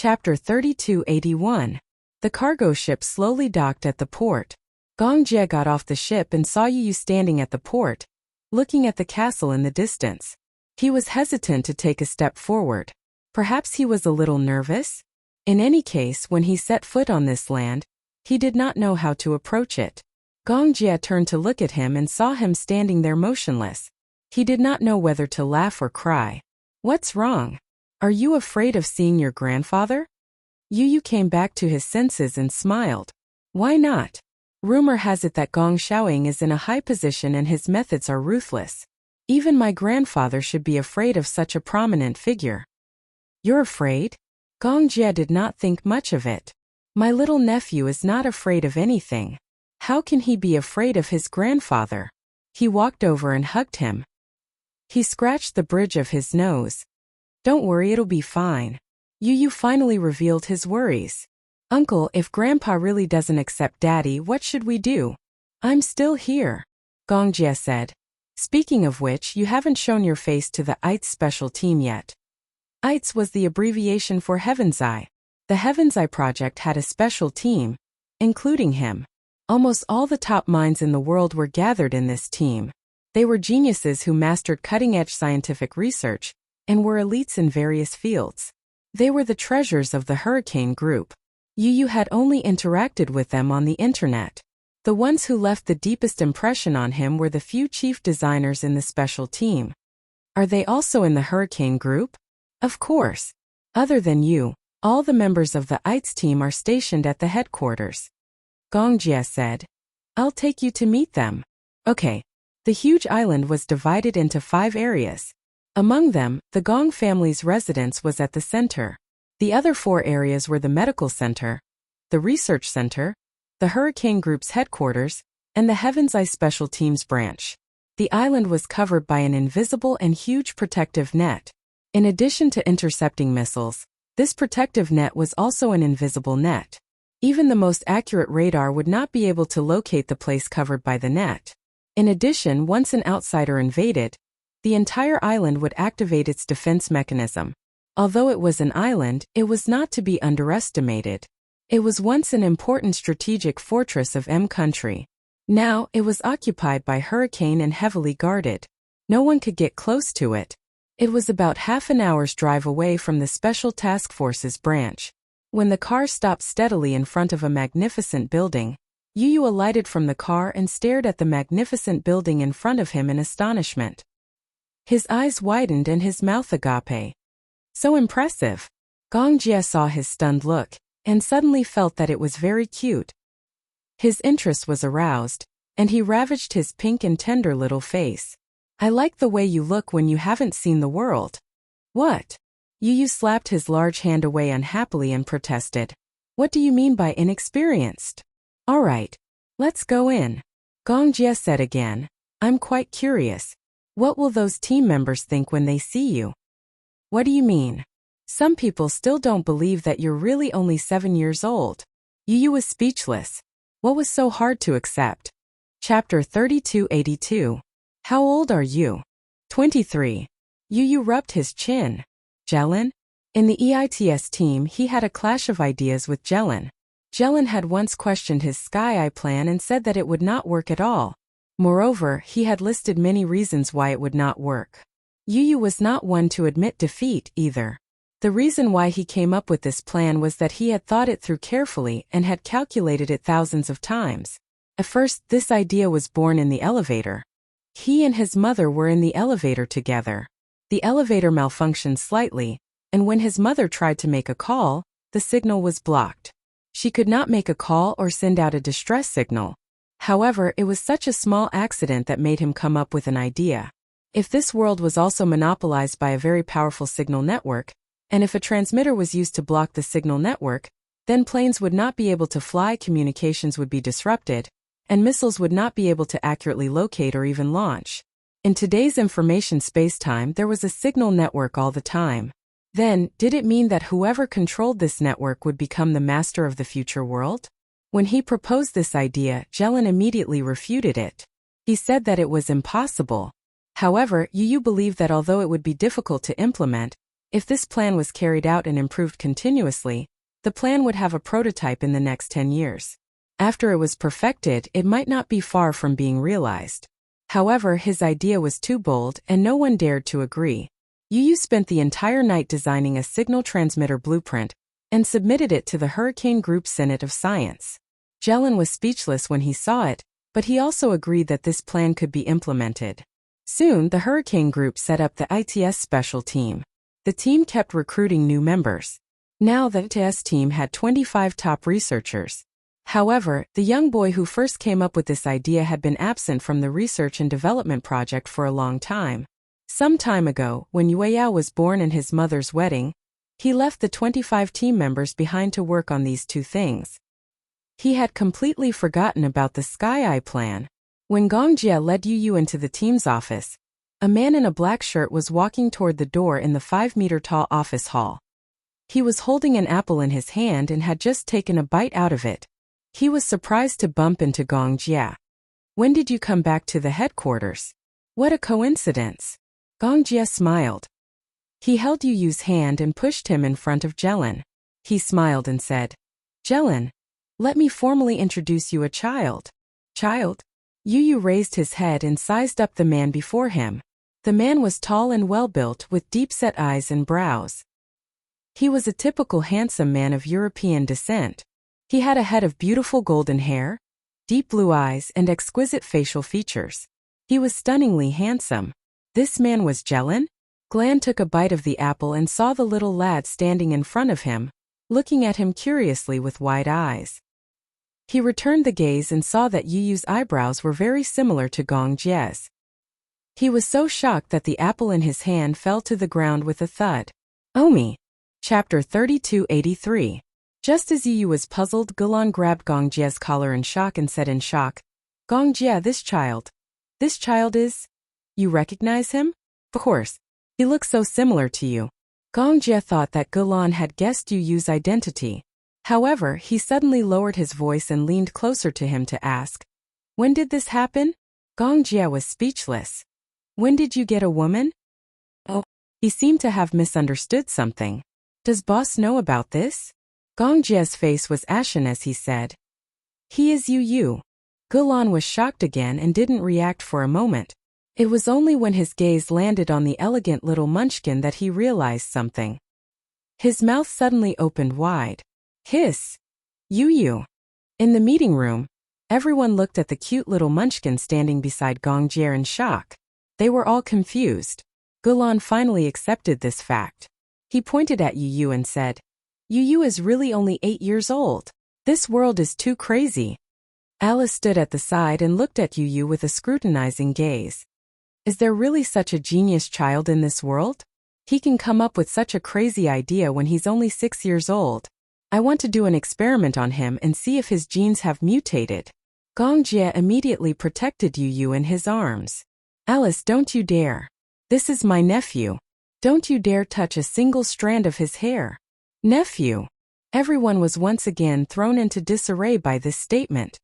Chapter 3281. The cargo ship slowly docked at the port. Gong Jie got off the ship and saw Yu Yu standing at the port, looking at the castle in the distance. He was hesitant to take a step forward. Perhaps he was a little nervous? In any case, when he set foot on this land, he did not know how to approach it. Gong Jie turned to look at him and saw him standing there motionless. He did not know whether to laugh or cry. "What's wrong? Are you afraid of seeing your grandfather?" Yu Yu came back to his senses and smiled. "Why not? Rumor has it that Gong Xiaoying is in a high position and his methods are ruthless. Even my grandfather should be afraid of such a prominent figure." "You're afraid?" Gong Jie did not think much of it. "My little nephew is not afraid of anything. How can he be afraid of his grandfather?" He walked over and hugged him. He scratched the bridge of his nose. "Don't worry, it'll be fine." Yu Yu finally revealed his worries. "Uncle, if Grandpa really doesn't accept Daddy, what should we do?" "I'm still here," Gong Jie said. "Speaking of which, you haven't shown your face to the ITES special team yet." ITES was the abbreviation for Heaven's Eye. The Heaven's Eye project had a special team, including him. Almost all the top minds in the world were gathered in this team. They were geniuses who mastered cutting-edge scientific research and were elites in various fields. They were the treasures of the Hurricane Group. Yu Yu had only interacted with them on the internet. The ones who left the deepest impression on him were the few chief designers in the special team. "Are they also in the Hurricane Group?" "Of course. Other than you, all the members of the ITES team are stationed at the headquarters," Gong Jie said. "I'll take you to meet them." Okay. The huge island was divided into 5 areas. Among them, the Gong family's residence was at the center. The other 4 areas were the medical center, the research center, the Hurricane Group's headquarters, and the Heaven's Eye Special Teams branch. The island was covered by an invisible and huge protective net. In addition to intercepting missiles, this protective net was also an invisible net. Even the most accurate radar would not be able to locate the place covered by the net. In addition, once an outsider invaded, the entire island would activate its defense mechanism. Although it was an island, it was not to be underestimated. It was once an important strategic fortress of M country. Now, it was occupied by Hurricane and heavily guarded. No one could get close to it. It was about half an hour's drive away from the Special Task Forces branch. When the car stopped steadily in front of a magnificent building, Yu Yu alighted from the car and stared at the magnificent building in front of him in astonishment. His eyes widened and his mouth agape. "So impressive." Gong Jie saw his stunned look, and suddenly felt that it was very cute. His interest was aroused, and he ravaged his pink and tender little face. "I like the way you look when you haven't seen the world." "What?" Yu Yu slapped his large hand away unhappily and protested. "What do you mean by inexperienced?" "All right, let's go in," Gong Jie said again. "I'm quite curious. What will those team members think when they see you?" "What do you mean? Some people still don't believe that you're really only 7 years old." Yu Yu was speechless. What was so hard to accept? Chapter 3282. How old are you? 23. Yu Yu rubbed his chin. Jelen? In the EITS team, he had a clash of ideas with Jelen. Jelen had once questioned his Sky Eye plan and said that it would not work at all. Moreover, he had listed many reasons why it would not work. Yu Yu was not one to admit defeat, either. The reason why he came up with this plan was that he had thought it through carefully and had calculated it thousands of times. At first, this idea was born in the elevator. He and his mother were in the elevator together. The elevator malfunctioned slightly, and when his mother tried to make a call, the signal was blocked. She could not make a call or send out a distress signal. However, it was such a small accident that made him come up with an idea. If this world was also monopolized by a very powerful signal network, and if a transmitter was used to block the signal network, then planes would not be able to fly, communications would be disrupted, and missiles would not be able to accurately locate or even launch. In today's information spacetime, there was a signal network all the time. Then, did it mean that whoever controlled this network would become the master of the future world? When he proposed this idea, Jelen immediately refuted it. He said that it was impossible. However, Yu Yu believed that although it would be difficult to implement, If this plan was carried out and improved continuously, the plan would have a prototype in the next 10 years. After it was perfected, it might not be far from being realized. However, his idea was too bold and no one dared to agree. Yu spent the entire night designing a signal transmitter blueprint and submitted it to the Hurricane Group Senate of Science. Jelen was speechless when he saw it, but he also agreed that this plan could be implemented. Soon, the Hurricane Group set up the ITS Special Team. The team kept recruiting new members. Now the ITS team had 25 top researchers. However, the young boy who first came up with this idea had been absent from the research and development project for a long time. Some time ago, when Yueyao was born and his mother's wedding, he left the 25 team members behind to work on these two things. He had completely forgotten about the Sky Eye plan. When Gong Jie led Yu into the team's office, a man in a black shirt was walking toward the door in the 5-meter-tall office hall. He was holding an apple in his hand and had just taken a bite out of it. He was surprised to bump into Gong Jie. "When did you come back to the headquarters? What a coincidence." Gong Jie smiled. He held Yu's hand and pushed him in front of Jelen. He smiled and said, "Jelen, let me formally introduce you a child." "Child?" Yu raised his head and sized up the man before him. The man was tall and well-built with deep-set eyes and brows. He was a typical handsome man of European descent. He had a head of beautiful golden hair, deep blue eyes, and exquisite facial features. He was stunningly handsome. This man was Jelen? Glan took a bite of the apple and saw the little lad standing in front of him, looking at him curiously with wide eyes. He returned the gaze and saw that Yu's eyebrows were very similar to Gong Jie's. He was so shocked that the apple in his hand fell to the ground with a thud. Omi. Chapter 3283. Just as Yu was puzzled, Gulan grabbed Gong Jie's collar in shock and said in shock, "Gong Jie, this child is? You recognize him? Of course. He looks so similar to you." Gong Jie thought that Gulan had guessed Yu's identity. However, he suddenly lowered his voice and leaned closer to him to ask, "When did this happen?" Gong Jie was speechless. "When did you get a woman?" Oh, he seemed to have misunderstood something. "Does boss know about this?" Gong Jie's face was ashen as he said, "He is Yu." Gulan was shocked again and didn't react for a moment. It was only when his gaze landed on the elegant little munchkin that he realized something. His mouth suddenly opened wide. Hiss! Yu. In the meeting room, everyone looked at the cute little munchkin standing beside Gong Jie in shock. They were all confused. Gulan finally accepted this fact. He pointed at Yu and said, "Yu is really only 8 years old. This world is too crazy." Alice stood at the side and looked at Yu with a scrutinizing gaze. Is there really such a genius child in this world? He can come up with such a crazy idea when he's only 6 years old. I want to do an experiment on him and see if his genes have mutated. Gong Jie immediately protected Yu in his arms. "Alice, don't you dare. This is my nephew. Don't you dare touch a single strand of his hair." Nephew. Everyone was once again thrown into disarray by this statement.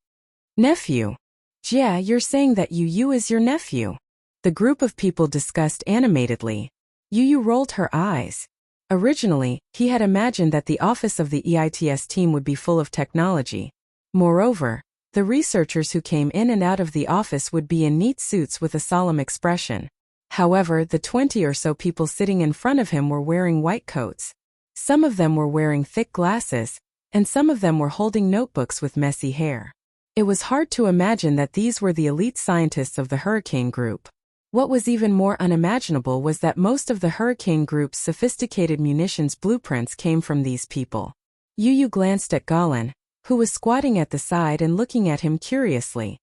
Nephew. Jie, you're saying that Yu is your nephew? The group of people discussed animatedly. Yu rolled her eyes. Originally, he had imagined that the office of the EITS team would be full of technology. Moreover, the researchers who came in and out of the office would be in neat suits with a solemn expression. However, the 20 or so people sitting in front of him were wearing white coats. Some of them were wearing thick glasses, and some of them were holding notebooks with messy hair. It was hard to imagine that these were the elite scientists of the Hurricane Group. What was even more unimaginable was that most of the Hurricane Group's sophisticated munitions blueprints came from these people. Yu glanced at Galan, who was squatting at the side and looking at him curiously.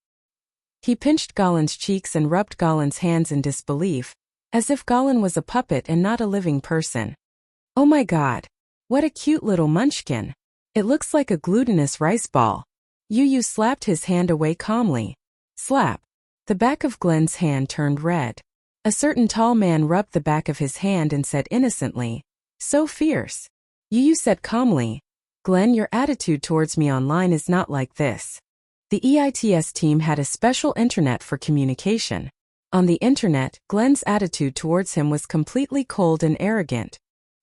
He pinched Galan's cheeks and rubbed Galan's hands in disbelief, as if Galan was a puppet and not a living person. "Oh my god. What a cute little munchkin. It looks like a glutinous rice ball." Yu slapped his hand away calmly. Slap. The back of Glen's hand turned red. A certain tall man rubbed the back of his hand and said innocently, "So fierce." Yu said calmly, "Glen, your attitude towards me online is not like this." The EITS team had a special internet for communication. On the internet, Glen's attitude towards him was completely cold and arrogant.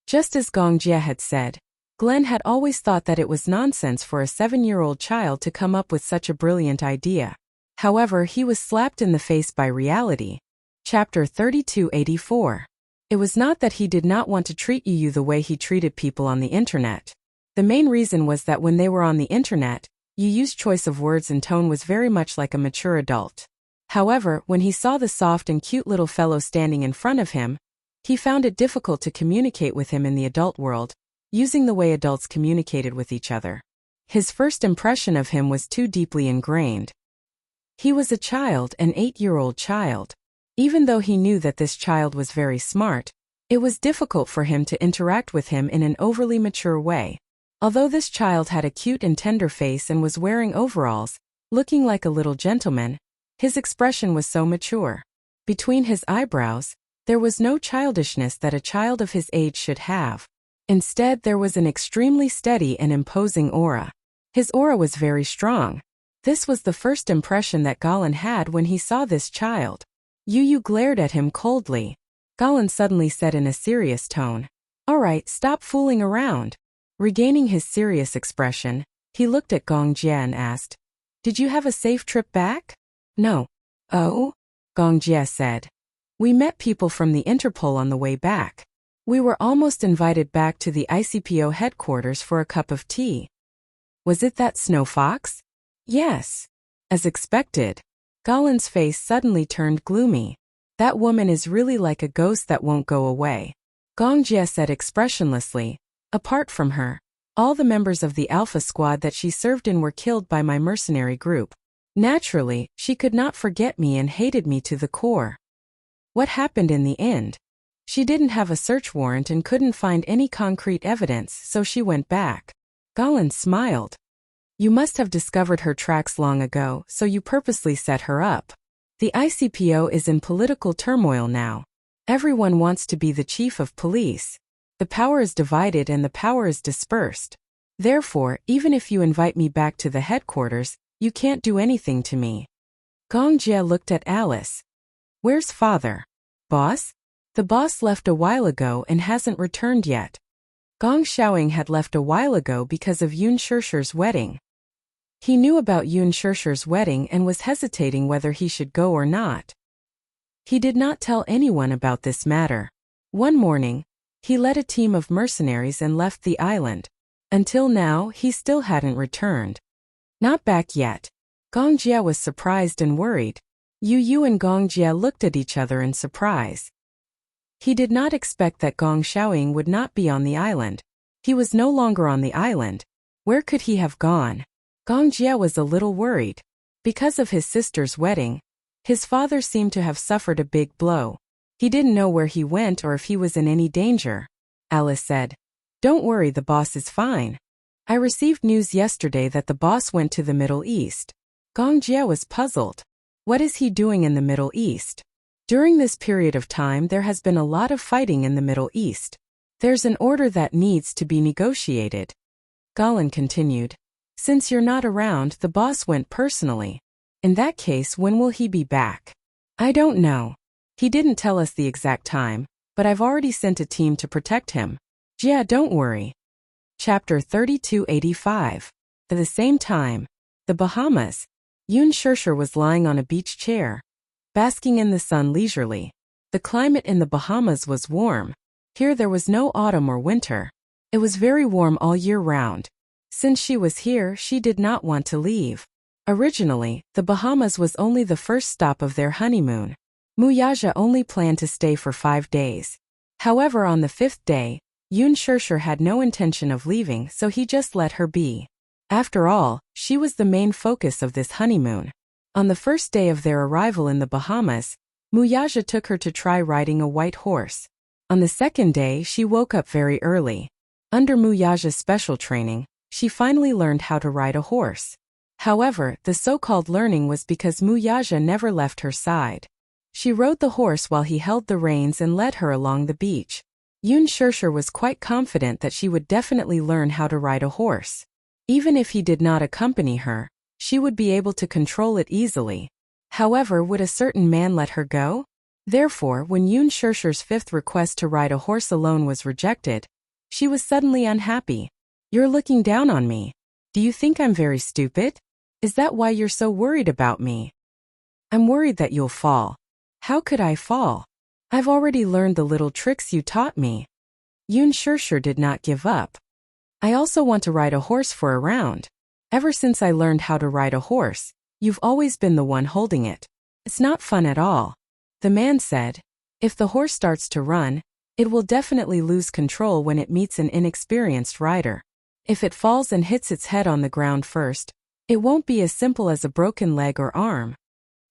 Just as Gong Jie had said, Glenn had always thought that it was nonsense for a 7-year-old child to come up with such a brilliant idea. However, he was slapped in the face by reality. Chapter 3284. It was not that he did not want to treat Yu the way he treated people on the internet. The main reason was that when they were on the internet, Yu's choice of words and tone was very much like a mature adult. However, when he saw the soft and cute little fellow standing in front of him, he found it difficult to communicate with him in the adult world, using the way adults communicated with each other. His first impression of him was too deeply ingrained. He was a child, an 8-year-old child. Even though he knew that this child was very smart, it was difficult for him to interact with him in an overly mature way. Although this child had a cute and tender face and was wearing overalls, looking like a little gentleman, his expression was so mature. Between his eyebrows, there was no childishness that a child of his age should have. Instead, there was an extremely steady and imposing aura. His aura was very strong. This was the first impression that Galen had when he saw this child. Yu glared at him coldly. Galen suddenly said in a serious tone, "All right, stop fooling around." Regaining his serious expression, he looked at Gong Jie and asked, "Did you have a safe trip back?" "No." "Oh?" Gong Jie said. "We met people from the Interpol on the way back. We were almost invited back to the ICPO headquarters for a cup of tea." "Was it that snow fox?" "Yes." As expected, Galen's face suddenly turned gloomy. "That woman is really like a ghost that won't go away," Gong Jie said expressionlessly. "Apart from her, all the members of the Alpha Squad that she served in were killed by my mercenary group. Naturally, she could not forget me and hated me to the core." "What happened in the end?" "She didn't have a search warrant and couldn't find any concrete evidence, so she went back." Galen smiled. "You must have discovered her tracks long ago, so you purposely set her up. The ICPO is in political turmoil now. Everyone wants to be the chief of police. The power is divided and the power is dispersed. Therefore, even if you invite me back to the headquarters, you can't do anything to me." Gong Jie looked at Alice. "Where's father?" "Boss? The boss left a while ago and hasn't returned yet." Gong Xiaoying had left a while ago because of Yun Shishir's wedding. He knew about Yun Shishir's wedding and was hesitating whether he should go or not. He did not tell anyone about this matter. One morning, he led a team of mercenaries and left the island. Until now, he still hadn't returned. "Not back yet." Gong Jie was surprised and worried. Yu and Gong Jie looked at each other in surprise. He did not expect that Gong Xiaoying would not be on the island. He was no longer on the island. Where could he have gone? Gong Jie was a little worried. Because of his sister's wedding, his father seemed to have suffered a big blow. He didn't know where he went or if he was in any danger. Alice said, "Don't worry, the boss is fine. I received news yesterday that the boss went to the Middle East." Gong Jie was puzzled. What is he doing in the Middle East? During this period of time there has been a lot of fighting in the Middle East. There's an order that needs to be negotiated. Galen continued, "Since you're not around, the boss went personally. In that case, when will he be back?" "I don't know. He didn't tell us the exact time, but I've already sent a team to protect him." "Yeah, don't worry." Chapter 3285. At the same time, the Bahamas. Yun Shishir was lying on a beach chair, basking in the sun leisurely. The climate in the Bahamas was warm. Here there was no autumn or winter. It was very warm all year round. Since she was here, she did not want to leave. Originally, the Bahamas was only the first stop of their honeymoon. Muyaja only planned to stay for 5 days. However, on the 5th day, Yun Shishir had no intention of leaving, so he just let her be. After all, she was the main focus of this honeymoon. On the first day of their arrival in the Bahamas, Muyaja took her to try riding a white horse. On the second day, she woke up very early. Under Muyaja's special training, she finally learned how to ride a horse. However, the so-called learning was because Muyaja never left her side. She rode the horse while he held the reins and led her along the beach. Yun Shishir was quite confident that she would definitely learn how to ride a horse. Even if he did not accompany her, she would be able to control it easily. However, would a certain man let her go? Therefore, when Yun Shishir's 5th request to ride a horse alone was rejected, She was suddenly unhappy. You're looking down on me. Do you think I'm very stupid? Is that why you're so worried about me? I'm worried that you'll fall. How could I fall? I've already learned the little tricks you taught me. Yoon Shirshir did not give up. I also want to ride a horse for a round. Ever since I learned how to ride a horse, you've always been the one holding it. It's not fun at all. The man said, if the horse starts to run, it will definitely lose control when it meets an inexperienced rider. If it falls and hits its head on the ground first, it won't be as simple as a broken leg or arm.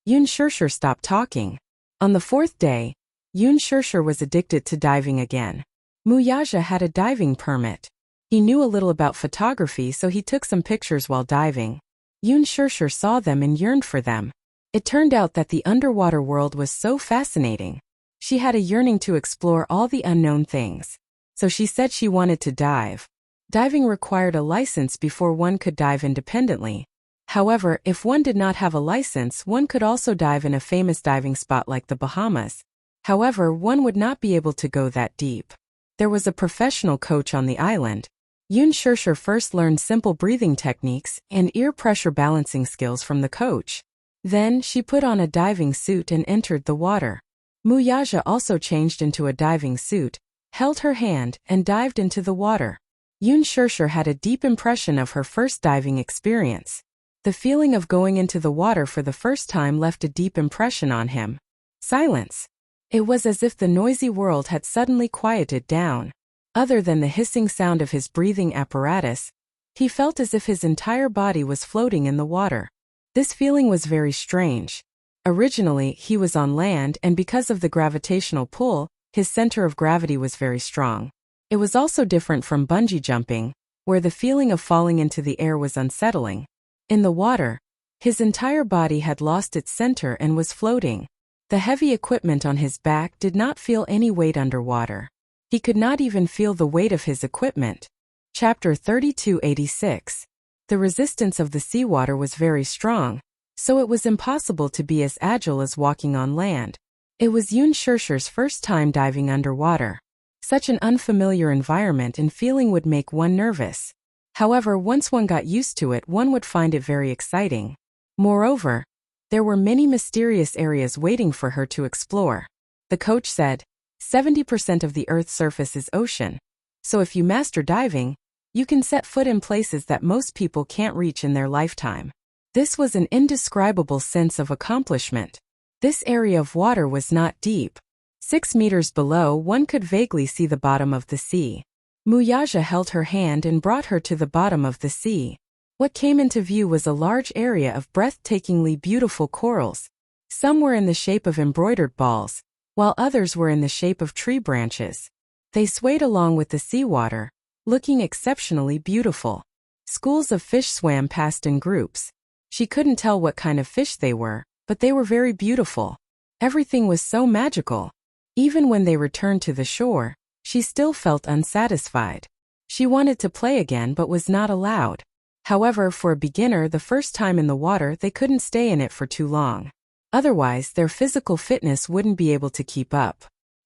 Yoon Shirshir stopped talking. On the fourth day, Yoon Shirshir was addicted to diving again. Muyaja had a diving permit. He knew a little about photography, so he took some pictures while diving. Yoon Shirshir saw them and yearned for them. It turned out that the underwater world was so fascinating. She had a yearning to explore all the unknown things. So she said she wanted to dive. Diving required a license before one could dive independently. However, if one did not have a license, one could also dive in a famous diving spot like the Bahamas. However, one would not be able to go that deep. There was a professional coach on the island. Yoon Shirshir first learned simple breathing techniques and ear pressure balancing skills from the coach. Then, she put on a diving suit and entered the water. Muyaja also changed into a diving suit, held her hand, and dived into the water. Yoon Shirshir had a deep impression of her first diving experience. The feeling of going into the water for the first time left a deep impression on him. Silence. It was as if the noisy world had suddenly quieted down. Other than the hissing sound of his breathing apparatus, he felt as if his entire body was floating in the water. This feeling was very strange. Originally, he was on land, and because of the gravitational pull, his center of gravity was very strong. It was also different from bungee jumping, where the feeling of falling into the air was unsettling. In the water, his entire body had lost its center and was floating. The heavy equipment on his back did not feel any weight underwater. He could not even feel the weight of his equipment. Chapter 3286. The resistance of the seawater was very strong, so it was impossible to be as agile as walking on land. It was Yoon Shirshir's first time diving underwater. Such an unfamiliar environment and feeling would make one nervous. However, once one got used to it, one would find it very exciting. Moreover, there were many mysterious areas waiting for her to explore. The coach said, 70% of the Earth's surface is ocean. So if you master diving, you can set foot in places that most people can't reach in their lifetime. This was an indescribable sense of accomplishment. This area of water was not deep. 6 meters below, one could vaguely see the bottom of the sea. Muyaja held her hand and brought her to the bottom of the sea. What came into view was a large area of breathtakingly beautiful corals. Some were in the shape of embroidered balls, while others were in the shape of tree branches. They swayed along with the seawater, looking exceptionally beautiful. Schools of fish swam past in groups. She couldn't tell what kind of fish they were, but they were very beautiful. Everything was so magical. Even when they returned to the shore, she still felt unsatisfied. She wanted to play again but was not allowed. However, for a beginner, the first time in the water, they couldn't stay in it for too long. Otherwise, their physical fitness wouldn't be able to keep up.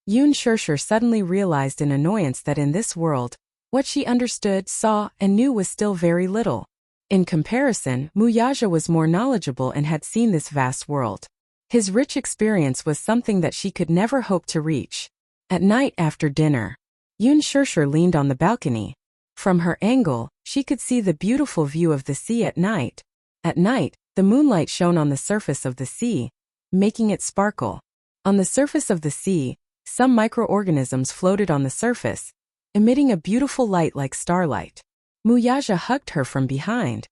Yoon Shirshir suddenly realized in annoyance that in this world, what she understood, saw, and knew was still very little. In comparison, Muyaja was more knowledgeable and had seen this vast world. His rich experience was something that she could never hope to reach. At night after dinner, Yoon Shirshir leaned on the balcony. From her angle, she could see the beautiful view of the sea at night. At night, the moonlight shone on the surface of the sea, making it sparkle. On the surface of the sea, some microorganisms floated on the surface, emitting a beautiful light like starlight. Muyaja hugged her from behind.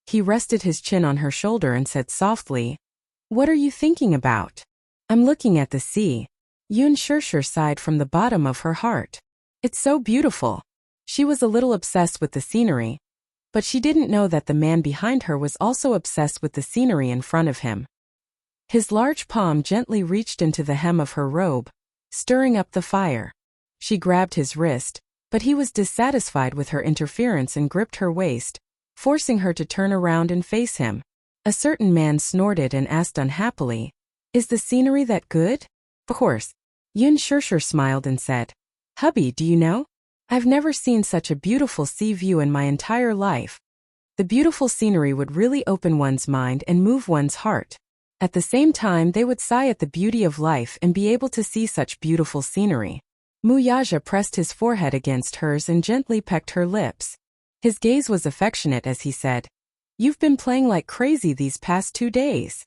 He rested his chin on her shoulder and said softly, "What are you thinking about?" "I'm looking at the sea." Yoon Shirshir sighed from the bottom of her heart. "It's so beautiful." She was a little obsessed with the scenery, but she didn't know that the man behind her was also obsessed with the scenery in front of him. His large palm gently reached into the hem of her robe, stirring up the fire. She grabbed his wrist, but he was dissatisfied with her interference and gripped her waist, forcing her to turn around and face him. A certain man snorted and asked unhappily, "Is the scenery that good?" "Of course." Yoon Shirshir smiled and said, "Hubby, do you know? I've never seen such a beautiful sea view in my entire life. The beautiful scenery would really open one's mind and move one's heart. At the same time, they would sigh at the beauty of life and be able to see such beautiful scenery. Muyaja pressed his forehead against hers and gently pecked her lips. His gaze was affectionate as he said, "You've been playing like crazy these past 2 days.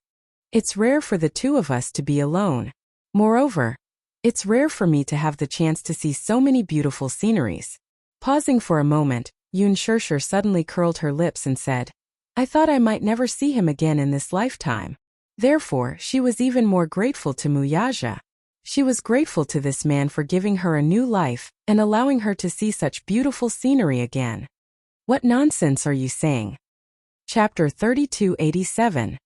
It's rare for the two of us to be alone. Moreover, it's rare for me to have the chance to see so many beautiful sceneries." Pausing for a moment, Yun Shirshir suddenly curled her lips and said, "I thought I might never see him again in this lifetime." Therefore, she was even more grateful to Muyaja. She was grateful to this man for giving her a new life and allowing her to see such beautiful scenery again. What nonsense are you saying? Chapter 3287.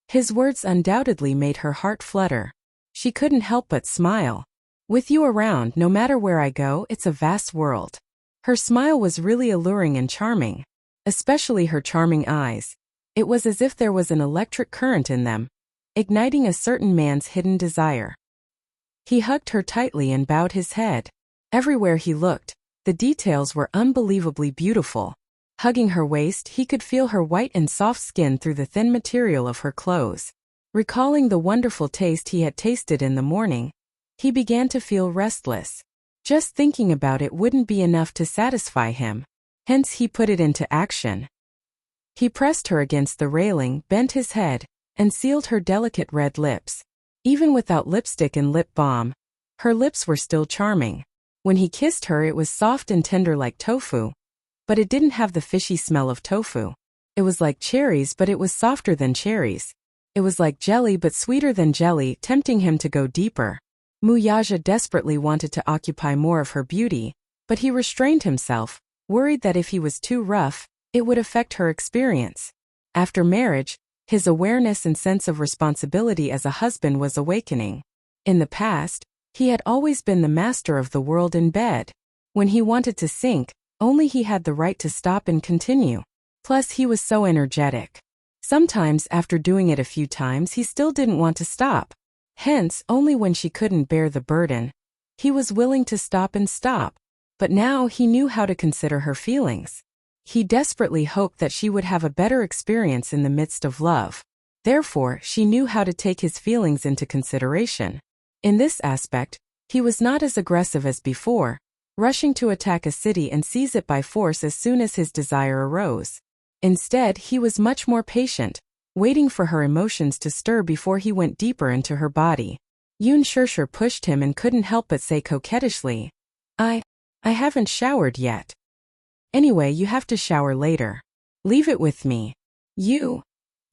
His words undoubtedly made her heart flutter. She couldn't help but smile. "With you around, no matter where I go, it's a vast world." Her smile was really alluring and charming. Especially her charming eyes. It was as if there was an electric current in them, igniting a certain man's hidden desire. He hugged her tightly and bowed his head. Everywhere he looked, the details were unbelievably beautiful. Hugging her waist, he could feel her white and soft skin through the thin material of her clothes. Recalling the wonderful taste he had tasted in the morning, he began to feel restless. Just thinking about it wouldn't be enough to satisfy him. Hence he put it into action. He pressed her against the railing, bent his head, and sealed her delicate red lips. Even without lipstick and lip balm, her lips were still charming. When he kissed her, it was soft and tender like tofu. But it didn't have the fishy smell of tofu. It was like cherries, but it was softer than cherries. It was like jelly, but sweeter than jelly, tempting him to go deeper. Muyaja desperately wanted to occupy more of her beauty, but he restrained himself, worried that if he was too rough, it would affect her experience. After marriage, his awareness and sense of responsibility as a husband was awakening. In the past, he had always been the master of the world in bed. When he wanted to sink, only he had the right to stop and continue. Plus, he was so energetic. Sometimes, after doing it a few times, he still didn't want to stop. Hence, only when she couldn't bear the burden, he was willing to stop and stop. But now he knew how to consider her feelings. He desperately hoped that she would have a better experience in the midst of love. Therefore, she knew how to take his feelings into consideration. In this aspect, he was not as aggressive as before, rushing to attack a city and seize it by force as soon as his desire arose. Instead, he was much more patient, waiting for her emotions to stir before he went deeper into her body. Yun Shirshir pushed him and couldn't help but say coquettishly, I haven't showered yet." "Anyway, you have to shower later. Leave it with me." Yun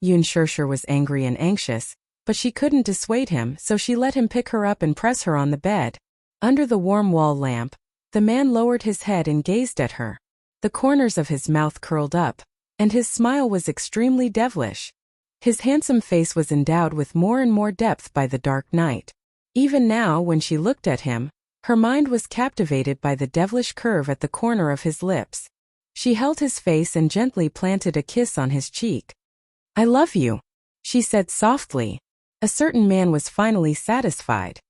Shirshir was angry and anxious, but she couldn't dissuade him, so she let him pick her up and press her on the bed. Under the warm wall lamp, the man lowered his head and gazed at her. The corners of his mouth curled up, and his smile was extremely devilish. His handsome face was endowed with more and more depth by the dark night. Even now, when she looked at him, her mind was captivated by the devilish curve at the corner of his lips. She held his face and gently planted a kiss on his cheek. "I love you," she said softly. A certain man was finally satisfied.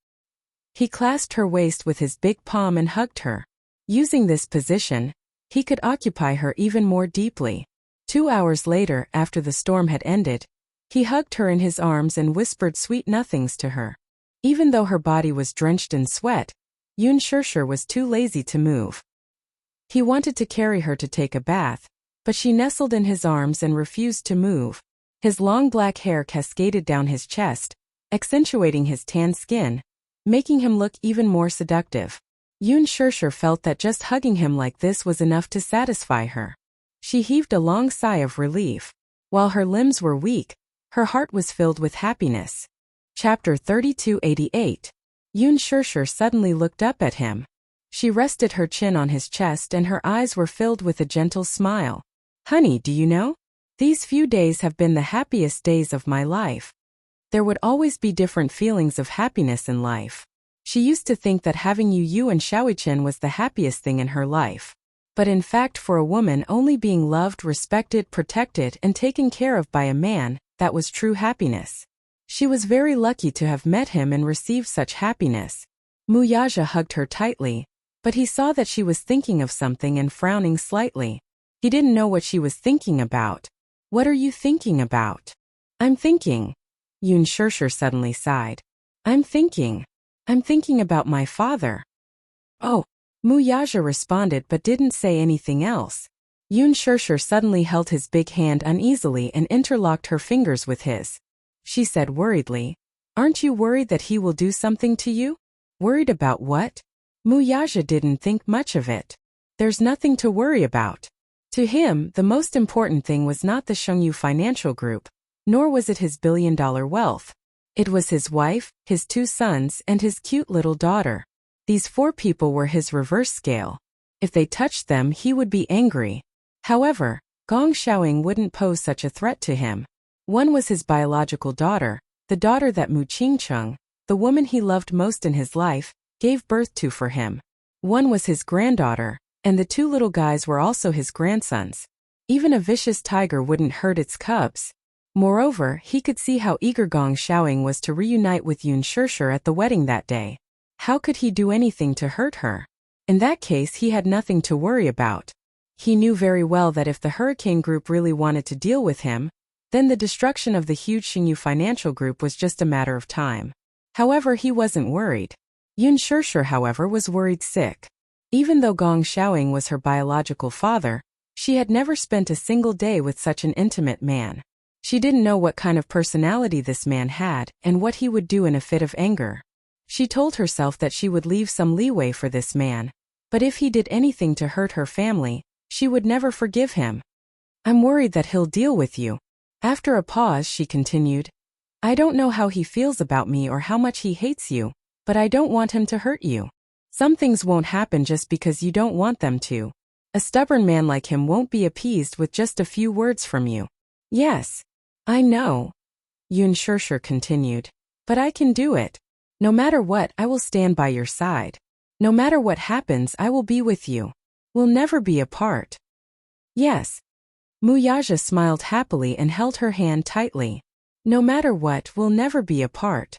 He clasped her waist with his big palm and hugged her. Using this position, he could occupy her even more deeply. 2 hours later, after the storm had ended, he hugged her in his arms and whispered sweet nothings to her. Even though her body was drenched in sweat, Yun Shirshir was too lazy to move. He wanted to carry her to take a bath, but she nestled in his arms and refused to move. His long black hair cascaded down his chest, accentuating his tan skin, making him look even more seductive. Yun Shirshir felt that just hugging him like this was enough to satisfy her. She heaved a long sigh of relief. While her limbs were weak, her heart was filled with happiness. Chapter 3288. Yun Shirshir suddenly looked up at him. She rested her chin on his chest and her eyes were filled with a gentle smile. "Honey, do you know? These few days have been the happiest days of my life." There would always be different feelings of happiness in life. She used to think that having Yu and Xiaoichin was the happiest thing in her life. But in fact, for a woman, only being loved, respected, protected, and taken care of by a man, that was true happiness. She was very lucky to have met him and received such happiness. Muyaja hugged her tightly, But he saw that she was thinking of something and frowning slightly. He didn't know what she was thinking about. What are you thinking about? I'm thinking. Yoon Shirshir suddenly sighed. I'm thinking about my father. Oh, Mu Yaja responded but didn't say anything else. Yoon Shirshir suddenly held his big hand uneasily and interlocked her fingers with his. She said worriedly, Aren't you worried that he will do something to you? Worried about what? Mu Yaja didn't think much of it. There's nothing to worry about. To him, the most important thing was not the Shengyu Financial Group, nor was it his billion-dollar wealth. It was his wife, his 2 sons, and his cute little daughter. These 4 people were his reverse scale. If they touched them, he would be angry. However, Gong Xiaoying wouldn't pose such a threat to him. One was his biological daughter, the daughter that Mu Qingcheng, the woman he loved most in his life, gave birth to for him. One was his granddaughter, and the 2 little guys were also his grandsons. Even a vicious tiger wouldn't hurt its cubs. Moreover, he could see how eager Gong Xiaoying was to reunite with Yoon Shirshir at the wedding that day. How could he do anything to hurt her? In that case, he had nothing to worry about. He knew very well that if the Hurricane Group really wanted to deal with him, then the destruction of the huge Shengyu Financial Group was just a matter of time. However, he wasn't worried. Yoon Shirshir, however, was worried sick. Even though Gong Xiaoying was her biological father, she had never spent a single day with such an intimate man. She didn't know what kind of personality this man had and what he would do in a fit of anger. She told herself that she would leave some leeway for this man, but if he did anything to hurt her family, she would never forgive him. I'm worried that he'll deal with you. After a pause, she continued, I don't know how he feels about me or how much he hates you, but I don't want him to hurt you. Some things won't happen just because you don't want them to. A stubborn man like him won't be appeased with just a few words from you. Yes, I know, Yoon Shirshir continued, but I can do it. No matter what, I will stand by your side. No matter what happens, I will be with you. We'll never be apart. Yes. Mu Yaja smiled happily and held her hand tightly. No matter what, we'll never be apart.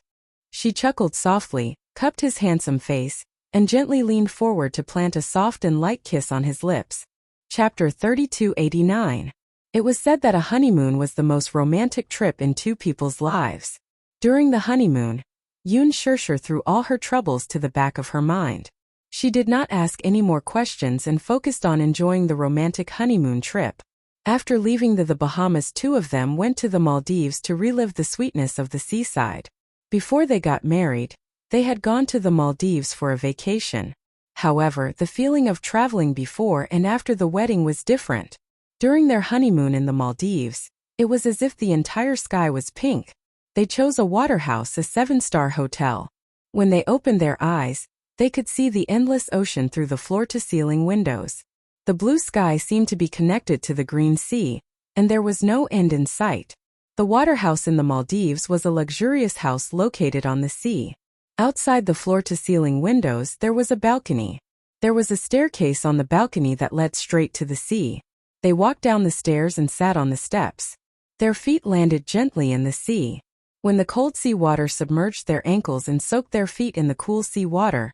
She chuckled softly, cupped his handsome face, and gently leaned forward to plant a soft and light kiss on his lips. Chapter 3289. It was said that a honeymoon was the most romantic trip in 2 people's lives. During the honeymoon, Yoon Shirshir threw all her troubles to the back of her mind. She did not ask any more questions and focused on enjoying the romantic honeymoon trip. After leaving the Bahamas, 2 of them went to the Maldives to relive the sweetness of the seaside. Before they got married, they had gone to the Maldives for a vacation. However, the feeling of traveling before and after the wedding was different. During their honeymoon in the Maldives, it was as if the entire sky was pink. They chose a waterhouse, a 7-star hotel. When they opened their eyes, they could see the endless ocean through the floor-to-ceiling windows. The blue sky seemed to be connected to the green sea, and there was no end in sight. The waterhouse in the Maldives was a luxurious house located on the sea. Outside the floor-to-ceiling windows, there was a balcony. There was a staircase on the balcony that led straight to the sea. They walked down the stairs and sat on the steps. Their feet landed gently in the sea. When the cold sea water submerged their ankles and soaked their feet in the cool sea water,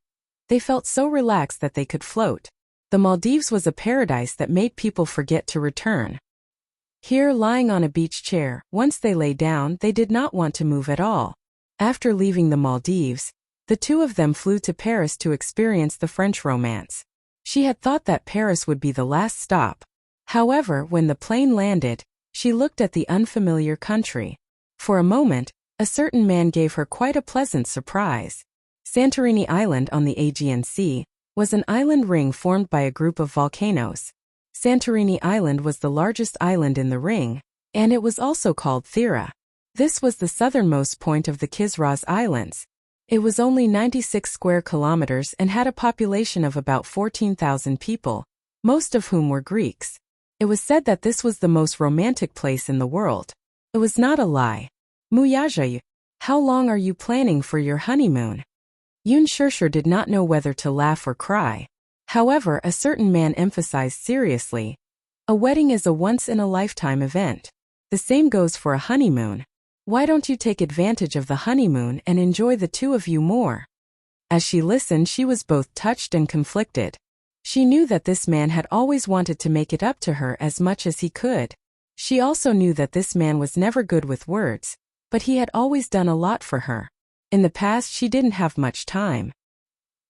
they felt so relaxed that they could float. The Maldives was a paradise that made people forget to return. Here, lying on a beach chair, once they lay down, they did not want to move at all. After leaving the Maldives, the 2 of them flew to Paris to experience the French romance. She had thought that Paris would be the last stop. However, when the plane landed, she looked at the unfamiliar country. For a moment, a certain man gave her quite a pleasant surprise. Santorini Island on the Aegean Sea was an island ring formed by a group of volcanoes. Santorini Island was the largest island in the ring, and it was also called Thera. This was the southernmost point of the Kisraz Islands. It was only 96 square kilometers and had a population of about 14,000 people, most of whom were Greeks. It was said that this was the most romantic place in the world. It was not a lie. Mu Yaja, how long are you planning for your honeymoon? Yoon Shirshir did not know whether to laugh or cry. However, a certain man emphasized seriously, a wedding is a once-in-a-lifetime event. The same goes for a honeymoon. Why don't you take advantage of the honeymoon and enjoy the 2 of you more? As she listened, she was both touched and conflicted. She knew that this man had always wanted to make it up to her as much as he could. She also knew that this man was never good with words, but he had always done a lot for her. In the past, she didn't have much time.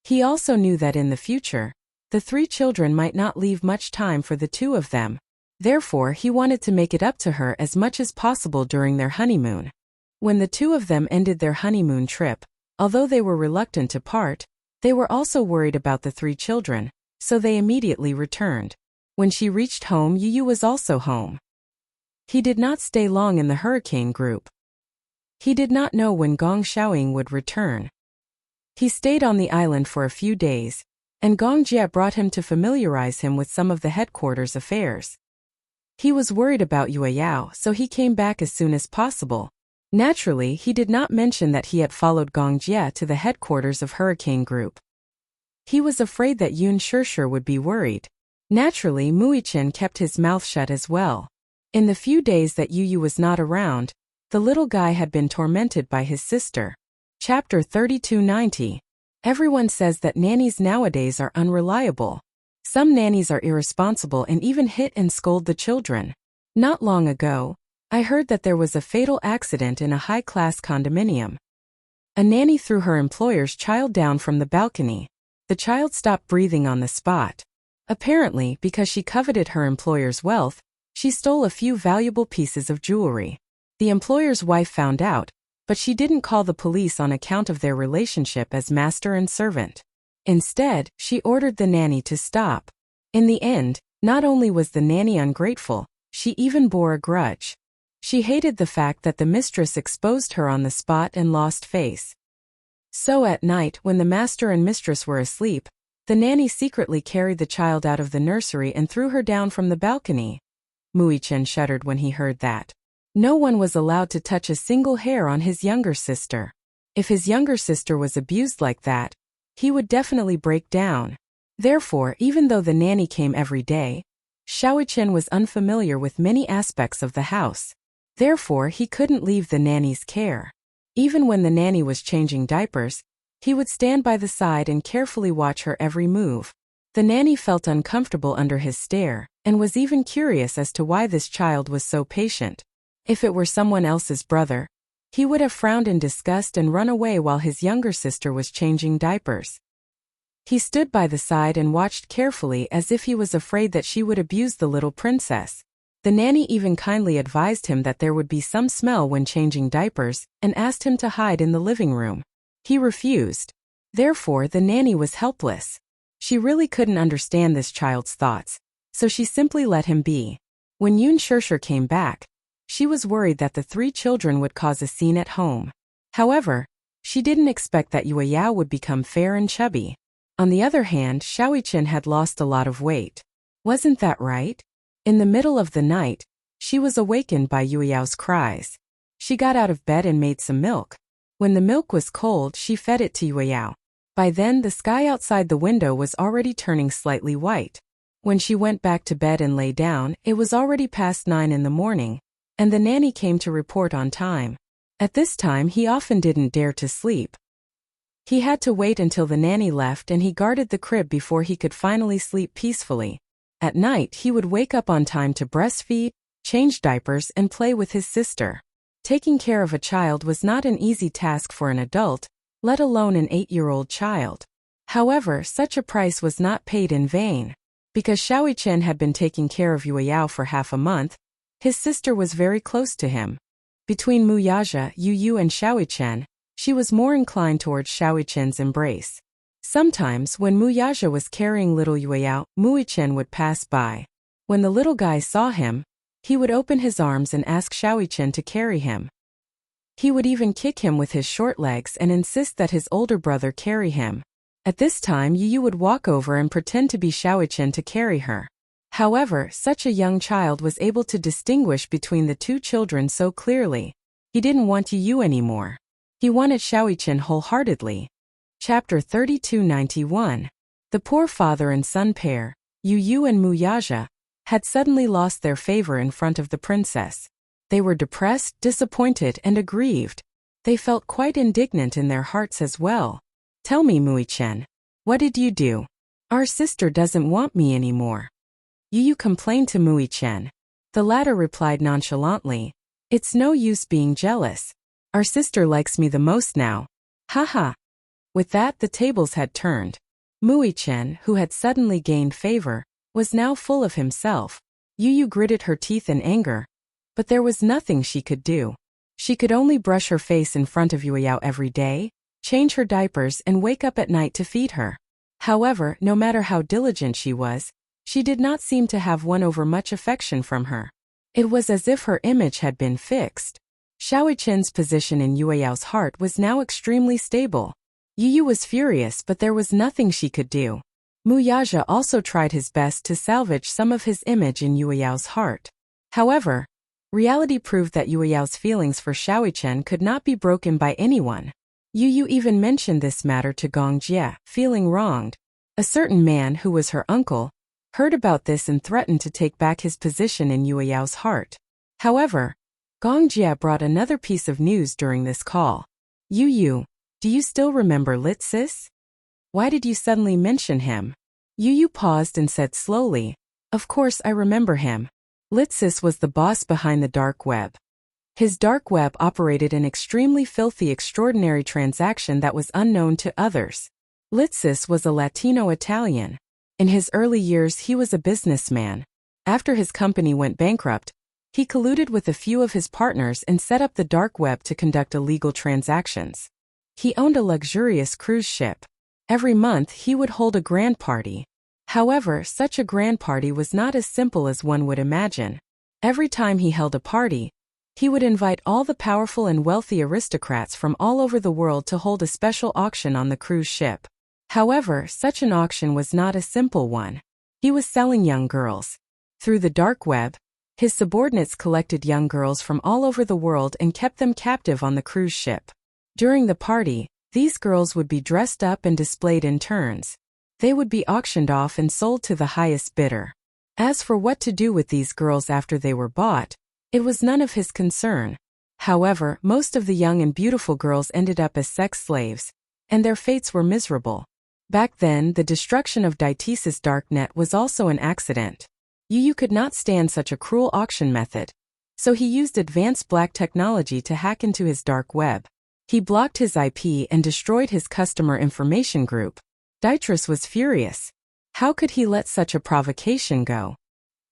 He also knew that in the future, the three children might not leave much time for the two of them. Therefore, he wanted to make it up to her as much as possible during their honeymoon. When the two of them ended their honeymoon trip, although they were reluctant to part, they were also worried about the three children, so they immediately returned. When she reached home, Yu was also home. He did not stay long in the hurricane group. He did not know when Gong Xiaoying would return. He stayed on the island for a few days, and Gong Jie brought him to familiarize him with some of the headquarters affairs. He was worried about Yue Yao, so he came back as soon as possible. Naturally, he did not mention that he had followed Gong Jie to the headquarters of Hurricane Group. He was afraid that Yun Shishir would be worried. Naturally, Muichen kept his mouth shut as well. In the few days that Yu was not around, the little guy had been tormented by his sister. Chapter 3290. Everyone says that nannies nowadays are unreliable. Some nannies are irresponsible and even hit and scold the children. Not long ago, I heard that there was a fatal accident in a high-class condominium. A nanny threw her employer's child down from the balcony. The child stopped breathing on the spot. Apparently, because she coveted her employer's wealth, she stole a few valuable pieces of jewelry. The employer's wife found out, but she didn't call the police on account of their relationship as master and servant. Instead, she ordered the nanny to stop. In the end, not only was the nanny ungrateful, she even bore a grudge. She hated the fact that the mistress exposed her on the spot and lost face. So at night, when the master and mistress were asleep, the nanny secretly carried the child out of the nursery and threw her down from the balcony. Muichen shuddered when he heard that. No one was allowed to touch a single hair on his younger sister. If his younger sister was abused like that, he would definitely break down. Therefore, even though the nanny came every day, Xiaoqian was unfamiliar with many aspects of the house. Therefore, he couldn't leave the nanny's care. Even when the nanny was changing diapers, he would stand by the side and carefully watch her every move. The nanny felt uncomfortable under his stare, and was even curious as to why this child was so patient. If it were someone else's brother, he would have frowned in disgust and run away while his younger sister was changing diapers. He stood by the side and watched carefully as if he was afraid that she would abuse the little princess. The nanny even kindly advised him that there would be some smell when changing diapers, and asked him to hide in the living room. He refused. Therefore, the nanny was helpless. She really couldn't understand this child's thoughts, so she simply let him be. When Yun Shishir came back, she was worried that the three children would cause a scene at home. However, she didn't expect that Yue Yao would become fair and chubby. On the other hand, Xiaoqian had lost a lot of weight. Wasn't that right? In the middle of the night, she was awakened by Yue Yao's cries. She got out of bed and made some milk. When the milk was cold, she fed it to Yue Yao. By then, the sky outside the window was already turning slightly white. When she went back to bed and lay down, it was already past 9 in the morning, and the nanny came to report on time. At this time, he often didn't dare to sleep. He had to wait until the nanny left and he guarded the crib before he could finally sleep peacefully. At night, he would wake up on time to breastfeed, change diapers, and play with his sister. Taking care of a child was not an easy task for an adult, let alone an 8-year-old child. However, such a price was not paid in vain. Because Xiaoqian had been taking care of Yue Yao for half a month, his sister was very close to him. Between Muyaja, Yu and Xiaoqian, she was more inclined towards Xiaoqian's embrace. Sometimes, when Muyaja was carrying little Yue Yao, Muichen would pass by. When the little guy saw him, he would open his arms and ask Xiaoqian to carry him. He would even kick him with his short legs and insist that his older brother carry him. At this time, Yu would walk over and pretend to be Xiaoqian to carry her. However, such a young child was able to distinguish between the two children so clearly. He didn't want Yu anymore. He wanted Xiaoqian wholeheartedly. Chapter 3291. The poor father and son pair, Yu and Muyaja, had suddenly lost their favor in front of the princess. They were depressed, disappointed, and aggrieved. They felt quite indignant in their hearts as well. Tell me, Mui-chen. What did you do? Our sister doesn't want me anymore. Yu complained to Mui-chen. The latter replied nonchalantly. It's no use being jealous. Our sister likes me the most now. Haha. With that, the tables had turned. Mui-chen, who had suddenly gained favor, was now full of himself. Yu gritted her teeth in anger. But there was nothing she could do. She could only brush her face in front of Yueyao every day, change her diapers and wake up at night to feed her. However, no matter how diligent she was, she did not seem to have won over much affection from her. It was as if her image had been fixed. Xiaoichen's position in Yueyao's heart was now extremely stable. Yu was furious, but there was nothing she could do. Muyaja also tried his best to salvage some of his image in Yueyao's heart. However, reality proved that Yueyao's feelings for Xiaoichen could not be broken by anyone. Yu even mentioned this matter to Gong Jie, feeling wronged. A certain man who was her uncle heard about this and threatened to take back his position in Yueyao's heart. However, Gong Jie brought another piece of news during this call. Yu, do you still remember Litsis? Why did you suddenly mention him? Yu paused and said slowly, Of course I remember him. Litsis was the boss behind the dark web. His dark web operated an extremely filthy extraordinary transaction that was unknown to others. Litsis was a Latino-Italian. In his early years he was a businessman. After his company went bankrupt, he colluded with a few of his partners and set up the dark web to conduct illegal transactions. He owned a luxurious cruise ship. Every month he would hold a grand party. However, such a grand party was not as simple as one would imagine. Every time he held a party, he would invite all the powerful and wealthy aristocrats from all over the world to hold a special auction on the cruise ship. However, such an auction was not a simple one. He was selling young girls. Through the dark web, his subordinates collected young girls from all over the world and kept them captive on the cruise ship. During the party, these girls would be dressed up and displayed in turns. They would be auctioned off and sold to the highest bidder. As for what to do with these girls after they were bought, it was none of his concern. However, most of the young and beautiful girls ended up as sex slaves, and their fates were miserable. Back then, the destruction of Daitis's dark net was also an accident. Yu could not stand such a cruel auction method, so he used advanced black technology to hack into his dark web. He blocked his IP and destroyed his customer information group. Daitis was furious. How could he let such a provocation go?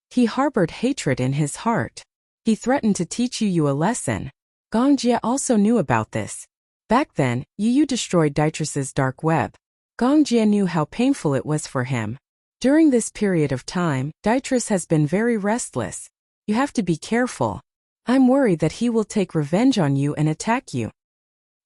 He harbored hatred in his heart. He threatened to teach Yu a lesson. Gong Jie also knew about this. Back then, Yu destroyed Daitis's dark web. Gong Jie knew how painful it was for him. During this period of time, Daitis has been very restless. You have to be careful. I'm worried that he will take revenge on you and attack you.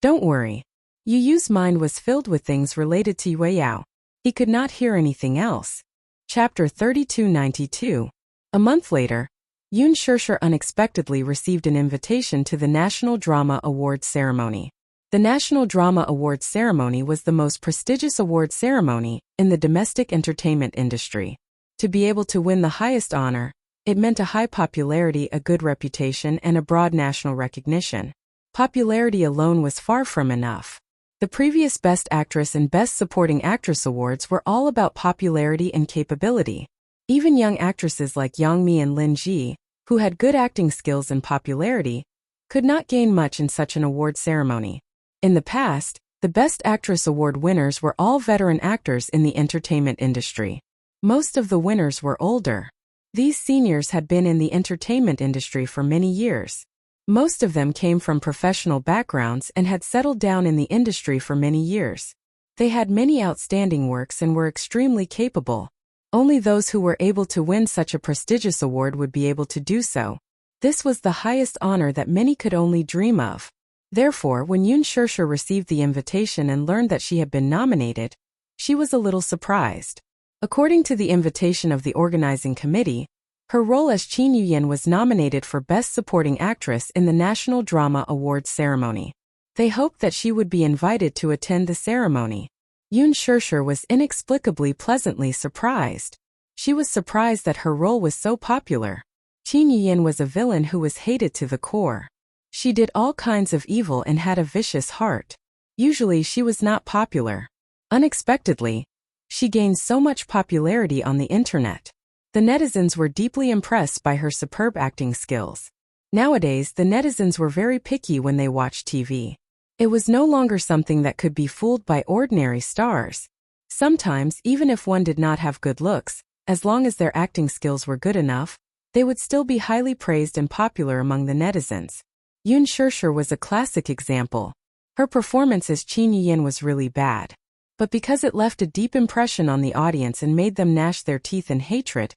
Don't worry. Yu's mind was filled with things related to Yueyao. He could not hear anything else. Chapter 3292. A month later, Yun Shishir unexpectedly received an invitation to the National Drama Awards ceremony. The National Drama Awards ceremony was the most prestigious award ceremony in the domestic entertainment industry. To be able to win the highest honor, it meant a high popularity, a good reputation, and a broad national recognition. Popularity alone was far from enough. The previous Best Actress and Best Supporting Actress awards were all about popularity and capability. Even young actresses like Yang Mi and Lin Ji, who had good acting skills and popularity, could not gain much in such an award ceremony. In the past, the Best Actress award winners were all veteran actors in the entertainment industry. Most of the winners were older. These seniors had been in the entertainment industry for many years. Most of them came from professional backgrounds and had settled down in the industry for many years. They had many outstanding works and were extremely capable. Only those who were able to win such a prestigious award would be able to do so. This was the highest honor that many could only dream of. Therefore, when Yun Shishir received the invitation and learned that she had been nominated, she was a little surprised. According to the invitation of the organizing committee, her role as Qin Yuyan was nominated for Best Supporting Actress in the National Drama Awards ceremony. They hoped that she would be invited to attend the ceremony. Yun Shishir was inexplicably pleasantly surprised. She was surprised that her role was so popular. Qin Yuyan was a villain who was hated to the core. She did all kinds of evil and had a vicious heart. Usually she was not popular. Unexpectedly, she gained so much popularity on the internet. The netizens were deeply impressed by her superb acting skills. Nowadays, the netizens were very picky when they watched TV. It was no longer something that could be fooled by ordinary stars. Sometimes, even if one did not have good looks, as long as their acting skills were good enough, they would still be highly praised and popular among the netizens. Yoon Shurshur was a classic example. Her performance as Chin Yin was really bad. But because it left a deep impression on the audience and made them gnash their teeth in hatred,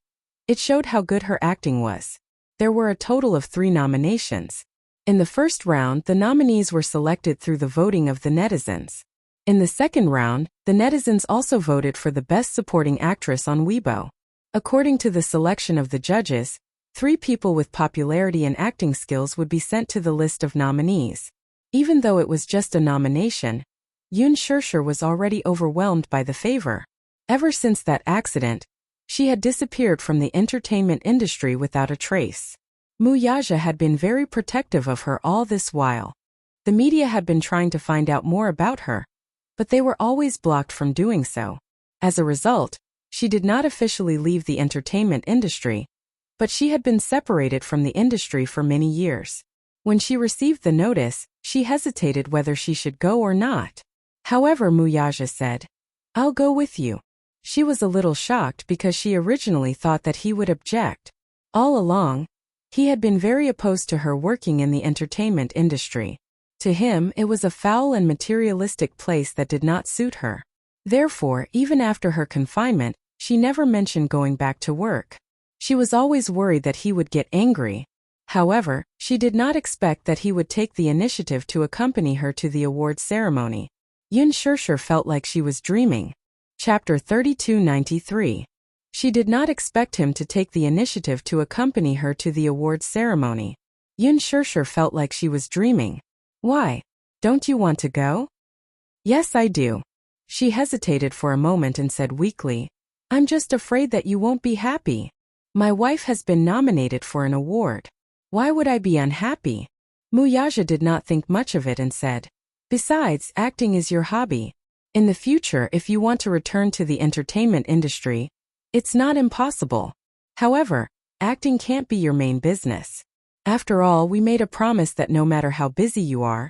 it showed how good her acting was. There were a total of 3 nominations. In the first round, the nominees were selected through the voting of the netizens. In the second round, the netizens also voted for the Best Supporting Actress on Weibo. According to the selection of the judges, 3 people with popularity and acting skills would be sent to the list of nominees. Even though it was just a nomination, Yoon Shurshur was already overwhelmed by the favor. Ever since that accident, she had disappeared from the entertainment industry without a trace. Muyaja had been very protective of her all this while. The media had been trying to find out more about her, but they were always blocked from doing so. As a result, she did not officially leave the entertainment industry, but she had been separated from the industry for many years. When she received the notice, she hesitated whether she should go or not. However, Muyaja said, "I'll go with you." She was a little shocked because she originally thought that he would object. All along, he had been very opposed to her working in the entertainment industry. To him, it was a foul and materialistic place that did not suit her. Therefore, even after her confinement, she never mentioned going back to work. She was always worried that he would get angry. However, she did not expect that he would take the initiative to accompany her to the awards ceremony. Yoon Shurshur felt like she was dreaming. Chapter 3293. She did not expect him to take the initiative to accompany her to the awards ceremony. Yoon Shurshur felt like she was dreaming. "Why? Don't you want to go?" "Yes, I do." She hesitated for a moment and said weakly, "I'm just afraid that you won't be happy. My wife has been nominated for an award. Why would I be unhappy?" Muyaja did not think much of it and said, "Besides, acting is your hobby. In the future, if you want to return to the entertainment industry, it's not impossible. However, acting can't be your main business. After all, we made a promise that no matter how busy you are,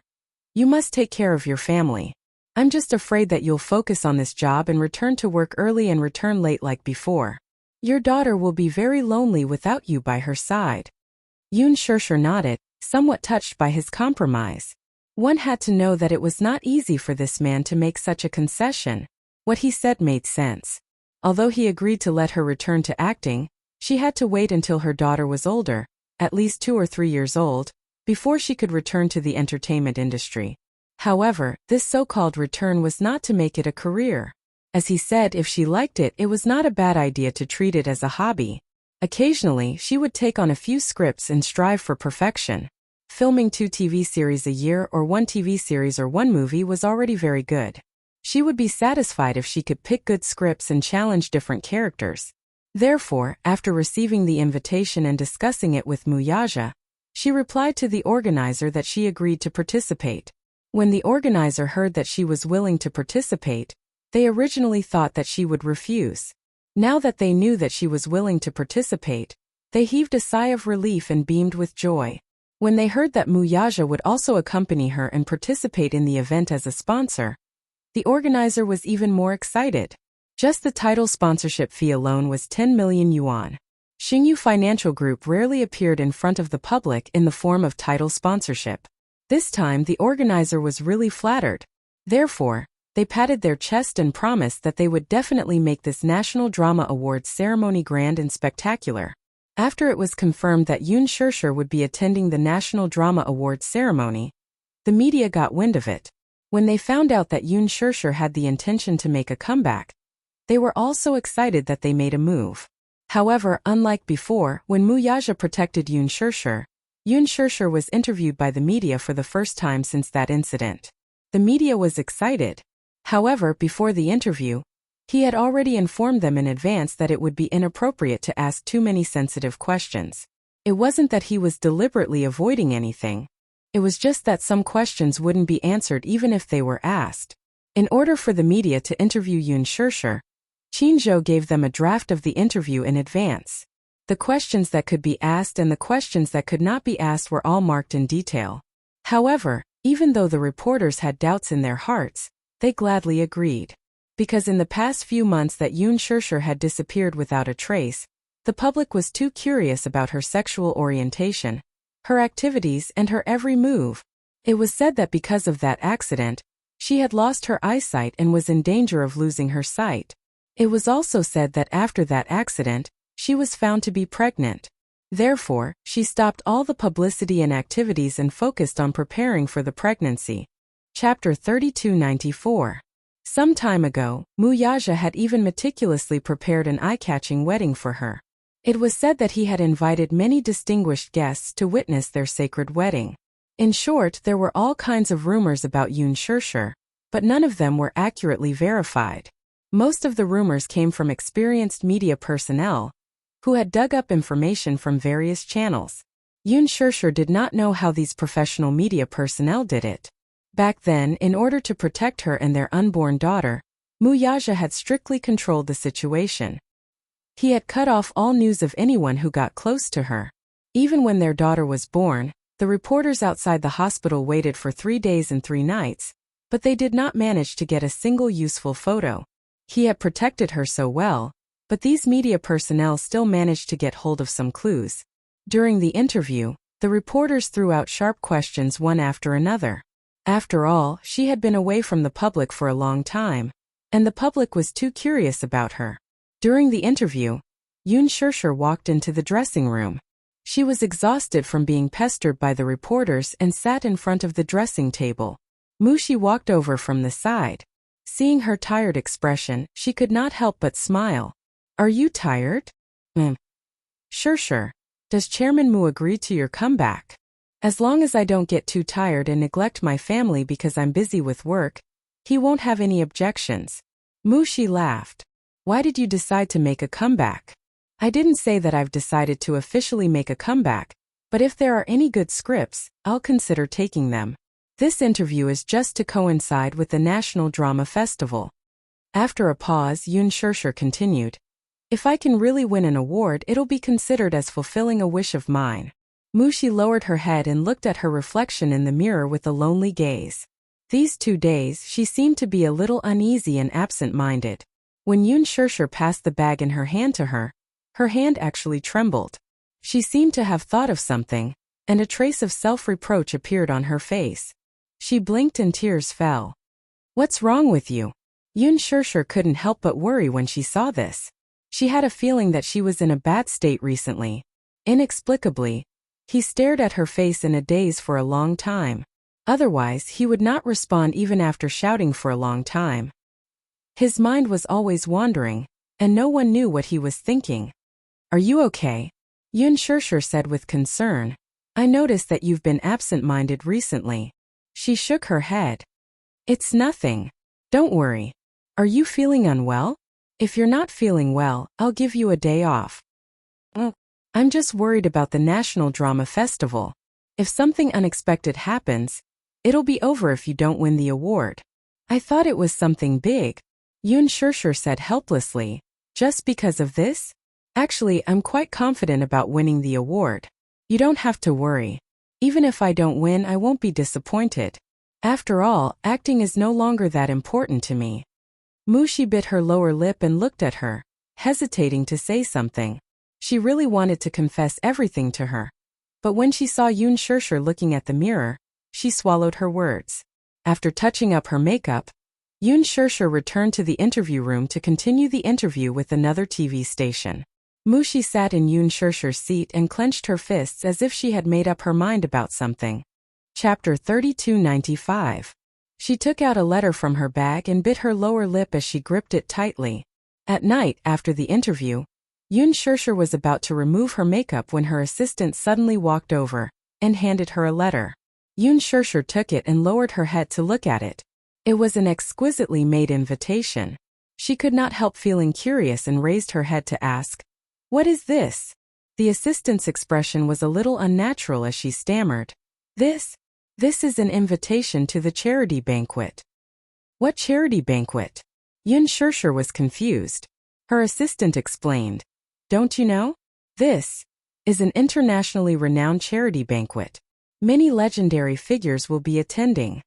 you must take care of your family. I'm just afraid that you'll focus on this job and return to work early and return late like before. Your daughter will be very lonely without you by her side." Yoon Shurshur nodded, somewhat touched by his compromise. One had to know that it was not easy for this man to make such a concession. What he said made sense. Although he agreed to let her return to acting, she had to wait until her daughter was older, at least 2 or 3 years old, before she could return to the entertainment industry. However, this so-called return was not to make it a career. As he said, if she liked it, it was not a bad idea to treat it as a hobby. Occasionally, she would take on a few scripts and strive for perfection. Filming 2 TV series a year or 1 TV series or 1 movie was already very good. She would be satisfied if she could pick good scripts and challenge different characters. Therefore, after receiving the invitation and discussing it with Muyaja, she replied to the organizer that she agreed to participate. When the organizer heard that she was willing to participate, they originally thought that she would refuse. Now that they knew that she was willing to participate, they heaved a sigh of relief and beamed with joy. When they heard that Muyaja would also accompany her and participate in the event as a sponsor, the organizer was even more excited. Just the title sponsorship fee alone was 10 million yuan. Xingyu Financial Group rarely appeared in front of the public in the form of title sponsorship. This time the organizer was really flattered. Therefore, they patted their chest and promised that they would definitely make this National Drama Awards ceremony grand and spectacular. After it was confirmed that Yoon Shurshur would be attending the National Drama Awards ceremony, the media got wind of it. When they found out that Yoon Shurshur had the intention to make a comeback, they were all so excited that they made a move. However, unlike before, when Muyaja protected Yoon Shurshur was interviewed by the media for the first time since that incident. The media was excited. However, before the interview, he had already informed them in advance that it would be inappropriate to ask too many sensitive questions. It wasn't that he was deliberately avoiding anything. It was just that some questions wouldn't be answered even if they were asked. In order for the media to interview Yoon Shurshur, Qin Zhou gave them a draft of the interview in advance. The questions that could be asked and the questions that could not be asked were all marked in detail. However, even though the reporters had doubts in their hearts, they gladly agreed. Because in the past few months that Yoon Shurshur had disappeared without a trace, the public was too curious about her sexual orientation, her activities and her every move. It was said that because of that accident, she had lost her eyesight and was in danger of losing her sight. It was also said that after that accident, she was found to be pregnant. Therefore, she stopped all the publicity and activities and focused on preparing for the pregnancy. Chapter 3294. Some time ago, Muyaja had even meticulously prepared an eye-catching wedding for her. It was said that he had invited many distinguished guests to witness their sacred wedding. In short, there were all kinds of rumors about Yoon Shurshur, but none of them were accurately verified. Most of the rumors came from experienced media personnel, who had dug up information from various channels. Yoon Shurshur did not know how these professional media personnel did it. Back then, in order to protect her and their unborn daughter, Muyaja had strictly controlled the situation. He had cut off all news of anyone who got close to her. Even when their daughter was born, the reporters outside the hospital waited for 3 days and 3 nights, but they did not manage to get a single useful photo. He had protected her so well, but these media personnel still managed to get hold of some clues. During the interview, the reporters threw out sharp questions one after another. After all, she had been away from the public for a long time, and the public was too curious about her. During the interview, Yoon Shurshur walked into the dressing room. She was exhausted from being pestered by the reporters and sat in front of the dressing table. Mushi walked over from the side. Seeing her tired expression, she could not help but smile. "Are you tired?" Shurshur, does Chairman Mu agree to your comeback? As long as I don't get too tired and neglect my family because I'm busy with work, he won't have any objections. Mushi laughed. Why did you decide to make a comeback? I didn't say that I've decided to officially make a comeback, but if there are any good scripts, I'll consider taking them. This interview is just to coincide with the National Drama Festival. After a pause, Yoon Shurshur continued. If I can really win an award, it'll be considered as fulfilling a wish of mine. Mushi lowered her head and looked at her reflection in the mirror with a lonely gaze. These 2 days, she seemed to be a little uneasy and absent-minded. When Yoon Shurshur passed the bag in her hand to her hand actually trembled. She seemed to have thought of something, and a trace of self-reproach appeared on her face. She blinked and tears fell. What's wrong with you? Yoon Shurshur couldn't help but worry when she saw this. She had a feeling that she was in a bad state recently. Inexplicably, he stared at her face in a daze for a long time. Otherwise, he would not respond even after shouting for a long time. His mind was always wandering, and no one knew what he was thinking. Are you okay? Yoon Shurshur said with concern. I noticed that you've been absent-minded recently. She shook her head. It's nothing. Don't worry. Are you feeling unwell? If you're not feeling well, I'll give you a day off. I'm just worried about the National Drama Festival. If something unexpected happens, it'll be over if you don't win the award. I thought it was something big. Yoon Shurshur said helplessly. Just because of this? Actually, I'm quite confident about winning the award. You don't have to worry. Even if I don't win, I won't be disappointed. After all, acting is no longer that important to me. Mushi bit her lower lip and looked at her, hesitating to say something. She really wanted to confess everything to her. But when she saw Yoon Shurshur looking at the mirror, she swallowed her words. After touching up her makeup, Yoon Shurshur returned to the interview room to continue the interview with another TV station. Mushi sat in Yoon Shurshur's seat and clenched her fists as if she had made up her mind about something. Chapter 3295. She took out a letter from her bag and bit her lower lip as she gripped it tightly. At night, after the interview, Yoon Shurshur was about to remove her makeup when her assistant suddenly walked over and handed her a letter. Yoon Shurshur took it and lowered her head to look at it. It was an exquisitely made invitation. She could not help feeling curious and raised her head to ask, "What is this?" The assistant's expression was a little unnatural as she stammered, This is an invitation to the charity banquet." What charity banquet? Yun Shirshir was confused. Her assistant explained. Don't you know? This is an internationally renowned charity banquet. Many legendary figures will be attending.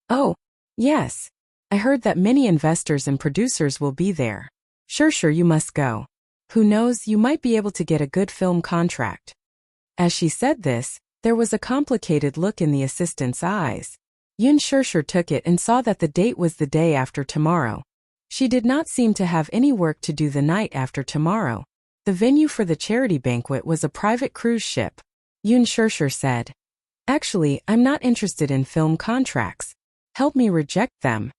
Oh, yes. I heard that many investors and producers will be there. Shirshir, you must go. Who knows, you might be able to get a good film contract. As she said this, there was a complicated look in the assistant's eyes. Yun Shirshir took it and saw that the date was the day after tomorrow. She did not seem to have any work to do the night after tomorrow. The venue for the charity banquet was a private cruise ship. Yun Shirshir said, Actually, I'm not interested in film contracts. Help me reject them.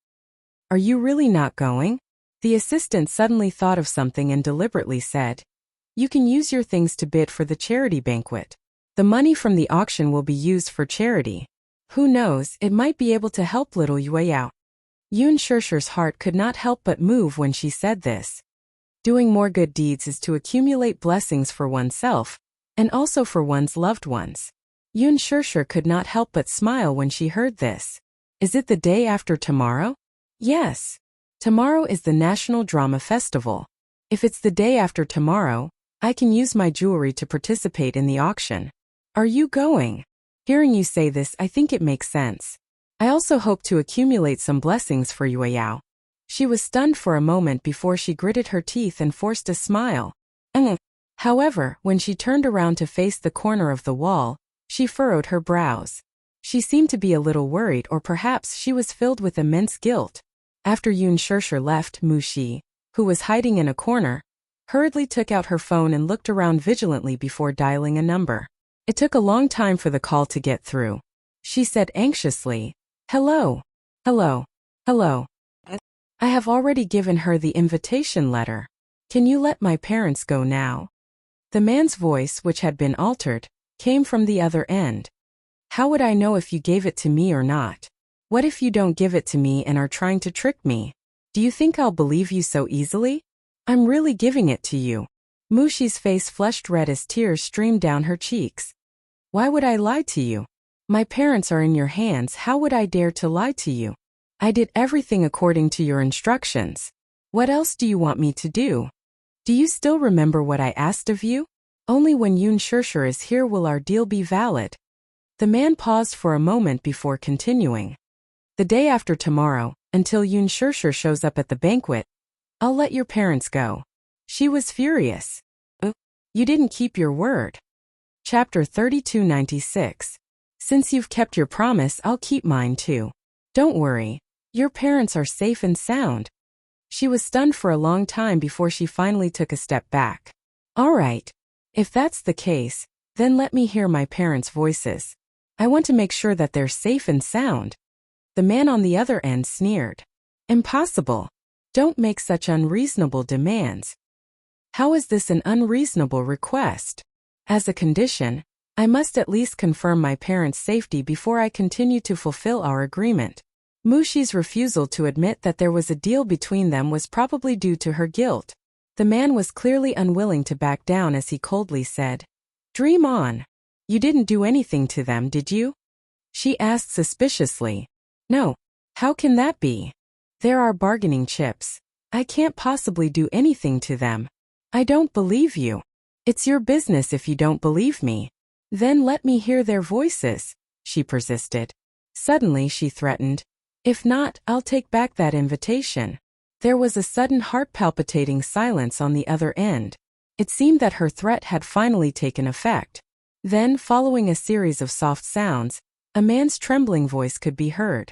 Are you really not going? The assistant suddenly thought of something and deliberately said, You can use your things to bid for the charity banquet. The money from the auction will be used for charity. Who knows, it might be able to help little Yue Yao. Yun Shirshir's heart could not help but move when she said this. Doing more good deeds is to accumulate blessings for oneself, and also for one's loved ones. Yun Shirshir could not help but smile when she heard this. Is it the day after tomorrow? Yes. Tomorrow is the National Drama Festival. If it's the day after tomorrow, I can use my jewelry to participate in the auction. Are you going? Hearing you say this, I think it makes sense. I also hope to accumulate some blessings for Yue Yao. She was stunned for a moment before she gritted her teeth and forced a smile. However, when she turned around to face the corner of the wall, she furrowed her brows. She seemed to be a little worried, or perhaps she was filled with immense guilt. After Yun Shirshir left, Mu Shi, who was hiding in a corner, hurriedly took out her phone and looked around vigilantly before dialing a number. It took a long time for the call to get through. She said anxiously, Hello. Hello. Hello. I have already given her the invitation letter. Can you let my parents go now? The man's voice, which had been altered, came from the other end. How would I know if you gave it to me or not? What if you don't give it to me and are trying to trick me? Do you think I'll believe you so easily? I'm really giving it to you. Mushi's face flushed red as tears streamed down her cheeks. Why would I lie to you? My parents are in your hands. How would I dare to lie to you? I did everything according to your instructions. What else do you want me to do? Do you still remember what I asked of you? Only when Yun Shirshir is here will our deal be valid. The man paused for a moment before continuing. The day after tomorrow, until Yun Shirshir shows up at the banquet, I'll let your parents go. She was furious. You didn't keep your word. Chapter 3296. Since you've kept your promise, I'll keep mine too. Don't worry. Your parents are safe and sound. She was stunned for a long time before she finally took a step back. All right. If that's the case, then let me hear my parents' voices. I want to make sure that they're safe and sound. The man on the other end sneered. Impossible. Don't make such unreasonable demands. How is this an unreasonable request? As a condition, I must at least confirm my parents' safety before I continue to fulfill our agreement. Mushi's refusal to admit that there was a deal between them was probably due to her guilt. The man was clearly unwilling to back down as he coldly said, Dream on. You didn't do anything to them, did you? She asked suspiciously. No. How can that be? There are bargaining chips. I can't possibly do anything to them. I don't believe you. It's your business if you don't believe me. Then let me hear their voices, she persisted. Suddenly she threatened. If not, I'll take back that invitation. There was a sudden heart-palpitating silence on the other end. It seemed that her threat had finally taken effect. Then, following a series of soft sounds, a man's trembling voice could be heard.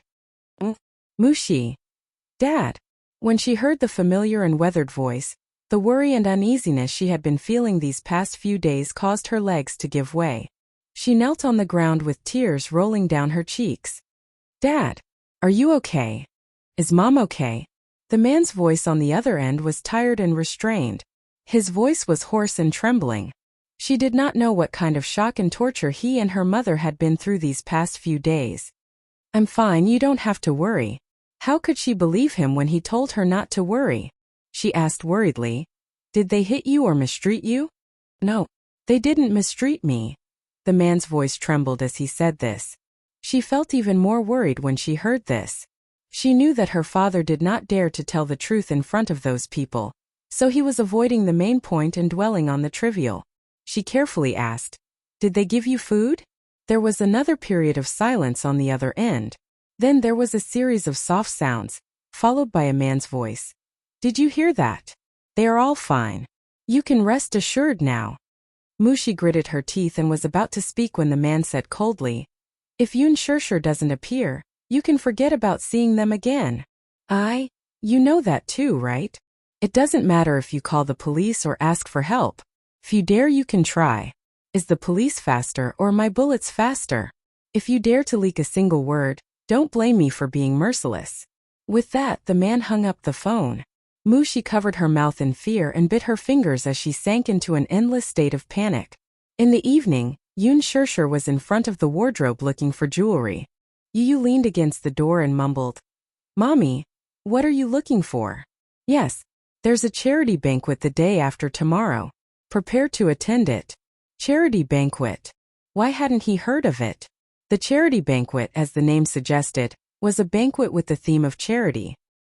Mushi. Dad. When she heard the familiar and weathered voice, the worry and uneasiness she had been feeling these past few days caused her legs to give way. She knelt on the ground with tears rolling down her cheeks. Dad. Are you okay? Is Mom okay? The man's voice on the other end was tired and restrained. His voice was hoarse and trembling. She did not know what kind of shock and torture he and her mother had been through these past few days. I'm fine, you don't have to worry. How could she believe him when he told her not to worry? She asked worriedly. Did they hit you or mistreat you? No, they didn't mistreat me. The man's voice trembled as he said this. She felt even more worried when she heard this. She knew that her father did not dare to tell the truth in front of those people, so he was avoiding the main point and dwelling on the trivial. She carefully asked, "Did they give you food?" There was another period of silence on the other end. Then there was a series of soft sounds, followed by a man's voice. "Did you hear that? They are all fine. You can rest assured now." Mushi gritted her teeth and was about to speak when the man said coldly, "If Yun Shirshir doesn't appear, you can forget about seeing them again." You know that too, right? It doesn't matter if you call the police or ask for help. If you dare, you can try. Is the police faster or my bullets faster? If you dare to leak a single word, don't blame me for being merciless. With that, the man hung up the phone. Mushi covered her mouth in fear and bit her fingers as she sank into an endless state of panic. In the evening, Yun Shirshir was in front of the wardrobe looking for jewelry. Yu leaned against the door and mumbled, "Mommy, what are you looking for?" "Yes, there's a charity banquet the day after tomorrow. Prepare to attend it." Charity banquet. Why hadn't he heard of it? The charity banquet, as the name suggested, was a banquet with the theme of charity.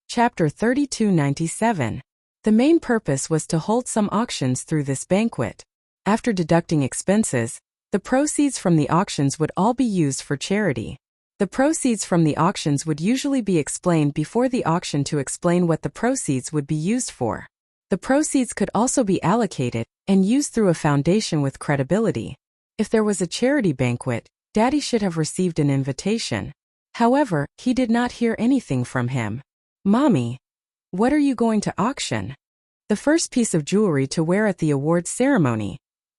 Chapter 3297. The main purpose was to hold some auctions through this banquet. After deducting expenses, the proceeds from the auctions would all be used for charity. The proceeds from the auctions would usually be explained before the auction to explain what the proceeds would be used for. The proceeds could also be allocated and used through a foundation with credibility. If there was a charity banquet, Daddy should have received an invitation. However, he did not hear anything from him. "Mommy, what are you going to auction?" "The first piece of jewelry to wear at the awards ceremony,"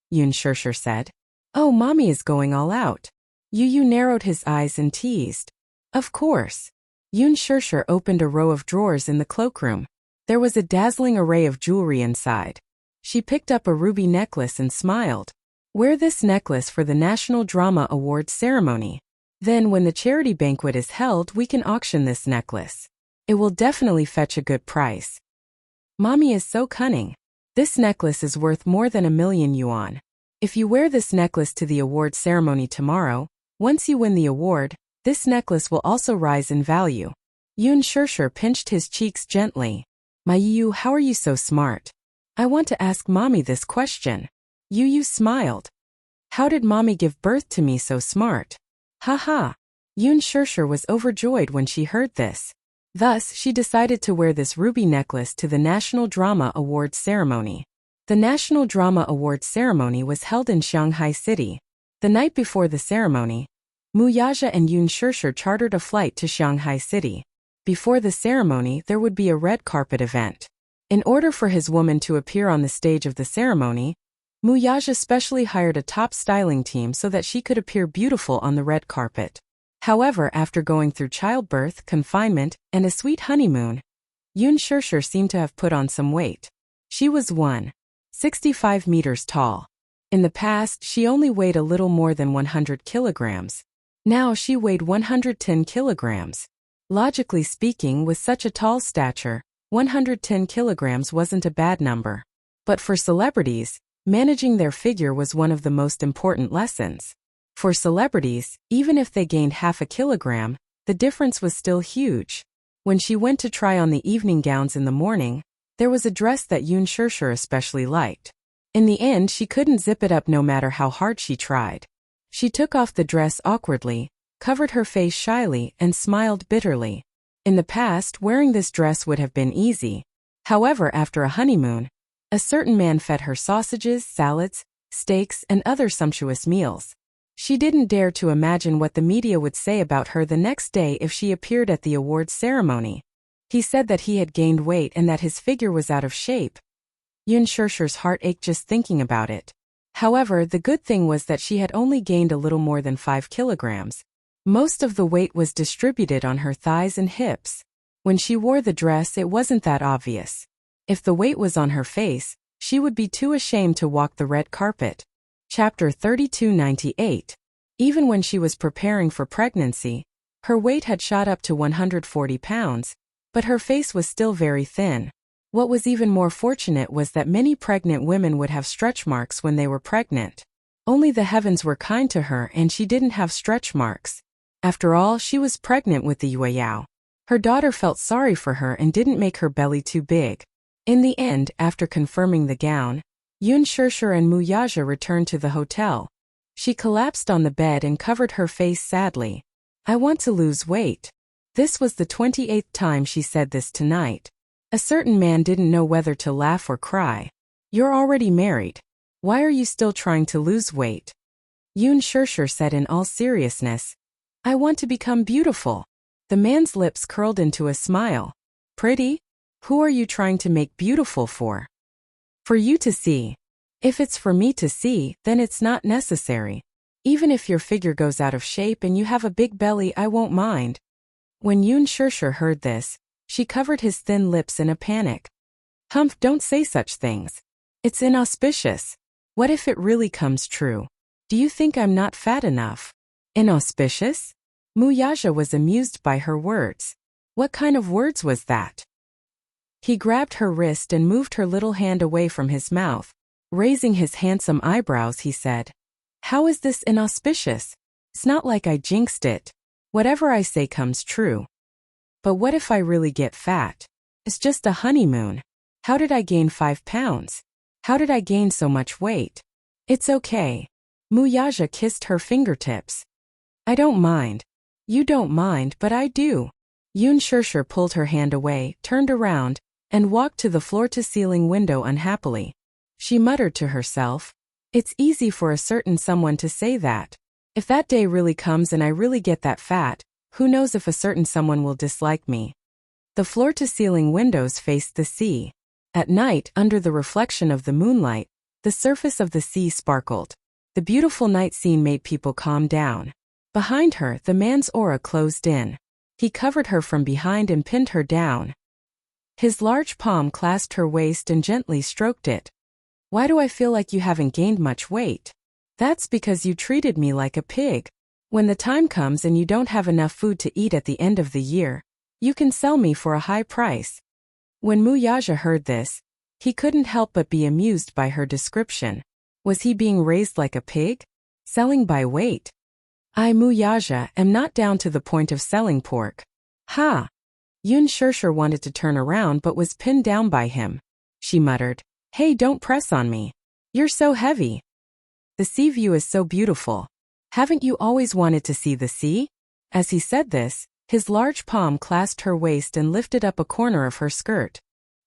Yun Shirshir said. "Oh, Mommy is going all out." Yu narrowed his eyes and teased, "Of course." Yun Shirshir opened a row of drawers in the cloakroom. There was a dazzling array of jewelry inside. She picked up a ruby necklace and smiled. "Wear this necklace for the National Drama Awards ceremony. Then when the charity banquet is held, we can auction this necklace. It will definitely fetch a good price." Mommy is so cunning. This necklace is worth more than 1,000,000 yuan. If you wear this necklace to the award ceremony tomorrow, once you win the award, this necklace will also rise in value. Yun Shirshir pinched his cheeks gently. "My Yu, how are you so smart? I want to ask Mommy this question." Yu smiled. "How did Mommy give birth to me so smart?" "Ha." Yun Shirshir was overjoyed when she heard this. Thus, she decided to wear this ruby necklace to the National Drama Awards ceremony. The National Drama Awards ceremony was held in Shanghai City. The night before the ceremony, Muyaja and Yun Shirshir chartered a flight to Shanghai City. Before the ceremony, there would be a red carpet event. In order for his woman to appear on the stage of the ceremony, Muyaja specially hired a top styling team so that she could appear beautiful on the red carpet. However, after going through childbirth, confinement, and a sweet honeymoon, Yun Shirshir seemed to have put on some weight. She was 165 meters tall. In the past, she only weighed a little more than 100 kilograms. Now she weighed 110 kilograms. Logically speaking, with such a tall stature, 110 kilograms wasn't a bad number. But for celebrities, managing their figure was one of the most important lessons. For celebrities, even if they gained half a kilogram, the difference was still huge. When she went to try on the evening gowns in the morning, there was a dress that Yun Shirshir especially liked. In the end, she couldn't zip it up no matter how hard she tried. She took off the dress awkwardly, covered her face shyly, and smiled bitterly. In the past, wearing this dress would have been easy. However, after a honeymoon, a certain man fed her sausages, salads, steaks, and other sumptuous meals. She didn't dare to imagine what the media would say about her the next day if she appeared at the awards ceremony. He said that he had gained weight and that his figure was out of shape. Yun Shirshir's heart ached just thinking about it. However, the good thing was that she had only gained a little more than 5 kilograms. Most of the weight was distributed on her thighs and hips. When she wore the dress, it wasn't that obvious. If the weight was on her face, she would be too ashamed to walk the red carpet. Chapter 3298. Even when she was preparing for pregnancy, her weight had shot up to 140 pounds, but her face was still very thin. What was even more fortunate was that many pregnant women would have stretch marks when they were pregnant. Only the heavens were kind to her and she didn't have stretch marks. After all, she was pregnant with the Yueyao. Her daughter felt sorry for her and didn't make her belly too big. In the end, after confirming the gown, Yoon Shirshir and Muyaja returned to the hotel. She collapsed on the bed and covered her face sadly. I want to lose weight. This was the 28th time she said this tonight. A certain man didn't know whether to laugh or cry. You're already married. Why are you still trying to lose weight? Yoon Shirshir said in all seriousness. I want to become beautiful. The man's lips curled into a smile. Pretty? Who are you trying to make beautiful for? For you to see. If it's for me to see, then it's not necessary. Even if your figure goes out of shape and you have a big belly, I won't mind. When Yoon Shirshir heard this, she covered his thin lips in a panic. Humph, don't say such things. It's inauspicious. What if it really comes true? Do you think I'm not fat enough? Inauspicious? Muyaja was amused by her words. What kind of words was that? He grabbed her wrist and moved her little hand away from his mouth. Raising his handsome eyebrows, he said, How is this inauspicious? It's not like I jinxed it. Whatever I say comes true. But what if I really get fat? It's just a honeymoon. How did I gain 5 pounds? How did I gain so much weight? It's okay. Muyaja kissed her fingertips. I don't mind. You don't mind, but I do. Yoon Shirshir pulled her hand away, turned around, and walked to the floor-to-ceiling window unhappily. She muttered to herself, It's easy for a certain someone to say that. If that day really comes and I really get that fat, who knows if a certain someone will dislike me. The floor-to-ceiling windows faced the sea. At night, under the reflection of the moonlight, the surface of the sea sparkled. The beautiful night scene made people calm down. Behind her, the man's aura closed in. He covered her from behind and pinned her down. His large palm clasped her waist and gently stroked it. Why do I feel like you haven't gained much weight? That's because you treated me like a pig. When the time comes and you don't have enough food to eat at the end of the year, you can sell me for a high price. When Muyaja heard this, he couldn't help but be amused by her description. Was he being raised like a pig? Selling by weight? I, Muyaja, am not down to the point of selling pork. Ha! Yoon Shirshir wanted to turn around but was pinned down by him. She muttered, Hey, don't press on me. You're so heavy. The sea view is so beautiful. Haven't you always wanted to see the sea? As he said this, his large palm clasped her waist and lifted up a corner of her skirt.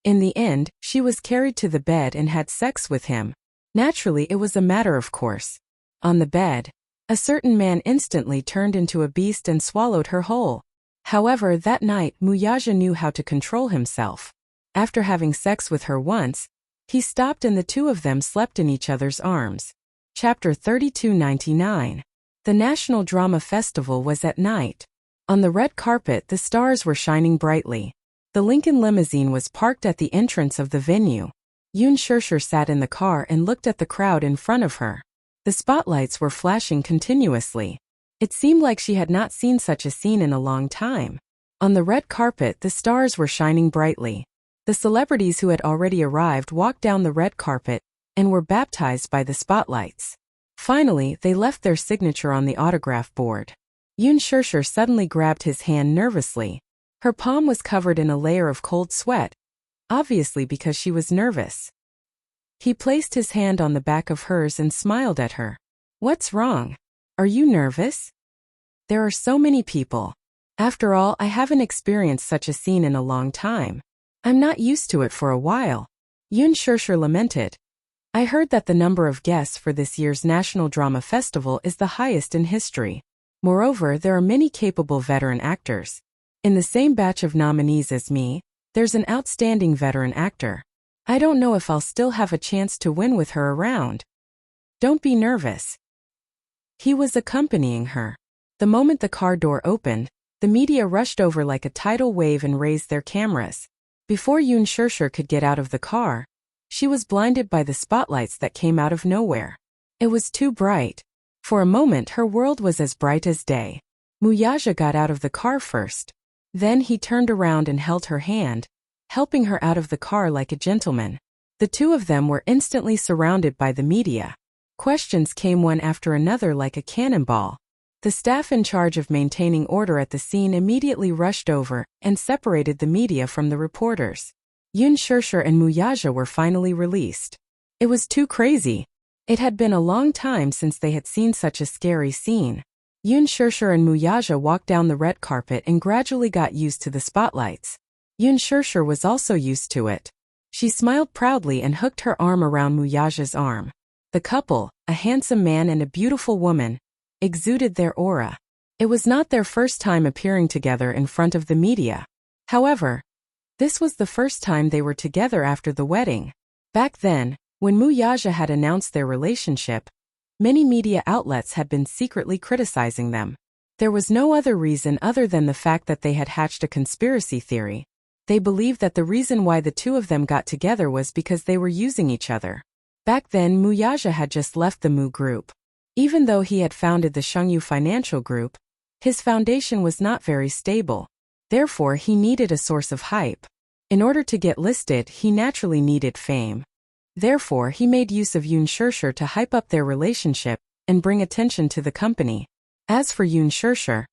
In the end, she was carried to the bed and had sex with him. Naturally, it was a matter of course. On the bed, a certain man instantly turned into a beast and swallowed her whole. However, that night, Muyaja knew how to control himself. After having sex with her once, he stopped and the two of them slept in each other's arms. Chapter 3299. The National Drama Festival was at night. On the red carpet, the stars were shining brightly. The Lincoln limousine was parked at the entrance of the venue. Yoon Shirshir sat in the car and looked at the crowd in front of her. The spotlights were flashing continuously. It seemed like she had not seen such a scene in a long time. On the red carpet, the stars were shining brightly. The celebrities who had already arrived walked down the red carpet and were baptized by the spotlights. Finally, they left their signature on the autograph board. Yoon Shirshir suddenly grabbed his hand nervously. Her palm was covered in a layer of cold sweat, obviously because she was nervous. He placed his hand on the back of hers and smiled at her. What's wrong? Are you nervous? There are so many people. After all, I haven't experienced such a scene in a long time. I'm not used to it for a while. Yoon Shirshir lamented. I heard that the number of guests for this year's National Drama Festival is the highest in history. Moreover, there are many capable veteran actors. In the same batch of nominees as me, there's an outstanding veteran actor. I don't know if I'll still have a chance to win with her around. Don't be nervous. He was accompanying her. The moment the car door opened, the media rushed over like a tidal wave and raised their cameras. Before Yoon Shirshir could get out of the car, she was blinded by the spotlights that came out of nowhere. It was too bright. For a moment her world was as bright as day. Muyaja got out of the car first. Then he turned around and held her hand, helping her out of the car like a gentleman. The two of them were instantly surrounded by the media. Questions came one after another like a cannonball. The staff in charge of maintaining order at the scene immediately rushed over and separated the media from the reporters. Yoon Shurshur and Muyaja were finally released. It was too crazy. It had been a long time since they had seen such a scary scene. Yoon Shurshur and Muyaja walked down the red carpet and gradually got used to the spotlights. Yoon Shurshur was also used to it. She smiled proudly and hooked her arm around Muyaja's arm. The couple, a handsome man and a beautiful woman, exuded their aura. It was not their first time appearing together in front of the media. However, this was the first time they were together after the wedding. Back then, when Muyaja had announced their relationship, many media outlets had been secretly criticizing them. There was no other reason other than the fact that they had hatched a conspiracy theory. They believed that the reason why the two of them got together was because they were using each other. Back then, Muyaja had just left the Mu Group. Even though he had founded the Shengyu Financial Group, his foundation was not very stable. Therefore, he needed a source of hype. In order to get listed, he naturally needed fame. Therefore, he made use of Yoon Shurshur to hype up their relationship and bring attention to the company. As for Yoon Shurshur,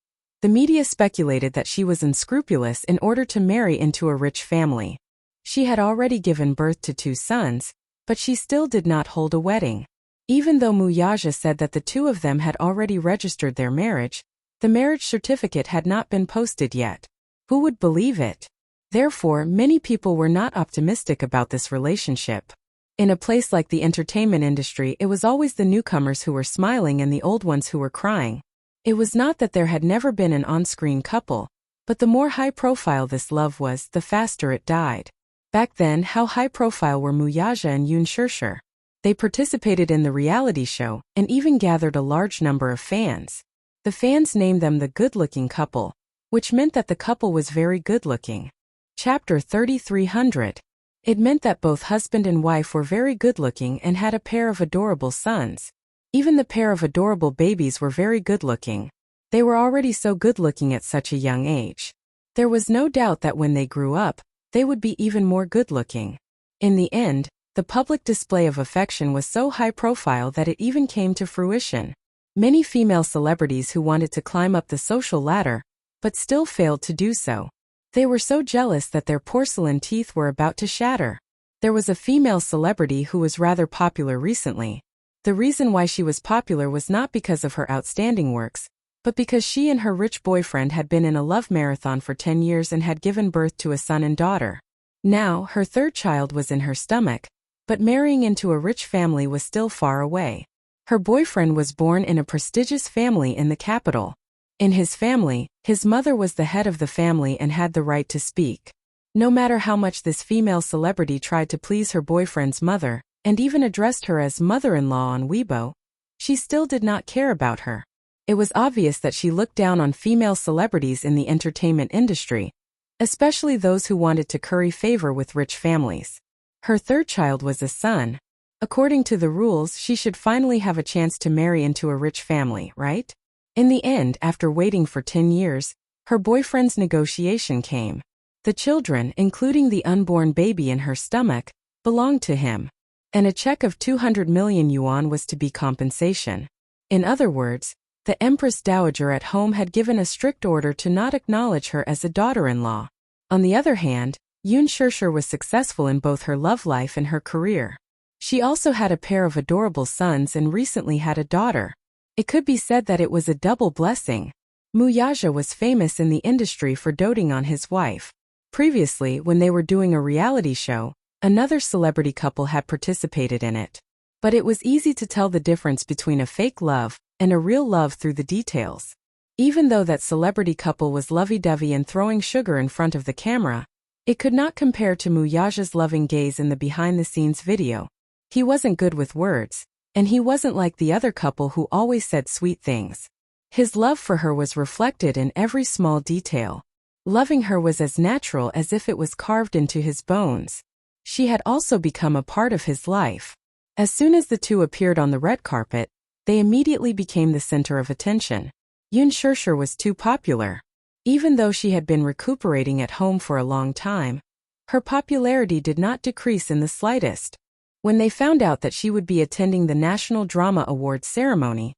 the media speculated that she was unscrupulous in order to marry into a rich family. She had already given birth to 2 sons, but she still did not hold a wedding. Even though Muyaja said that the two of them had already registered their marriage, the marriage certificate had not been posted yet. Who would believe it? Therefore, many people were not optimistic about this relationship. In a place like the entertainment industry, it was always the newcomers who were smiling and the old ones who were crying. It was not that there had never been an on-screen couple, but the more high-profile this love was, the faster it died. Back then, how high-profile were Muyaja and Yoon Shurshur? They participated in the reality show and even gathered a large number of fans. The fans named them the good-looking couple, which meant that the couple was very good-looking. Chapter 3300. It meant that both husband and wife were very good-looking and had a pair of adorable sons. Even the pair of adorable babies were very good-looking. They were already so good-looking at such a young age. There was no doubt that when they grew up, they would be even more good-looking. In the end, the public display of affection was so high-profile that it even came to fruition. Many female celebrities who wanted to climb up the social ladder, but still failed to do so. They were so jealous that their porcelain teeth were about to shatter. There was a female celebrity who was rather popular recently. The reason why she was popular was not because of her outstanding works, but because she and her rich boyfriend had been in a love marathon for 10 years and had given birth to a son and daughter. Now, her third child was in her stomach, but marrying into a rich family was still far away. Her boyfriend was born in a prestigious family in the capital. In his family, his mother was the head of the family and had the right to speak. No matter how much this female celebrity tried to please her boyfriend's mother, and even addressed her as mother-in-law on Weibo, she still did not care about her. It was obvious that she looked down on female celebrities in the entertainment industry, especially those who wanted to curry favor with rich families. Her third child was a son. According to the rules, she should finally have a chance to marry into a rich family, right? In the end, after waiting for 10 years, her boyfriend's negotiation came. The children, including the unborn baby in her stomach, belonged to him. And a check of 200 million yuan was to be compensation. In other words, the Empress Dowager at home had given a strict order to not acknowledge her as a daughter-in-law. On the other hand, Yoon Shurshur was successful in both her love life and her career. She also had a pair of adorable sons and recently had a daughter. It could be said that it was a double blessing. Muyaja was famous in the industry for doting on his wife. Previously, when they were doing a reality show, another celebrity couple had participated in it. But it was easy to tell the difference between a fake love and a real love through the details. Even though that celebrity couple was lovey-dovey and throwing sugar in front of the camera, it could not compare to Muyaja's loving gaze in the behind-the-scenes video. He wasn't good with words, and he wasn't like the other couple who always said sweet things. His love for her was reflected in every small detail. Loving her was as natural as if it was carved into his bones. She had also become a part of his life. As soon as the two appeared on the red carpet, they immediately became the center of attention. Yoon Shurshur was too popular. Even though she had been recuperating at home for a long time, her popularity did not decrease in the slightest. When they found out that she would be attending the National Drama Awards ceremony,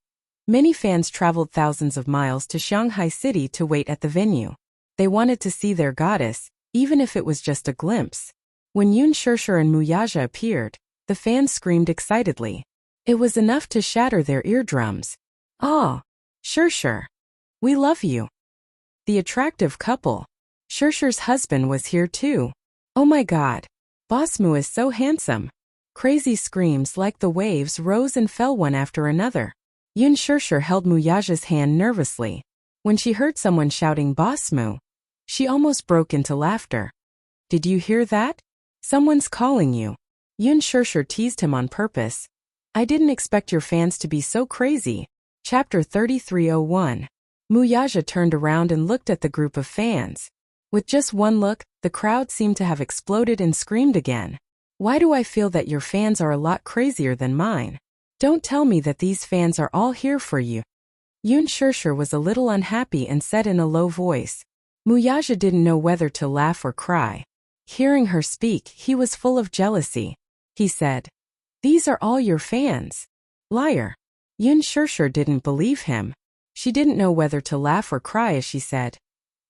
Many fans traveled thousands of miles to Shanghai City to wait at the venue. They wanted to see their goddess, even if it was just a glimpse. When Yoon Shirshir and Muyaja appeared, the fans screamed excitedly. It was enough to shatter their eardrums. "Ah, Shirshir! We love you!" The attractive couple. Shirshir's husband was here too. "Oh my god! Bosmu is so handsome!" Crazy screams like the waves rose and fell one after another. Yoon Shirshir held Muyaja's hand nervously. When she heard someone shouting Bosmu, she almost broke into laughter. "Did you hear that? Someone's calling you." Yoon Shirshir teased him on purpose. "I didn't expect your fans to be so crazy." Chapter 3301. Muyaja turned around and looked at the group of fans. With just one look, the crowd seemed to have exploded and screamed again. "Why do I feel that your fans are a lot crazier than mine? Don't tell me that these fans are all here for you." Yoon Shirshir was a little unhappy and said in a low voice. Muyaja didn't know whether to laugh or cry. Hearing her speak, he was full of jealousy. He said, "These are all your fans. Liar." Yoon Shirshir didn't believe him. She didn't know whether to laugh or cry as she said,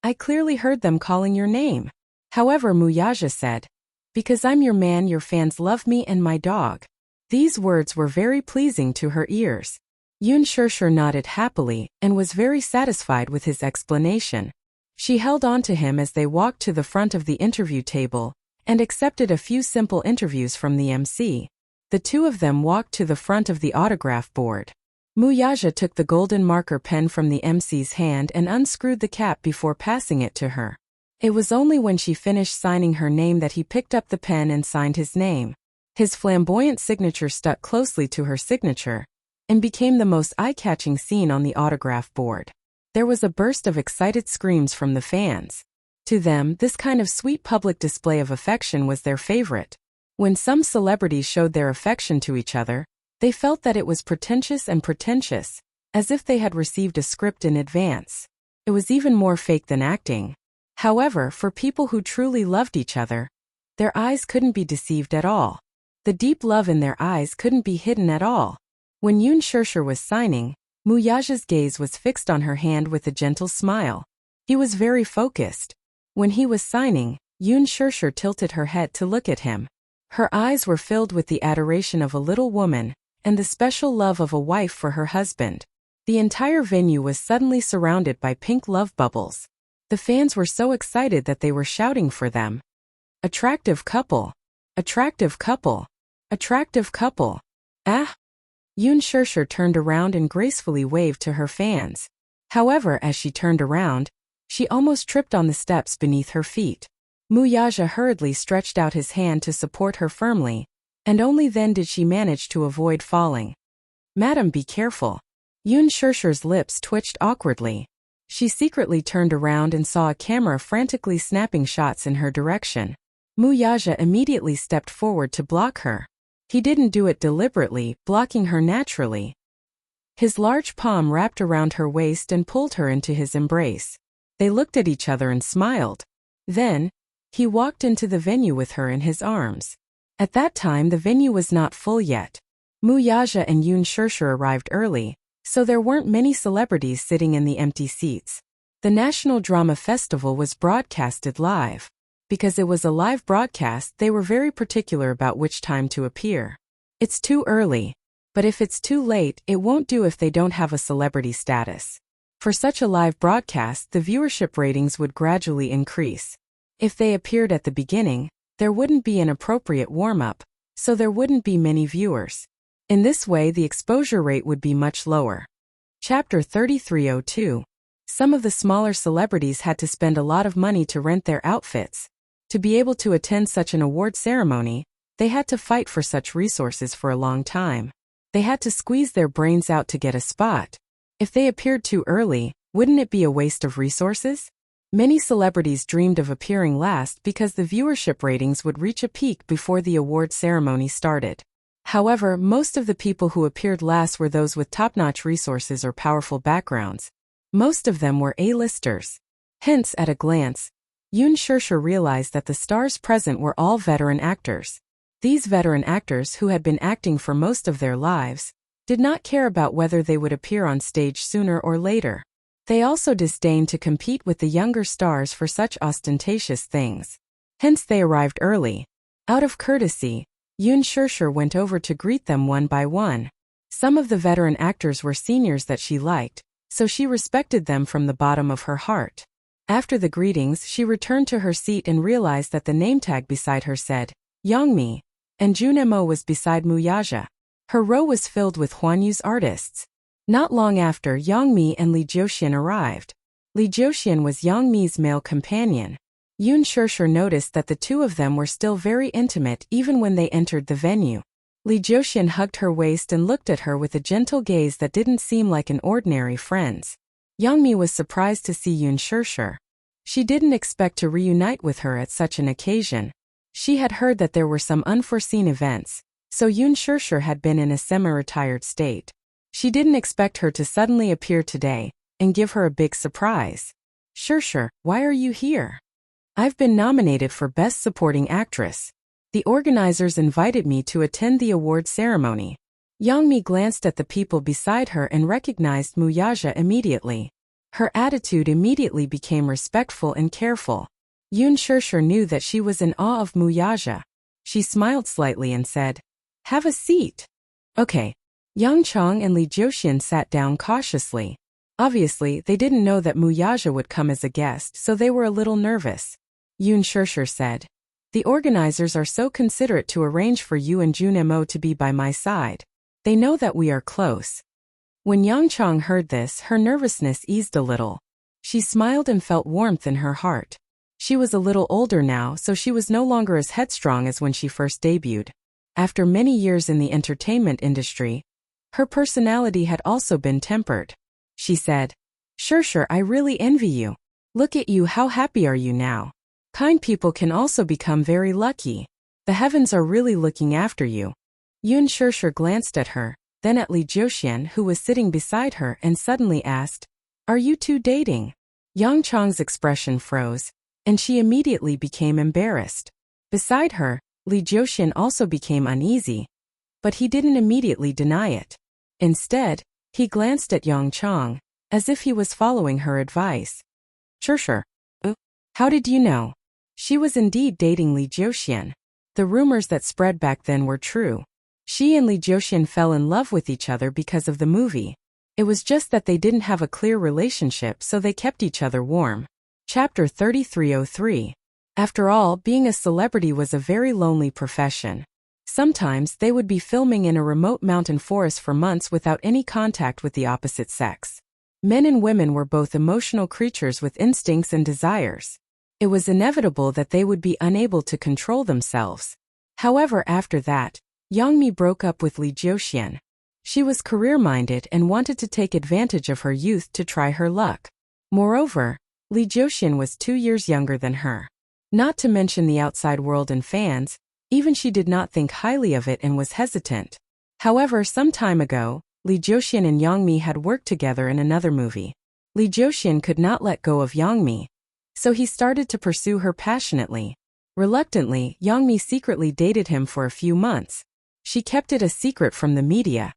"I clearly heard them calling your name." However, Muyaja said, "Because I'm your man, your fans love me and my dog." These words were very pleasing to her ears. Yoon Shirshir nodded happily and was very satisfied with his explanation. She held on to him as they walked to the front of the interview table and accepted a few simple interviews from the MC. The two of them walked to the front of the autograph board. Muyaja took the golden marker pen from the MC's hand and unscrewed the cap before passing it to her. It was only when she finished signing her name that he picked up the pen and signed his name. His flamboyant signature stuck closely to her signature and became the most eye-catching scene on the autograph board. There was a burst of excited screams from the fans. To them, this kind of sweet public display of affection was their favorite. When some celebrities showed their affection to each other, they felt that it was pretentious, as if they had received a script in advance. It was even more fake than acting. However, for people who truly loved each other, their eyes couldn't be deceived at all. The deep love in their eyes couldn't be hidden at all. When Yoon Shirshir was signing, Muyaja's gaze was fixed on her hand with a gentle smile. He was very focused. When he was signing, Yoon Shirshir tilted her head to look at him. Her eyes were filled with the adoration of a little woman and the special love of a wife for her husband. The entire venue was suddenly surrounded by pink love bubbles. The fans were so excited that they were shouting for them. "Attractive couple! Attractive couple! Attractive couple!" "Ah!" Yoon Shirshir turned around and gracefully waved to her fans. However, as she turned around, she almost tripped on the steps beneath her feet. Muyaja hurriedly stretched out his hand to support her firmly, and only then did she manage to avoid falling. "Madam, be careful." Yoon Shirshir's lips twitched awkwardly. She secretly turned around and saw a camera frantically snapping shots in her direction. Muyaja immediately stepped forward to block her. He didn't do it deliberately, blocking her naturally. His large palm wrapped around her waist and pulled her into his embrace. They looked at each other and smiled. Then, he walked into the venue with her in his arms. At that time the venue was not full yet. Muyaja and Yoon Shirshir arrived early, so there weren't many celebrities sitting in the empty seats. The National Drama Festival was broadcasted live. Because it was a live broadcast, they were very particular about which time to appear. It's too early. But if it's too late, it won't do if they don't have a celebrity status. For such a live broadcast, the viewership ratings would gradually increase. If they appeared at the beginning, there wouldn't be an appropriate warm-up, so there wouldn't be many viewers. In this way, the exposure rate would be much lower. Chapter 3302. Some of the smaller celebrities had to spend a lot of money to rent their outfits. To be able to attend such an award ceremony, they had to fight for such resources for a long time. They had to squeeze their brains out to get a spot. If they appeared too early, wouldn't it be a waste of resources? Many celebrities dreamed of appearing last because the viewership ratings would reach a peak before the award ceremony started. However, most of the people who appeared last were those with top-notch resources or powerful backgrounds. Most of them were A-listers. Hence, at a glance, Yoon Shirshir realized that the stars present were all veteran actors. These veteran actors, who had been acting for most of their lives, did not care about whether they would appear on stage sooner or later. They also disdained to compete with the younger stars for such ostentatious things. Hence they arrived early. Out of courtesy, Yoon Shurshur went over to greet them one by one. Some of the veteran actors were seniors that she liked, so she respected them from the bottom of her heart. After the greetings, she returned to her seat and realized that the name tag beside her said, Youngmi, and Junemo was beside Muyaja. Her row was filled with Hwanyu's artists. Not long after, Youngmi and Lee Joseon arrived. Lee Joseon was Youngmi's male companion. Yoon Shurshur noticed that the two of them were still very intimate even when they entered the venue. Lee Joseon hugged her waist and looked at her with a gentle gaze that didn't seem like an ordinary friend's. Youngmi was surprised to see Yoon Shurshur. She didn't expect to reunite with her at such an occasion. She had heard that there were some unforeseen events, so Yoon Shurshur had been in a semi-retired state. She didn't expect her to suddenly appear today and give her a big surprise. Shurshur, why are you here? I've been nominated for Best Supporting Actress. The organizers invited me to attend the award ceremony. Youngmi glanced at the people beside her and recognized Muyaja immediately. Her attitude immediately became respectful and careful. Yoon Shurshur knew that she was in awe of Muyaja. She smiled slightly and said, "Have a seat." Okay. Yang Chong and Lee Joseon sat down cautiously. Obviously, they didn't know that Muyaja would come as a guest, so they were a little nervous. Yoon Shurshur said, "The organizers are so considerate to arrange for you and Junemo to be by my side. They know that we are close." When Yang Chong heard this, her nervousness eased a little. She smiled and felt warmth in her heart. She was a little older now, so she was no longer as headstrong as when she first debuted. After many years in the entertainment industry, her personality had also been tempered. She said, "Shurshur, I really envy you. Look at you, how happy are you now? Kind people can also become very lucky. The heavens are really looking after you." Yoon Shurshur glanced at her, then at Lee Joseon, who was sitting beside her, and suddenly asked, "Are you two dating?" Yang Chong's expression froze, and she immediately became embarrassed. Beside her, Lee Joseon also became uneasy, but he didn't immediately deny it. Instead, he glanced at Yang Chong, as if he was following her advice. "Shurshur, how did you know?" She was indeed dating Lee Joseon. The rumors that spread back then were true. She and Lee Joseon fell in love with each other because of the movie. It was just that they didn't have a clear relationship, so they kept each other warm. Chapter 3303. After all, being a celebrity was a very lonely profession. Sometimes they would be filming in a remote mountain forest for months without any contact with the opposite sex. Men and women were both emotional creatures with instincts and desires. It was inevitable that they would be unable to control themselves. However, after that, Youngmi broke up with Lee Joseon. She was career-minded and wanted to take advantage of her youth to try her luck. Moreover, Lee Joseon was 2 years younger than her. Not to mention the outside world and fans, even she did not think highly of it and was hesitant. However, some time ago, Lee Joseon and Youngmi had worked together in another movie. Lee Joseon could not let go of Youngmi, so he started to pursue her passionately. Reluctantly, Youngmi secretly dated him for a few months. She kept it a secret from the media,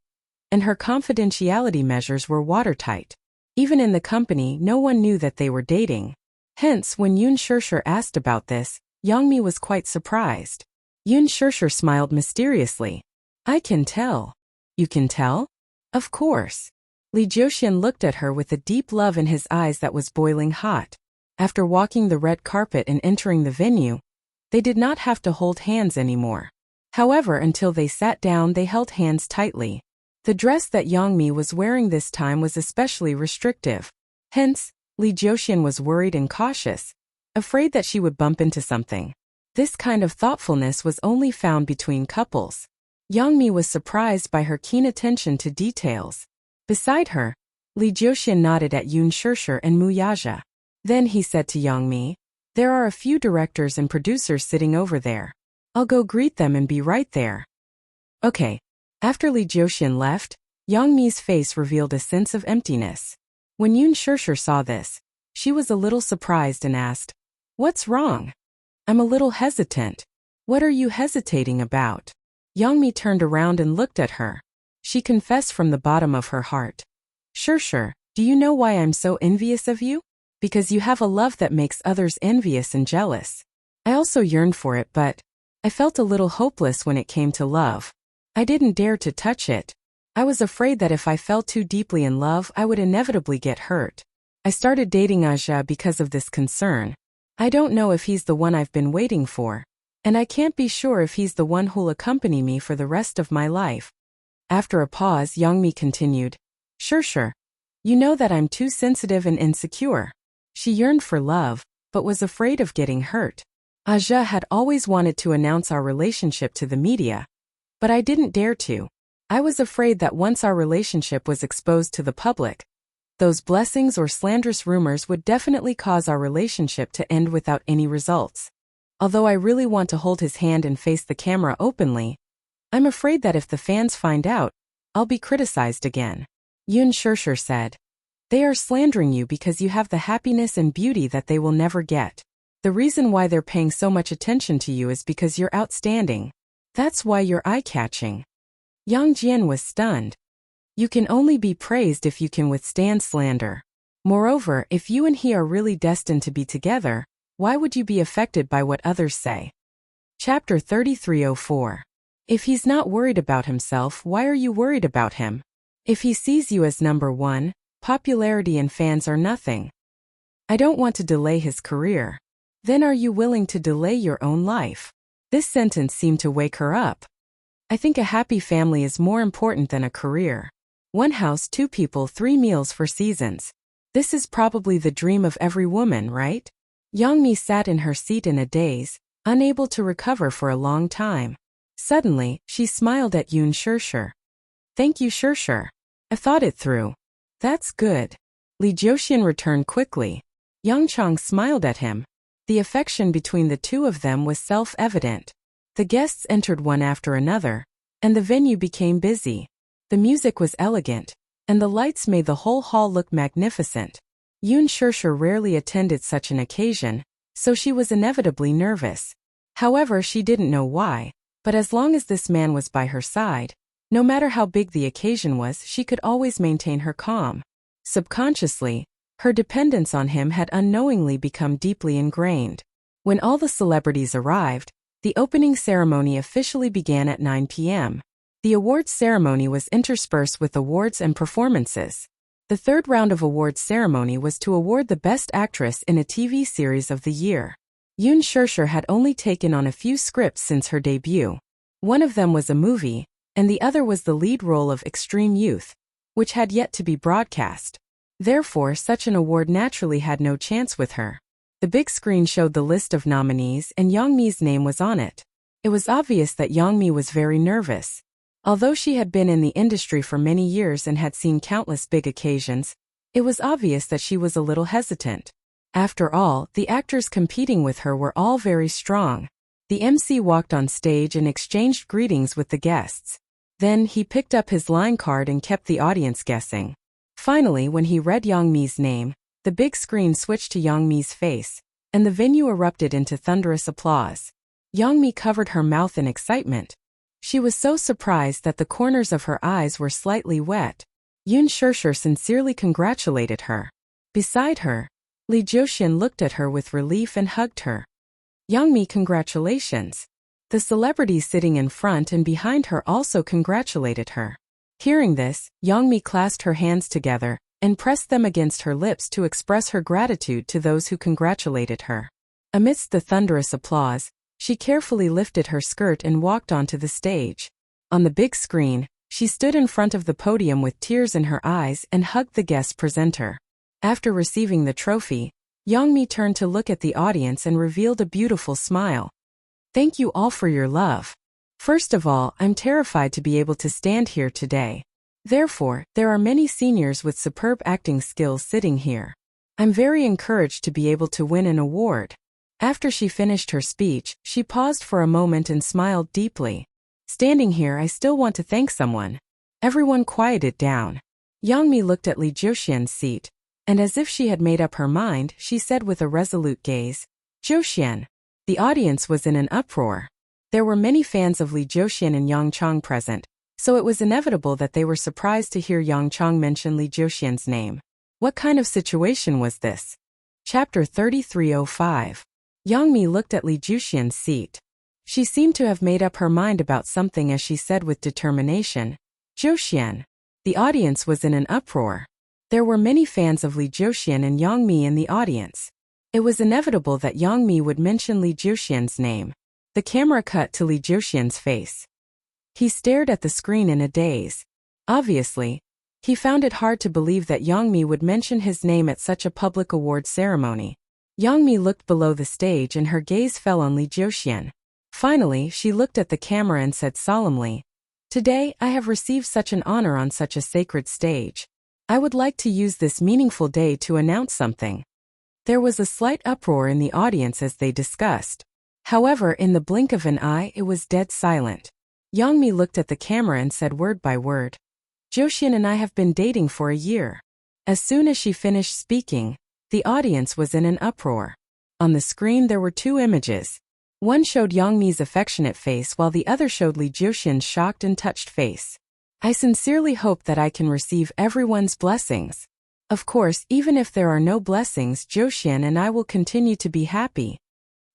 and her confidentiality measures were watertight. Even in the company, no one knew that they were dating. Hence, when Yoon Shurshur asked about this, Youngmi was quite surprised. Yoon Shurshur smiled mysteriously. "I can tell." "You can tell?" "Of course." Lee Joseon looked at her with a deep love in his eyes that was boiling hot. After walking the red carpet and entering the venue, they did not have to hold hands anymore. However, until they sat down, they held hands tightly. The dress that Youngmi was wearing this time was especially restrictive. Hence, Lee Joseon was worried and cautious, afraid that she would bump into something. This kind of thoughtfulness was only found between couples. Youngmi was surprised by her keen attention to details. Beside her, Lee Joseon nodded at Yoon Shurshur and Muyaja. Then he said to Youngmi, "There are a few directors and producers sitting over there. I'll go greet them and be right there." Okay. After Lee Joseon left, Youngmi's face revealed a sense of emptiness. When Yoon Shurshur saw this, she was a little surprised and asked, "What's wrong?" "I'm a little hesitant." "What are you hesitating about?" Youngmi turned around and looked at her. She confessed from the bottom of her heart. Sure, do you know why I'm so envious of you? Because you have a love that makes others envious and jealous. I also yearned for it, but I felt a little hopeless when it came to love. I didn't dare to touch it. I was afraid that if I fell too deeply in love, I would inevitably get hurt. I started dating Aja because of this concern. I don't know if he's the one I've been waiting for, and I can't be sure if he's the one who'll accompany me for the rest of my life. After a pause, Youngmi continued, Sure. You know that I'm too sensitive and insecure. She yearned for love, but was afraid of getting hurt. Aja had always wanted to announce our relationship to the media, but I didn't dare to. I was afraid that once our relationship was exposed to the public, those blessings or slanderous rumors would definitely cause our relationship to end without any results. Although I really want to hold his hand and face the camera openly, I'm afraid that if the fans find out, I'll be criticized again. Yoon Shirshir said. They are slandering you because you have the happiness and beauty that they will never get. The reason why they're paying so much attention to you is because you're outstanding. That's why you're eye-catching. Yang Jian was stunned. You can only be praised if you can withstand slander. Moreover, if you and he are really destined to be together, why would you be affected by what others say? Chapter 3304. If he's not worried about himself, why are you worried about him? If he sees you as number one, popularity and fans are nothing. I don't want to delay his career. Then are you willing to delay your own life? This sentence seemed to wake her up. I think a happy family is more important than a career. One house, 2 people, 3 meals for seasons. This is probably the dream of every woman, right? Youngmi sat in her seat in a daze, unable to recover for a long time. Suddenly, she smiled at Yoon Shirshir. Thank you, Shirshir. I thought it through. That's good. Lee Joxian returned quickly. Yang Chong smiled at him. The affection between the two of them was self-evident. The guests entered one after another, and the venue became busy. The music was elegant, and the lights made the whole hall look magnificent. Yoon Shirshir rarely attended such an occasion, so she was inevitably nervous. However, she didn't know why, but as long as this man was by her side, no matter how big the occasion was, she could always maintain her calm. Subconsciously, her dependence on him had unknowingly become deeply ingrained. When all the celebrities arrived, the opening ceremony officially began at 9 p.m. The awards ceremony was interspersed with awards and performances. The third round of awards ceremony was to award the Best Actress in a TV series of the year. Yoon Shirshir had only taken on a few scripts since her debut. One of them was a movie, and the other was the lead role of Extreme Youth, which had yet to be broadcast. Therefore, such an award naturally had no chance with her. The big screen showed the list of nominees and Youngmi's name was on it. It was obvious that Youngmi was very nervous. Although she had been in the industry for many years and had seen countless big occasions, it was obvious that she was a little hesitant. After all, the actors competing with her were all very strong. The MC walked on stage and exchanged greetings with the guests. Then he picked up his line card and kept the audience guessing. Finally, when he read Youngmi's name, the big screen switched to Youngmi's face, and the venue erupted into thunderous applause. Youngmi covered her mouth in excitement. She was so surprised that the corners of her eyes were slightly wet. Yoon Shirshir sincerely congratulated her. Beside her, Lee Joxian looked at her with relief and hugged her. Youngmi, congratulations. The celebrities sitting in front and behind her also congratulated her. Hearing this, Youngmi clasped her hands together and pressed them against her lips to express her gratitude to those who congratulated her. Amidst the thunderous applause, she carefully lifted her skirt and walked onto the stage. On the big screen, she stood in front of the podium with tears in her eyes and hugged the guest presenter. After receiving the trophy, Youngmi turned to look at the audience and revealed a beautiful smile. Thank you all for your love. First of all, I'm terrified to be able to stand here today. Therefore, there are many seniors with superb acting skills sitting here. I'm very encouraged to be able to win an award. After she finished her speech, she paused for a moment and smiled deeply. Standing here, I still want to thank someone. Everyone quieted down. Youngmi looked at Lee Joxian's seat, and as if she had made up her mind, she said with a resolute gaze, Joxian. The audience was in an uproar. There were many fans of Lee Joxian and Yang Chong present, So it was inevitable that they were surprised to hear Yang Chang mention Li Jiuxian's name. What kind of situation was this? Chapter 3305. Yang Mi looked at Li Jiuxian's seat. She seemed to have made up her mind about something as she said with determination, "Jiuxian." The audience was in an uproar. There were many fans of Li Jiuxian and Yang Mi in the audience. It was inevitable that Yang Mi would mention Li Jiuxian's name. The camera cut to Li Jiuxian's face. He stared at the screen in a daze. Obviously, he found it hard to believe that Yang Mi would mention his name at such a public awards ceremony. Yang Mi looked below the stage and her gaze fell on Li Jiuxian. Finally, she looked at the camera and said solemnly, "Today, I have received such an honor on such a sacred stage. I would like to use this meaningful day to announce something." There was a slight uproar in the audience as they discussed. However, in the blink of an eye, it was dead silent. Yang Mi looked at the camera and said word by word, "Jiuxian and I have been dating for a year." As soon as she finished speaking, the audience was in an uproar. On the screen there were two images. One showed Yang Mi's affectionate face while the other showed Li Jiuxian's shocked and touched face. "I sincerely hope that I can receive everyone's blessings. Of course, even if there are no blessings, Jiuxian and I will continue to be happy."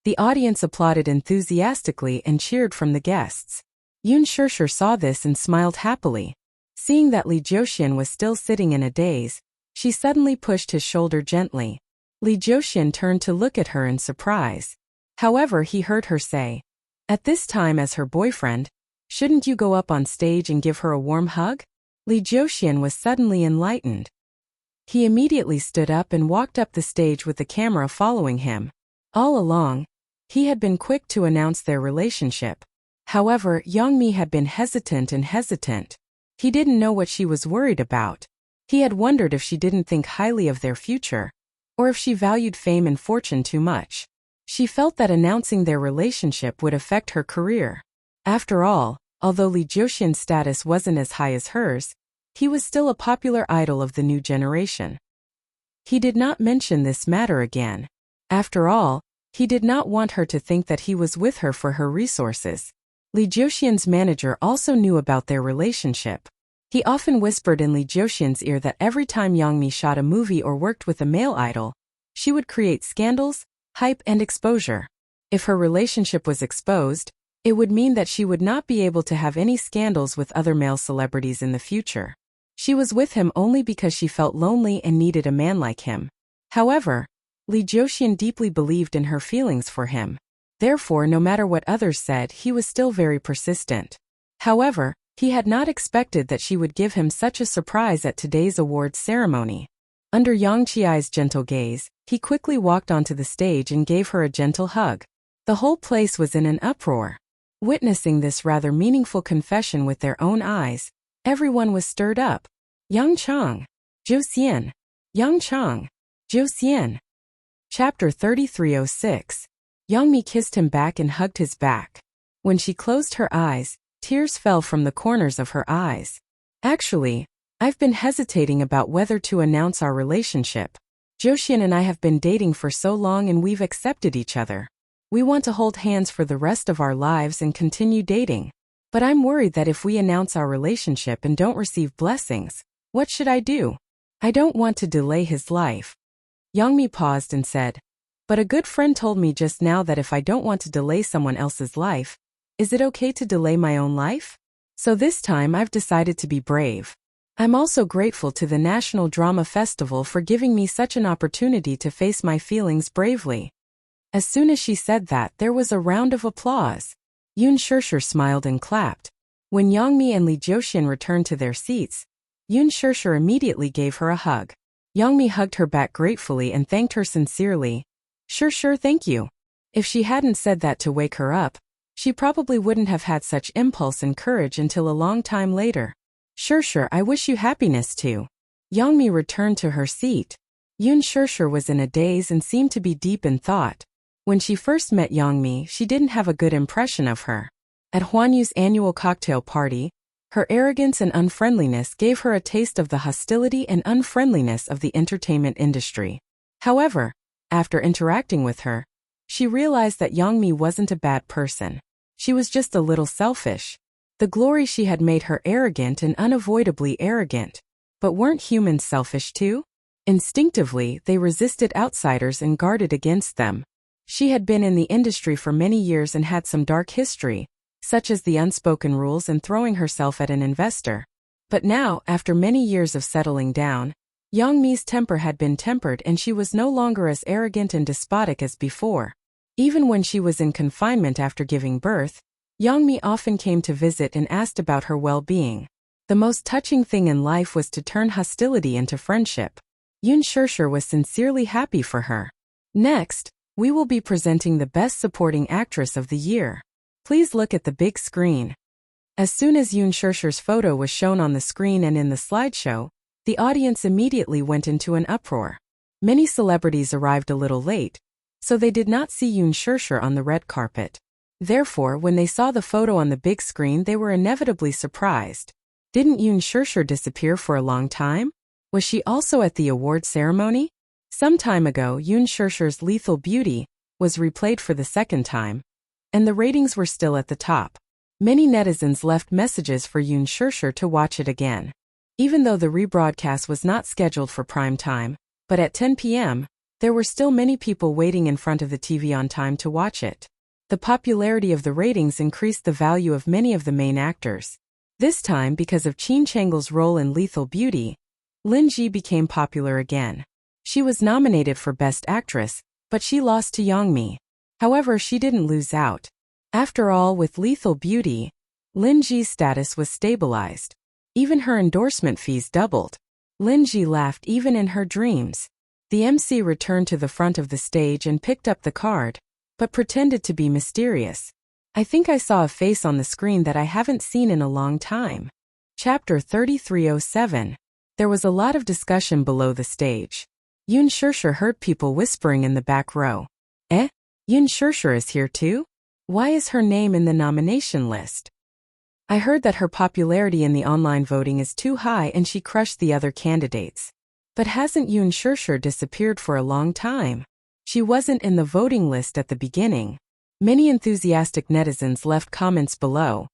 The audience applauded enthusiastically and cheered from the guests. Yun Shishir saw this and smiled happily. Seeing that Li Jiuxian was still sitting in a daze, she suddenly pushed his shoulder gently. Li Jiuxian turned to look at her in surprise. However, he heard her say, "At this time as her boyfriend, shouldn't you go up on stage and give her a warm hug?" Li Jiuxian was suddenly enlightened. He immediately stood up and walked up the stage with the camera following him. All along, he had been quick to announce their relationship. However, Yang Mi had been hesitant. He didn't know what she was worried about. He had wondered if she didn't think highly of their future, or if she valued fame and fortune too much. She felt that announcing their relationship would affect her career. After all, although Li Jiuxian's status wasn't as high as hers, he was still a popular idol of the new generation. He did not mention this matter again. After all, he did not want her to think that he was with her for her resources. Li Jiuxian's manager also knew about their relationship. He often whispered in Li Jiuxian's ear that every time Yang Mi shot a movie or worked with a male idol, she would create scandals, hype and exposure. If her relationship was exposed, it would mean that she would not be able to have any scandals with other male celebrities in the future. She was with him only because she felt lonely and needed a man like him. However, Li Jiuxian deeply believed in her feelings for him. Therefore, no matter what others said, he was still very persistent. However, he had not expected that she would give him such a surprise at today's awards ceremony. Under Yang Qiai's gentle gaze, he quickly walked onto the stage and gave her a gentle hug. The whole place was in an uproar. Witnessing this rather meaningful confession with their own eyes, everyone was stirred up. Yang Chang. Jiuxian. Yang Chang. Jiuxian. Chapter 3306. Yang Mi kissed him back and hugged his back. When she closed her eyes, tears fell from the corners of her eyes. "Actually, I've been hesitating about whether to announce our relationship. Jiuxian and I have been dating for so long and we've accepted each other. We want to hold hands for the rest of our lives and continue dating. But I'm worried that if we announce our relationship and don't receive blessings, what should I do? I don't want to delay his life." Yang Mi paused and said, "But a good friend told me just now that if I don't want to delay someone else's life, is it okay to delay my own life? So this time I've decided to be brave. I'm also grateful to the National Drama Festival for giving me such an opportunity to face my feelings bravely." As soon as she said that, there was a round of applause. Yun Shishir smiled and clapped. When Yang Mi and Li Jiuxian returned to their seats, Yun Shishir immediately gave her a hug. Yang Mi hugged her back gratefully and thanked her sincerely. Sure, thank you." If she hadn't said that to wake her up, she probably wouldn't have had such impulse and courage until a long time later. Sure, I wish you happiness too." Yang Mi returned to her seat. Yun Shishir was in a daze and seemed to be deep in thought. When she first met Yang Mi, she didn't have a good impression of her. At Huan Yu's annual cocktail party, her arrogance and unfriendliness gave her a taste of the hostility and unfriendliness of the entertainment industry. However, after interacting with her, she realized that Yang Mi wasn't a bad person. She was just a little selfish. The glory she had made her arrogant and unavoidably arrogant. But weren't humans selfish too? Instinctively, they resisted outsiders and guarded against them. She had been in the industry for many years and had some dark history, such as the unspoken rules and throwing herself at an investor. But now, after many years of settling down, Yang Mi's temper had been tempered and she was no longer as arrogant and despotic as before. Even when she was in confinement after giving birth, Yang Mi often came to visit and asked about her well-being. The most touching thing in life was to turn hostility into friendship. Yoon Shurshur was sincerely happy for her. Next, we will be presenting the Best Supporting Actress of the Year. Please look at the big screen. As soon as Yoon Shurshur's photo was shown on the screen and in the slideshow, the audience immediately went into an uproar. Many celebrities arrived a little late, so they did not see Yoon Shurshur on the red carpet. Therefore, when they saw the photo on the big screen, they were inevitably surprised. Didn't Yoon Shurshur disappear for a long time? Was she also at the award ceremony? Some time ago, Yoon Shurshur's Lethal Beauty was replayed for the second time, and the ratings were still at the top. Many netizens left messages for Yoon Shurshur to watch it again. Even though the rebroadcast was not scheduled for prime time, but at 10 p.m., there were still many people waiting in front of the TV on time to watch it. The popularity of the ratings increased the value of many of the main actors. This time, because of Chin Chang-il's role in Lethal Beauty, Lin Ji became popular again. She was nominated for Best Actress, but she lost to Yang Mi. However, she didn't lose out. After all, with Lethal Beauty, Lin Ji's status was stabilized. Even her endorsement fees doubled. Lin Ji laughed even in her dreams. The MC returned to the front of the stage and picked up the card, but pretended to be mysterious. I think I saw a face on the screen that I haven't seen in a long time. Chapter 3307. There was a lot of discussion below the stage. Yoon Shurshur heard people whispering in the back row. Yoon Shurshur is here too? Why is her name in the nomination list? I heard that her popularity in the online voting is too high and she crushed the other candidates. But hasn't Yoon Shurshur disappeared for a long time? She wasn't in the voting list at the beginning. Many enthusiastic netizens left comments below,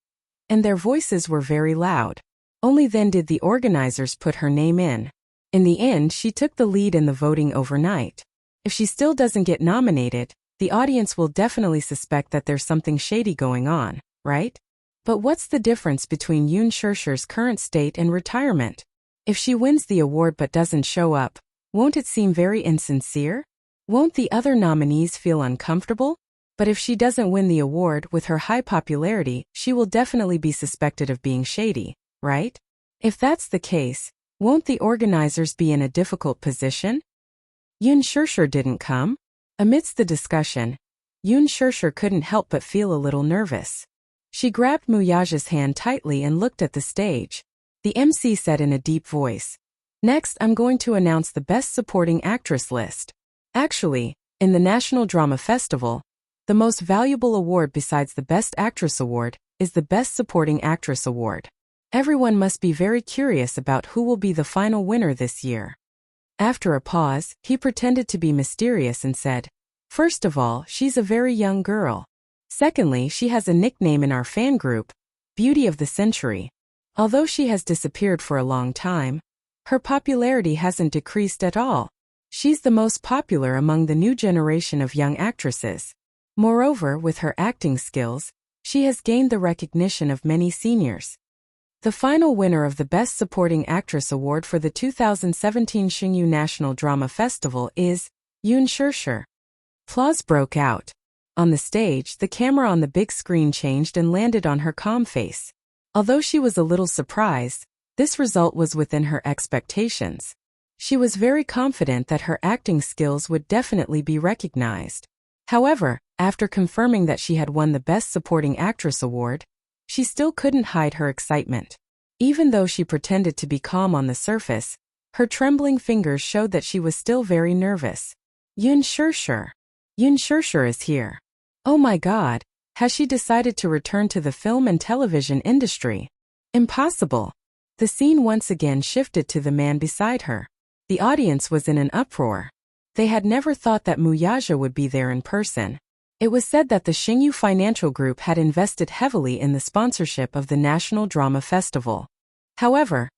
and their voices were very loud. Only then did the organizers put her name in. In the end, she took the lead in the voting overnight. If she still doesn't get nominated, the audience will definitely suspect that there's something shady going on, right? But what's the difference between Yoon Shurshur's current state and retirement? If she wins the award but doesn't show up, won't it seem very insincere? Won't the other nominees feel uncomfortable? But if she doesn't win the award with her high popularity, she will definitely be suspected of being shady, right? If that's the case, won't the organizers be in a difficult position? Yoon Shurshur didn't come? Amidst the discussion, Yoon Shurshur couldn't help but feel a little nervous. She grabbed Muyaja's hand tightly and looked at the stage. The MC said in a deep voice, "Next, I'm going to announce the Best Supporting Actress list." Actually, in the National Drama Festival, the most valuable award besides the Best Actress Award is the Best Supporting Actress Award. Everyone must be very curious about who will be the final winner this year. After a pause, he pretended to be mysterious and said, "First of all, she's a very young girl. Secondly, she has a nickname in our fan group, Beauty of the Century. Although she has disappeared for a long time, her popularity hasn't decreased at all. She's the most popular among the new generation of young actresses. Moreover, with her acting skills, she has gained the recognition of many seniors." The final winner of the Best Supporting Actress Award for the 2017 Xingyu National Drama Festival is Yoon Shurshur. Applause broke out. On the stage, the camera on the big screen changed and landed on her calm face. Although she was a little surprised, this result was within her expectations. She was very confident that her acting skills would definitely be recognized. However, after confirming that she had won the Best Supporting Actress Award, she still couldn't hide her excitement. Even though she pretended to be calm on the surface, her trembling fingers showed that she was still very nervous. Yoon Shurshur. Yoon Shurshur is here. Oh my God, has she decided to return to the film and television industry? Impossible. The scene once again shifted to the man beside her. The audience was in an uproar. They had never thought that Muyaja would be there in person. It was said that the Xingyu Financial Group had invested heavily in the sponsorship of the National Drama Festival. However,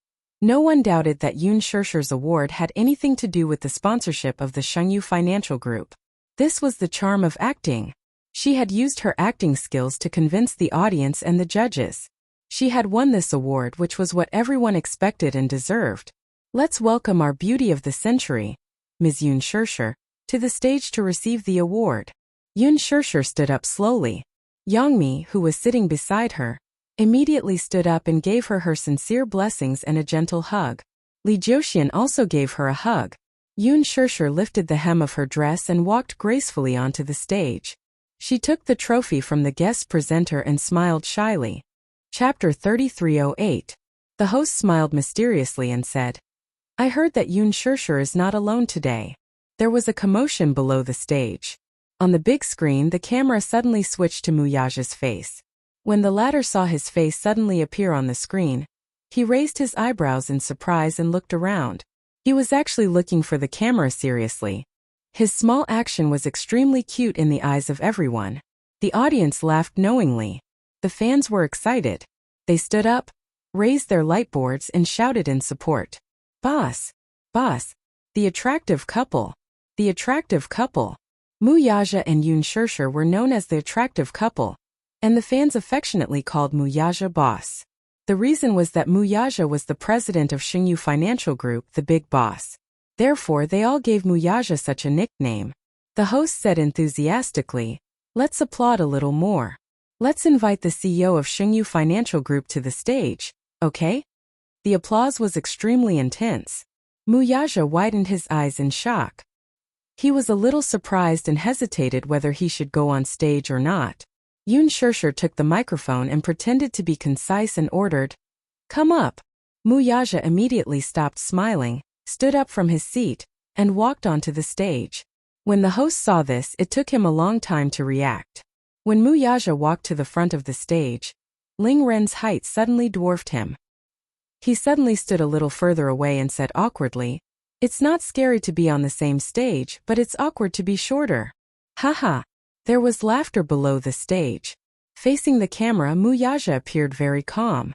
no one doubted that Yun Shishir's award had anything to do with the sponsorship of the Xingyu Financial Group. This was the charm of acting. She had used her acting skills to convince the audience and the judges. She had won this award, which was what everyone expected and deserved. Let's welcome our beauty of the century, Ms. Yun Shishir, to the stage to receive the award. Yun Shishir stood up slowly. Yangmi, who was sitting beside her, immediately stood up and gave her sincere blessings and a gentle hug. Li Jiuxian also gave her a hug. Yun Shishir lifted the hem of her dress and walked gracefully onto the stage. She took the trophy from the guest presenter and smiled shyly. Chapter 3308. The host smiled mysteriously and said, "I heard that Yun Shishir is not alone today." There was a commotion below the stage. On the big screen, the camera suddenly switched to Muyaja's face. When the latter saw his face suddenly appear on the screen, he raised his eyebrows in surprise and looked around. He was actually looking for the camera seriously. His small action was extremely cute in the eyes of everyone. The audience laughed knowingly. The fans were excited. They stood up, raised their lightboards and shouted in support. "Boss! Boss! The attractive couple! The attractive couple!" Muyaja and Yun Shishir were known as the attractive couple, and the fans affectionately called Muyaja boss. The reason was that Muyaja was the president of Xingyu Financial Group, the big boss. Therefore, they all gave Muyaja such a nickname. The host said enthusiastically, "Let's applaud a little more. Let's invite the CEO of Xingyu Financial Group to the stage, okay?" The applause was extremely intense. Muyaja widened his eyes in shock. He was a little surprised and hesitated whether he should go on stage or not. Yun Shishir took the microphone and pretended to be concise and ordered, "Come up." Muyaja immediately stopped smiling, stood up from his seat, and walked onto the stage. When the host saw this, it took him a long time to react. When Muyaja walked to the front of the stage, Ling Ren's height suddenly dwarfed him. He suddenly stood a little further away and said awkwardly, "It's not scary to be on the same stage, but it's awkward to be shorter." Haha. There was laughter below the stage. Facing the camera, Muyaja appeared very calm.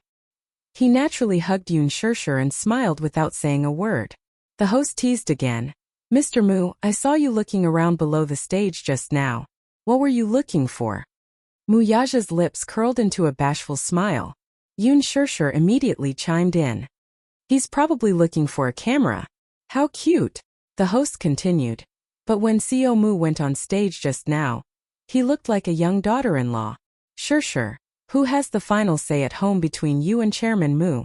He naturally hugged Yun Shishir and smiled without saying a word. The host teased again. "Mr. Mu, I saw you looking around below the stage just now. What were you looking for?" Muyaja's lips curled into a bashful smile. Yun Shishir immediately chimed in. "He's probably looking for a camera. How cute," the host continued. "But when CEO Mu went on stage just now, he looked like a young daughter-in-law. Shishir, who has the final say at home between you and Chairman Mu?"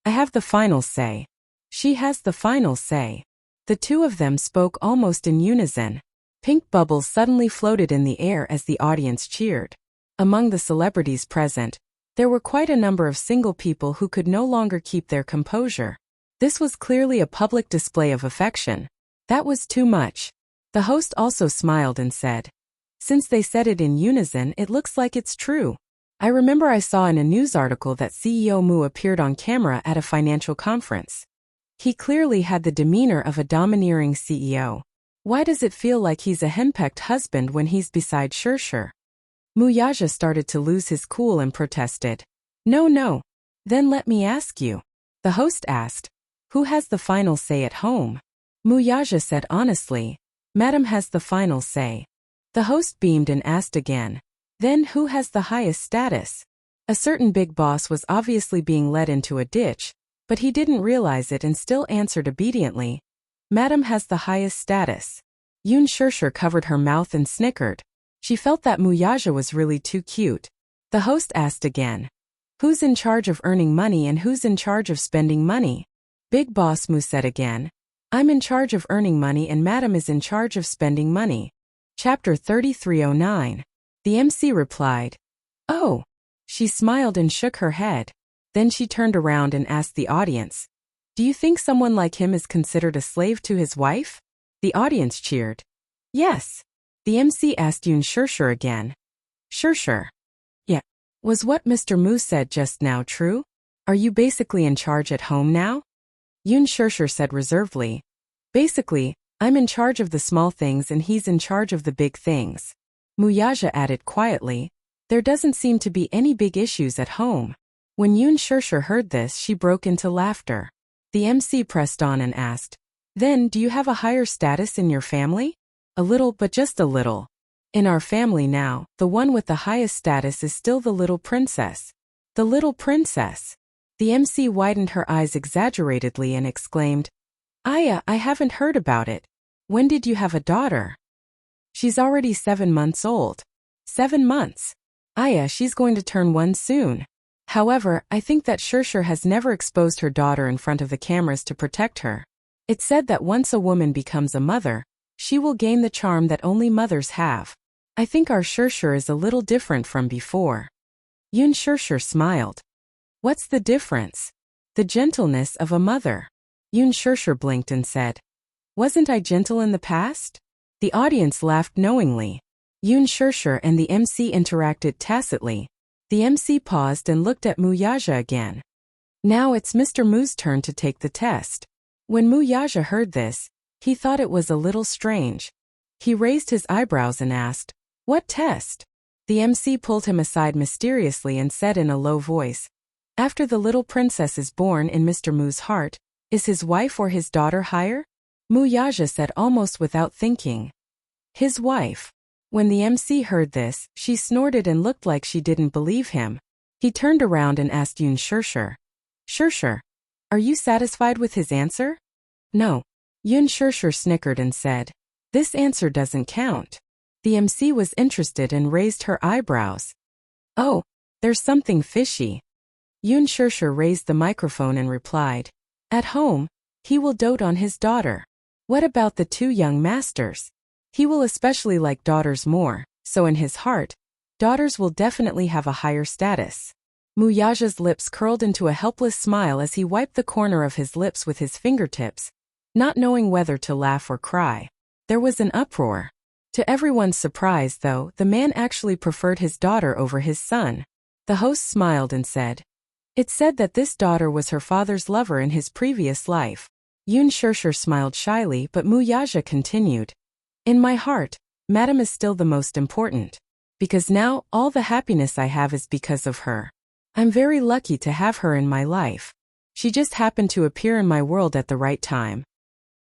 "I have the final say." "She has the final say." The two of them spoke almost in unison. Pink bubbles suddenly floated in the air as the audience cheered. Among the celebrities present, there were quite a number of single people who could no longer keep their composure. This was clearly a public display of affection. That was too much. The host also smiled and said, "Since they said it in unison, it looks like it's true. I remember I saw in a news article that CEO Mu appeared on camera at a financial conference. He clearly had the demeanor of a domineering CEO. Why does it feel like he's a henpecked husband when he's beside Shishir?" Muyaja started to lose his cool and protested. No. Then let me ask you." The host asked, "Who has the final say at home?" Muyaja said honestly, "Madam has the final say." The host beamed and asked again, "Then who has the highest status?" A certain big boss was obviously being led into a ditch, but he didn't realize it and still answered obediently, "Madam has the highest status." Yun Shishir covered her mouth and snickered. She felt that Muyaja was really too cute. The host asked again, "Who's in charge of earning money and who's in charge of spending money?" Big Boss Mu said again, "I'm in charge of earning money and Madam is in charge of spending money." Chapter 3309. The MC replied, "Oh." She smiled and shook her head. Then she turned around and asked the audience, "Do you think someone like him is considered a slave to his wife?" The audience cheered. "Yes." The MC asked Yun Shishir again. "Shishir. Yeah. Was what Mr. Mu said just now true? Are you basically in charge at home now?" Yun Shishir said reservedly, "Basically, I'm in charge of the small things and he's in charge of the big things." Muyaja added quietly. There doesn't seem to be any big issues at home. When Yoon Shusher heard this, she broke into laughter. The MC pressed on and asked, Then, do you have a higher status in your family? A little, but just a little. In our family now, the one with the highest status is still the little princess. The little princess. The MC widened her eyes exaggeratedly and exclaimed, Aya, I haven't heard about it. When did you have a daughter? She's already 7 months old. 7 months. Aya, she's going to turn 1 soon. However, I think that Shusher has never exposed her daughter in front of the cameras to protect her. It's said that once a woman becomes a mother, she will gain the charm that only mothers have. I think our Shusher is a little different from before. Yoon Shusher smiled. What's the difference? The gentleness of a mother. Yoon Shusher blinked and said, Wasn't I gentle in the past? The audience laughed knowingly. Yoon Shusher and the MC interacted tacitly. The MC paused and looked at Muyaja again. Now it's Mr. Mu's turn to take the test. When Muyaja heard this, he thought it was a little strange. He raised his eyebrows and asked, What test? The MC pulled him aside mysteriously and said in a low voice, After the little princess is born in Mr. Mu's heart, is his wife or his daughter higher? Muyaja said almost without thinking, His wife. When the MC heard this, she snorted and looked like she didn't believe him. He turned around and asked Yoon Shusher, Shusher, are you satisfied with his answer? No. Yoon Shusher snickered and said, This answer doesn't count. The MC was interested and raised her eyebrows. Oh, there's something fishy. Yoon Shusher raised the microphone and replied, At home, he will dote on his daughter. What about the 2 young masters? He will especially like daughters more, so in his heart, daughters will definitely have a higher status. Muyaja's lips curled into a helpless smile as he wiped the corner of his lips with his fingertips, not knowing whether to laugh or cry. There was an uproar. To everyone's surprise, though, the man actually preferred his daughter over his son. The host smiled and said, It's said that this daughter was her father's lover in his previous life. Yoon Shusher smiled shyly, but Muyaja continued, In my heart, Madam is still the most important. Because now, all the happiness I have is because of her. I'm very lucky to have her in my life. She just happened to appear in my world at the right time.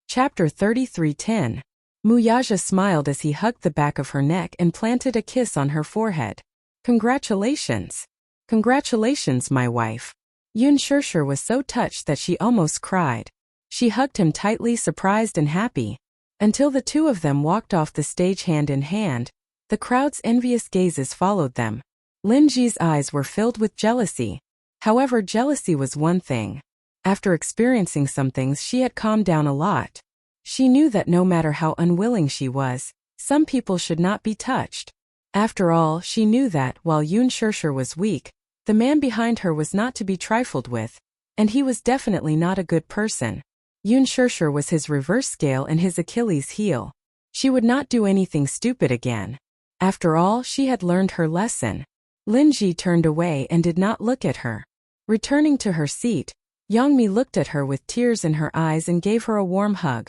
Chapter 33:10. Muyaja smiled as he hugged the back of her neck and planted a kiss on her forehead. Congratulations. Congratulations, my wife. Yoon Shusher was so touched that she almost cried. She hugged him tightly, surprised and happy. Until the 2 of them walked off the stage hand in hand, the crowd's envious gazes followed them. Lin Ji's eyes were filled with jealousy. However, jealousy was one thing. After experiencing some things, she had calmed down a lot. She knew that no matter how unwilling she was, some people should not be touched. After all, she knew that, while Yoon Shusher was weak, the man behind her was not to be trifled with, and he was definitely not a good person. Yoon Shusher was his reverse scale and his Achilles heel. She would not do anything stupid again. After all, she had learned her lesson. Lin Ji turned away and did not look at her. Returning to her seat, Youngmi looked at her with tears in her eyes and gave her a warm hug.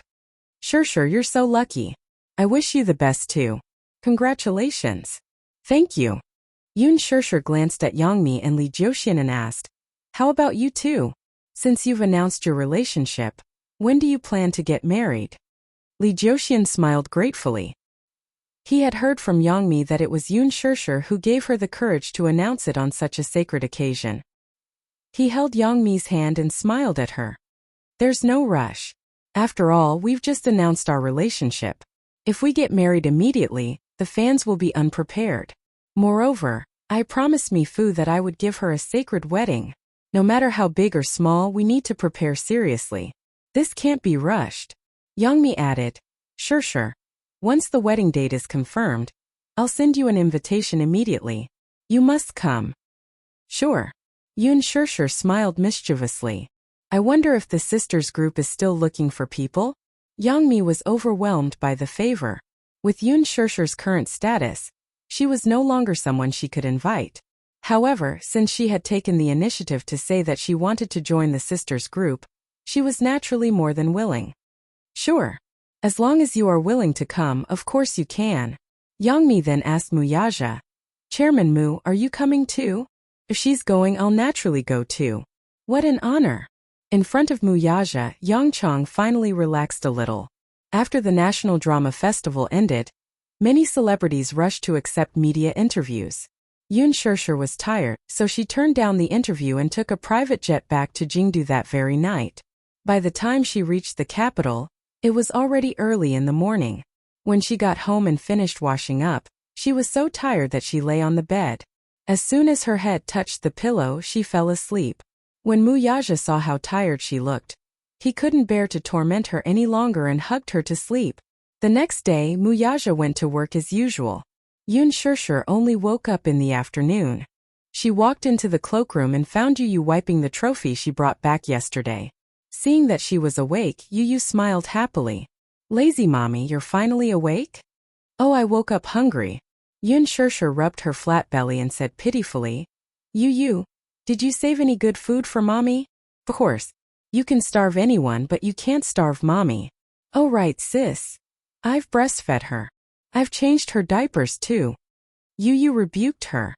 Shusher, you're so lucky. I wish you the best too. Congratulations. Thank you. Yoon Shusher glanced at Youngmi and Lee Joseon and asked, How about you two? Since you've announced your relationship, when do you plan to get married? Lee Joseon smiled gratefully. He had heard from Youngmi that it was Yoon Shusher who gave her the courage to announce it on such a sacred occasion. He held Youngmi's hand and smiled at her. There's no rush. After all, we've just announced our relationship. If we get married immediately, the fans will be unprepared. Moreover, I promised Mifu that I would give her a sacred wedding. No matter how big or small, we need to prepare seriously. This can't be rushed. Youngmi added, Sure. Once the wedding date is confirmed, I'll send you an invitation immediately. You must come. Sure. Yoon Shusher smiled mischievously. I wonder if the sisters group is still looking for people? Youngmi was overwhelmed by the favor. With Yoon Shusher's current status, she was no longer someone she could invite. However, since she had taken the initiative to say that she wanted to join the sisters group, she was naturally more than willing. Sure. As long as you are willing to come, of course you can. Yangmi then asked Muyaja, Chairman Mu, are you coming too? If she's going, I'll naturally go too. What an honor. In front of Muyaja, Yang Chong finally relaxed a little. After the National Drama Festival ended, many celebrities rushed to accept media interviews. Yoon Shirshir was tired, so she turned down the interview and took a private jet back to Jingdu that very night. By the time she reached the capital, it was already early in the morning. When she got home and finished washing up, she was so tired that she lay on the bed. As soon as her head touched the pillow, she fell asleep. When Muyaja saw how tired she looked, he couldn't bear to torment her any longer and hugged her to sleep. The next day, Muyaja went to work as usual. Yoon Shirshir only woke up in the afternoon. She walked into the cloakroom and found Yu wiping the trophy she brought back yesterday. Seeing that she was awake, Yu smiled happily. Lazy mommy, you're finally awake? Oh, I woke up hungry. Yoon Shirshir rubbed her flat belly and said pitifully, Yu, did you save any good food for mommy? Of course. You can starve anyone, but you can't starve mommy. Oh right, sis. I've breastfed her. I've changed her diapers too. Yu rebuked her.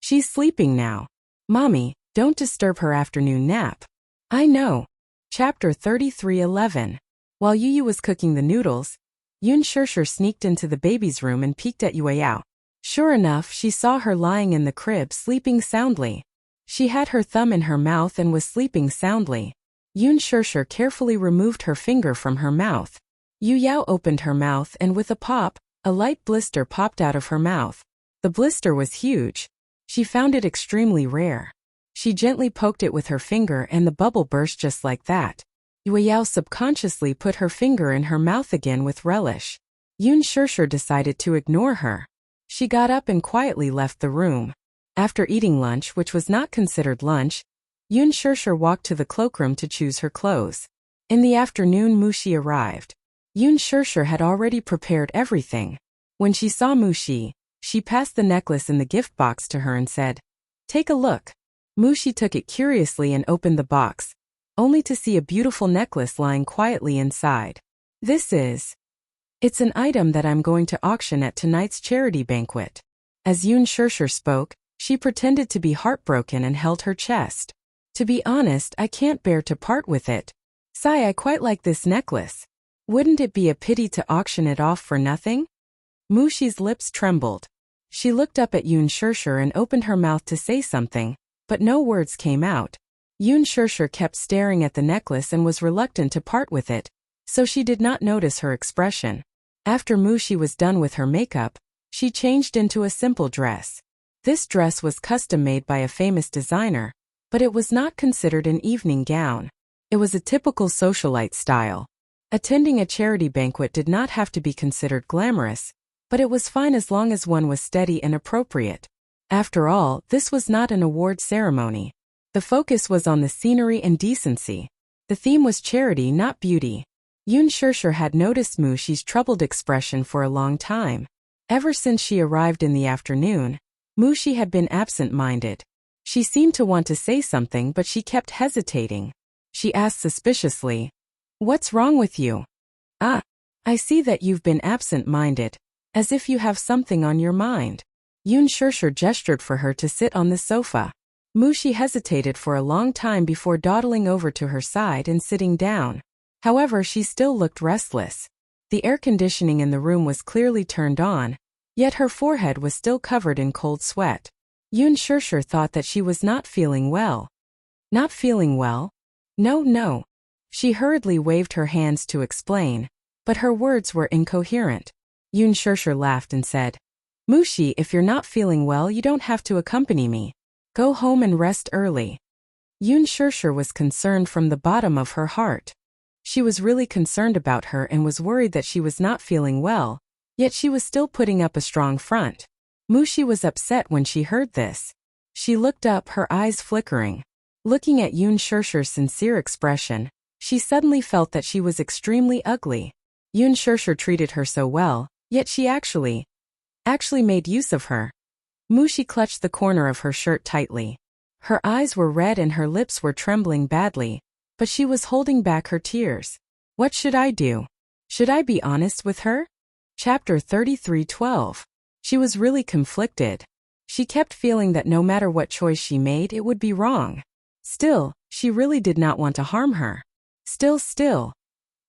She's sleeping now. Mommy, don't disturb her afternoon nap. I know. Chapter 33:11. While Yu was cooking the noodles, Yoon Shirshir sneaked into the baby's room and peeked at Yao. Sure enough, she saw her lying in the crib sleeping soundly. She had her thumb in her mouth and was sleeping soundly. Yoon Shirshir carefully removed her finger from her mouth. Yao opened her mouth and with a pop, a light blister popped out of her mouth. The blister was huge. She found it extremely rare. She gently poked it with her finger and the bubble burst just like that. Yao subconsciously put her finger in her mouth again with relish. Yoon Shirshir decided to ignore her. She got up and quietly left the room. After eating lunch, which was not considered lunch, Yoon Shirshir walked to the cloakroom to choose her clothes. In the afternoon, Mushi arrived. Yoon Shirshir had already prepared everything. When she saw Mushi, she passed the necklace in the gift box to her and said, Take a look. Mushi took it curiously and opened the box, only to see a beautiful necklace lying quietly inside. It's an item that I'm going to auction at tonight's charity banquet. As Yoon Shirshir spoke, she pretended to be heartbroken and held her chest. To be honest, I can't bear to part with it. Sigh, I quite like this necklace. Wouldn't it be a pity to auction it off for nothing? Mushi's lips trembled. She looked up at Yoon Shirshir and opened her mouth to say something, but no words came out. Yoon Shirshir kept staring at the necklace and was reluctant to part with it, so she did not notice her expression. After Mushi was done with her makeup, she changed into a simple dress. This dress was custom-made by a famous designer, but it was not considered an evening gown. It was a typical socialite style. Attending a charity banquet did not have to be considered glamorous, but it was fine as long as one was steady and appropriate. After all, this was not an award ceremony. The focus was on the scenery and decency. The theme was charity, not beauty. Yoon Shirshir had noticed Mushi's troubled expression for a long time. Ever since she arrived in the afternoon, Mushi had been absent-minded. She seemed to want to say something, but she kept hesitating. She asked suspiciously, What's wrong with you? Ah, I see that you've been absent-minded, as if you have something on your mind. Yoon Shirshir gestured for her to sit on the sofa. Mushi hesitated for a long time before dawdling over to her side and sitting down. However, she still looked restless. The air conditioning in the room was clearly turned on, yet her forehead was still covered in cold sweat. Yoon Shirshir thought that she was not feeling well. Not feeling well? No. She hurriedly waved her hands to explain, but her words were incoherent. Yoon Shirshir laughed and said, Mushi, if you're not feeling well, you don't have to accompany me. Go home and rest early. Yoon Shirshir was concerned from the bottom of her heart. She was really concerned about her and was worried that she was not feeling well, yet she was still putting up a strong front. Mushi was upset when she heard this. She looked up, her eyes flickering. Looking at Yoon Shirshir's sincere expression, she suddenly felt that she was extremely ugly. Yoon Shirshir treated her so well, yet she actually made use of her. Mushi clutched the corner of her shirt tightly. Her eyes were red and her lips were trembling badly, but she was holding back her tears. What should I do? Should I be honest with her? Chapter 33:12. She was really conflicted. She kept feeling that no matter what choice she made, it would be wrong. Still, she really did not want to harm her. Still.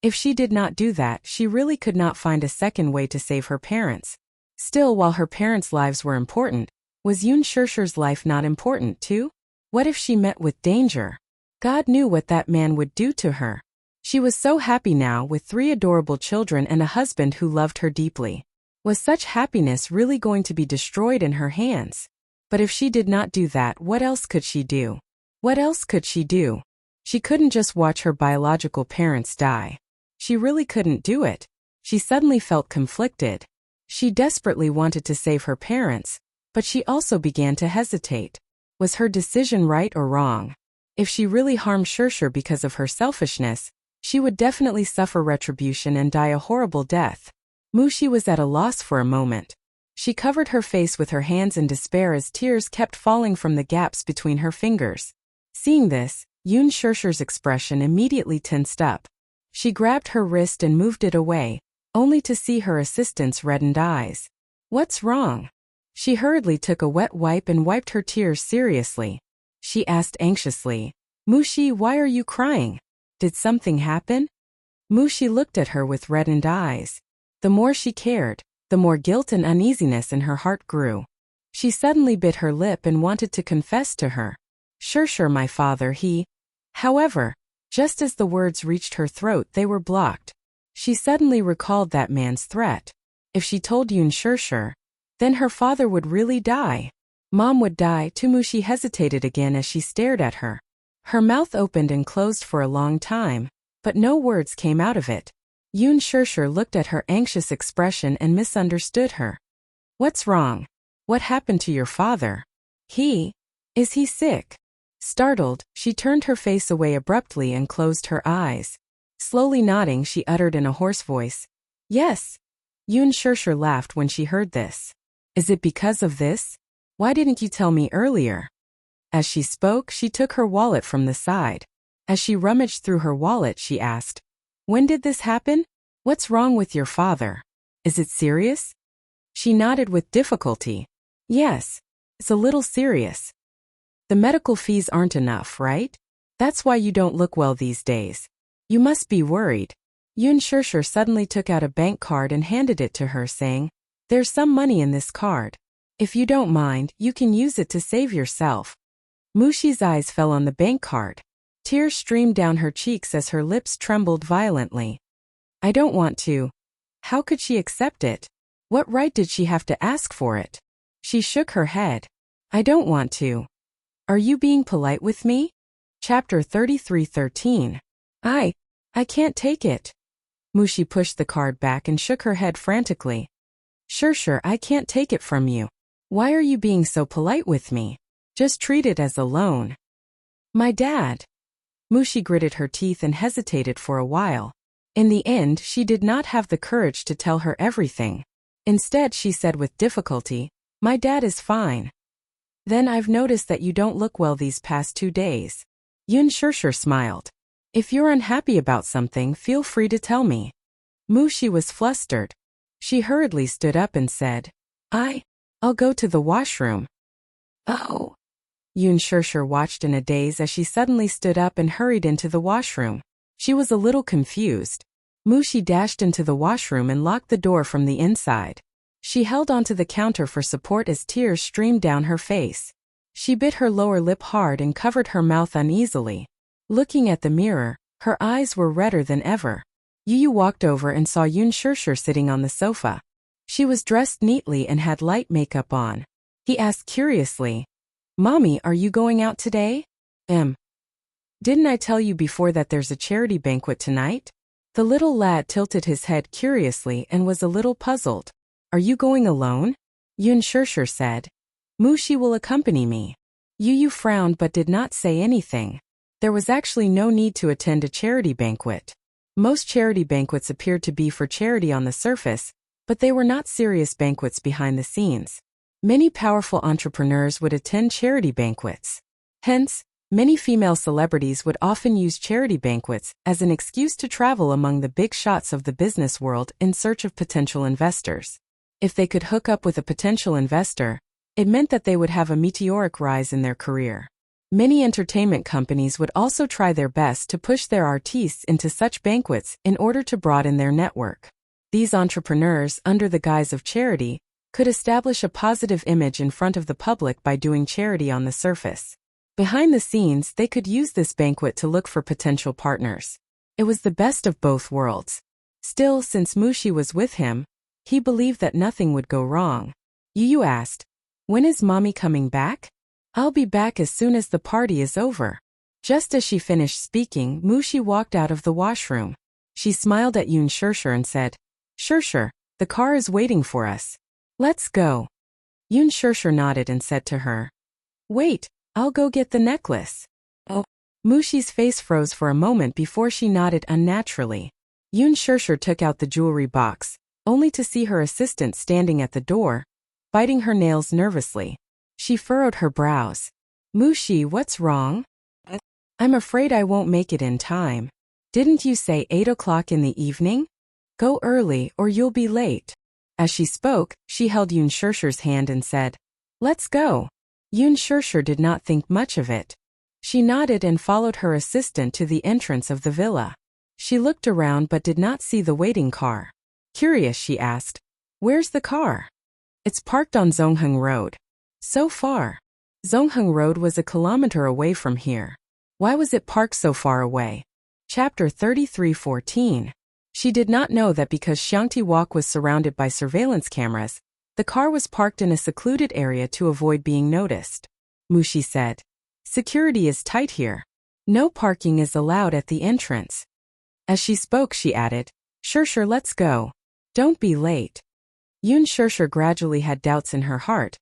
If she did not do that, she really could not find a second way to save her parents. Still, while her parents' lives were important, was Yoon Shirshir's life not important too? What if she met with danger? God knew what that man would do to her. She was so happy now with 3 adorable children and a husband who loved her deeply. Was such happiness really going to be destroyed in her hands? But if she did not do that, what else could she do? What else could she do? She couldn't just watch her biological parents die. She really couldn't do it. She suddenly felt conflicted. She desperately wanted to save her parents, but she also began to hesitate. Was her decision right or wrong? If she really harmed Shirshir because of her selfishness, she would definitely suffer retribution and die a horrible death. Mushi was at a loss for a moment. She covered her face with her hands in despair as tears kept falling from the gaps between her fingers. Seeing this, Yoon Shirshir's expression immediately tensed up. She grabbed her wrist and moved it away, only to see her assistant's reddened eyes. What's wrong? She hurriedly took a wet wipe and wiped her tears seriously. She asked anxiously, Mushi, why are you crying? Did something happen? Mushi looked at her with reddened eyes. The more she cared, the more guilt and uneasiness in her heart grew. She suddenly bit her lip and wanted to confess to her. Shirshir, my father, he... However, just as the words reached her throat, they were blocked. She suddenly recalled that man's threat. If she told Yoon Shirshir, then her father would really die. Mom would die too. Mushi hesitated again as she stared at her. Her mouth opened and closed for a long time, but no words came out of it. Yoon Shirshir looked at her anxious expression and misunderstood her. What's wrong? What happened to your father? Is he sick? Startled, she turned her face away abruptly and closed her eyes. Slowly nodding, she uttered in a hoarse voice, Yes. Yoon Shirshir laughed when she heard this. Is it because of this? Why didn't you tell me earlier? As she spoke, she took her wallet from the side. As she rummaged through her wallet, she asked, When did this happen? What's wrong with your father? Is it serious? She nodded with difficulty. Yes, it's a little serious. The medical fees aren't enough, right? That's why you don't look well these days. You must be worried. Yoon Shirshir suddenly took out a bank card and handed it to her, saying, There's some money in this card. If you don't mind, you can use it to save yourself. Mushi's eyes fell on the bank card. Tears streamed down her cheeks as her lips trembled violently. I don't want to. How could she accept it? What right did she have to ask for it? She shook her head. I don't want to. Are you being polite with me? Chapter 33:13. I can't take it. Mushi pushed the card back and shook her head frantically. Shirshir, I can't take it from you. Why are you being so polite with me? Just treat it as a loan. My dad. Mushi gritted her teeth and hesitated for a while. In the end, she did not have the courage to tell her everything. Instead, she said with difficulty, My dad is fine. Then I've noticed that you don't look well these past 2 days. Yoon Shirshir smiled. If you're unhappy about something, feel free to tell me. Mushi was flustered. She hurriedly stood up and said, I'll go to the washroom. Oh. Yoon Shirshir watched in a daze as she suddenly stood up and hurried into the washroom. She was a little confused. Mushi dashed into the washroom and locked the door from the inside. She held onto the counter for support as tears streamed down her face. She bit her lower lip hard and covered her mouth uneasily. Looking at the mirror, her eyes were redder than ever. Yu walked over and saw Yoon Shirshir sitting on the sofa. She was dressed neatly and had light makeup on. He asked curiously, Mommy, are you going out today? Didn't I tell you before that there's a charity banquet tonight? The little lad tilted his head curiously and was a little puzzled. Are you going alone? Yoon Shirshir said. Mushi will accompany me. Yu frowned but did not say anything. There was actually no need to attend a charity banquet. Most charity banquets appeared to be for charity on the surface, but they were not serious banquets behind the scenes. Many powerful entrepreneurs would attend charity banquets. Hence, many female celebrities would often use charity banquets as an excuse to travel among the big shots of the business world in search of potential investors. If they could hook up with a potential investor, it meant that they would have a meteoric rise in their career. Many entertainment companies would also try their best to push their artistes into such banquets in order to broaden their network. These entrepreneurs, under the guise of charity, could establish a positive image in front of the public by doing charity on the surface. Behind the scenes, they could use this banquet to look for potential partners. It was the best of both worlds. Still, since Mushi was with him, he believed that nothing would go wrong. Yu asked, "When is mommy coming back?" "I'll be back as soon as the party is over." Just as she finished speaking, Mushi walked out of the washroom. She smiled at Yun Shirshir and said, "Shirshir, the car is waiting for us. Let's go." Yun Shirshir nodded and said to her, "Wait, I'll go get the necklace." Oh. Mushi's face froze for a moment before she nodded unnaturally. Yun Shirshir took out the jewelry box, only to see her assistant standing at the door, biting her nails nervously. She furrowed her brows. "Mushi, what's wrong?" "I'm afraid I won't make it in time." "Didn't you say 8 o'clock in the evening? Go early or you'll be late." As she spoke, she held Yun Shirshir's hand and said, "Let's go." Yun Shirshir did not think much of it. She nodded and followed her assistant to the entrance of the villa. She looked around but did not see the waiting car. Curious, she asked, "Where's the car?" "It's parked on Zongheng Road." "So far?" Zongheng Road was a kilometer away from here. Why was it parked so far away? Chapter 33:14. She did not know that because Xiangti Walk was surrounded by surveillance cameras, the car was parked in a secluded area to avoid being noticed. Mushi said, "Security is tight here. No parking is allowed at the entrance." As she spoke, she added, "Shirshir, let's go. Don't be late." Yun Shirshir gradually had doubts in her heart,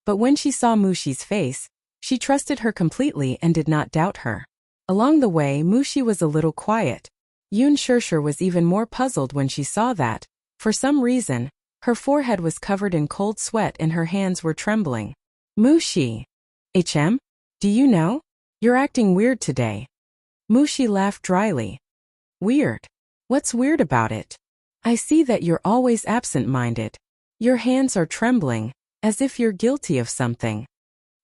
but when she saw Mushi's face, she trusted her completely and did not doubt her. Along the way, Mushi was a little quiet. Yun Shirshir was even more puzzled when she saw that, for some reason, her forehead was covered in cold sweat and her hands were trembling. "Mushi. Do you know? You're acting weird today." Mushi laughed dryly. "Weird? What's weird about it? I see that you're always absent-minded. Your hands are trembling, as if you're guilty of something."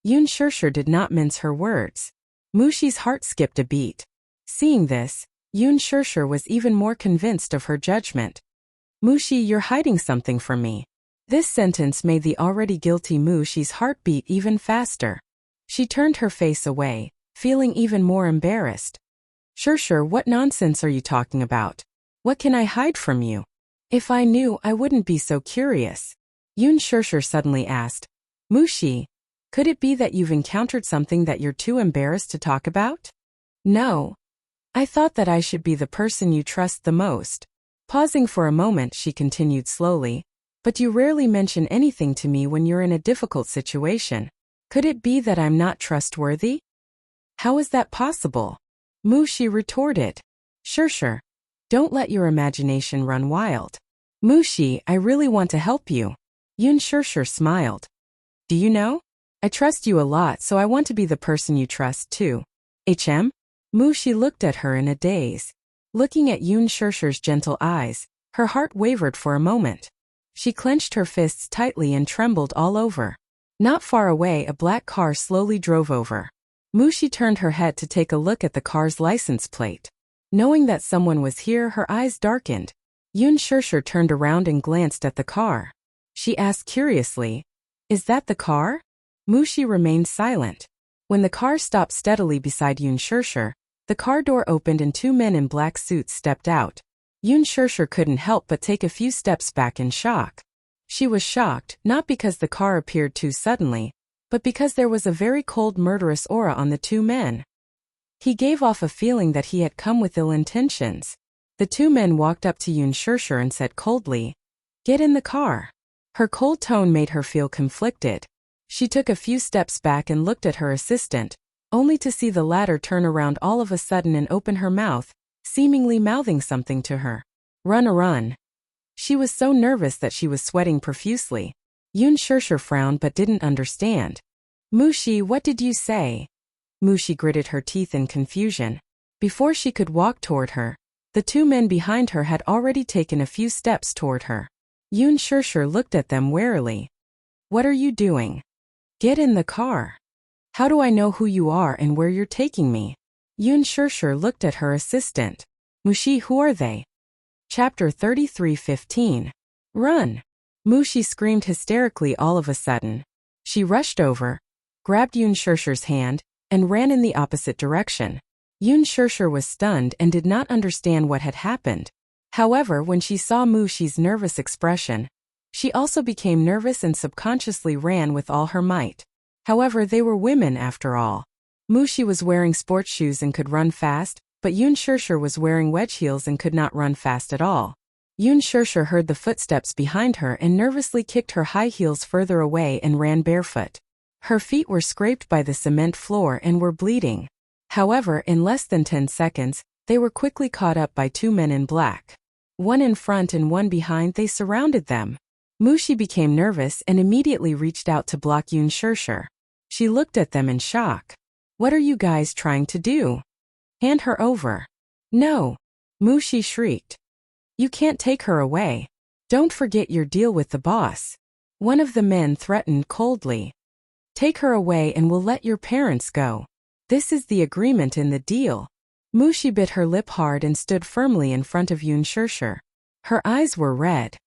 Yun Shirshir did not mince her words. Mushi's heart skipped a beat. Seeing this, Yun Shirshir was even more convinced of her judgment. "Mushi, you're hiding something from me." This sentence made the already guilty Mushi's heart beat even faster. She turned her face away, feeling even more embarrassed. "Shirshir, what nonsense are you talking about? What can I hide from you? If I knew, I wouldn't be so curious." Yun Shirshir suddenly asked, "Mushi, could it be that you've encountered something that you're too embarrassed to talk about?" "No. I thought that I should be the person you trust the most." Pausing for a moment, she continued slowly, "But you rarely mention anything to me when you're in a difficult situation. Could it be that I'm not trustworthy?" "How is that possible?" Mushi retorted. "Shirshir, don't let your imagination run wild." "Mushi, I really want to help you." Yun Shirshir smiled. "Do you know? I trust you a lot, so I want to be the person you trust too." Mushi looked at her in a daze. Looking at Yun Shirshir's gentle eyes, her heart wavered for a moment. She clenched her fists tightly and trembled all over. Not far away, a black car slowly drove over. Mushi turned her head to take a look at the car's license plate. Knowing that someone was here, her eyes darkened. Yun Shirshir turned around and glanced at the car. She asked curiously, "Is that the car?" Mushi remained silent. When the car stopped steadily beside Yun Shirshir, the car door opened and 2 men in black suits stepped out. Yun Shirshir couldn't help but take a few steps back in shock. She was shocked, not because the car appeared too suddenly, but because there was a very cold, murderous aura on the 2 men. He gave off a feeling that he had come with ill intentions. The 2 men walked up to Yun Shirshir and said coldly, "Get in the car." Her cold tone made her feel conflicted. She took a few steps back and looked at her assistant, only to see the latter turn around all of a sudden and open her mouth, seemingly mouthing something to her. Run. She was so nervous that she was sweating profusely. Yun Shirshir frowned but didn't understand. "Mushi, what did you say?" Mushi gritted her teeth in confusion. Before she could walk toward her, the 2 men behind her had already taken a few steps toward her. Yoon Shirshir looked at them warily. What are you doing? Get in the car. How do I know who you are and where you're taking me? Yoon Shirshir looked at her assistant. Mushi, who are they? Chapter 33:15. Run! Mushi screamed hysterically all of a sudden. She rushed over, grabbed Yoon Shirshir's hand, and ran in the opposite direction. Yoon Shirshir was stunned and did not understand what had happened. However, when she saw Mushi's nervous expression, she also became nervous and subconsciously ran with all her might. However, they were women after all. Mushi was wearing sports shoes and could run fast, but Yoon Shirshir was wearing wedge heels and could not run fast at all. Yoon Shirshir heard the footsteps behind her and nervously kicked her high heels further away and ran barefoot. Her feet were scraped by the cement floor and were bleeding. However, in less than 10 seconds, they were quickly caught up by 2 men in black. One in front and one behind, they surrounded them. Mushi became nervous and immediately reached out to block Yoon Shirshir. She looked at them in shock. What are you guys trying to do? Hand her over. No! Mushi shrieked. You can't take her away. Don't forget your deal with the boss. One of the men threatened coldly. Take her away and we'll let your parents go. This is the agreement in the deal. Mushi bit her lip hard and stood firmly in front of Yoon Shirshir. Her eyes were red.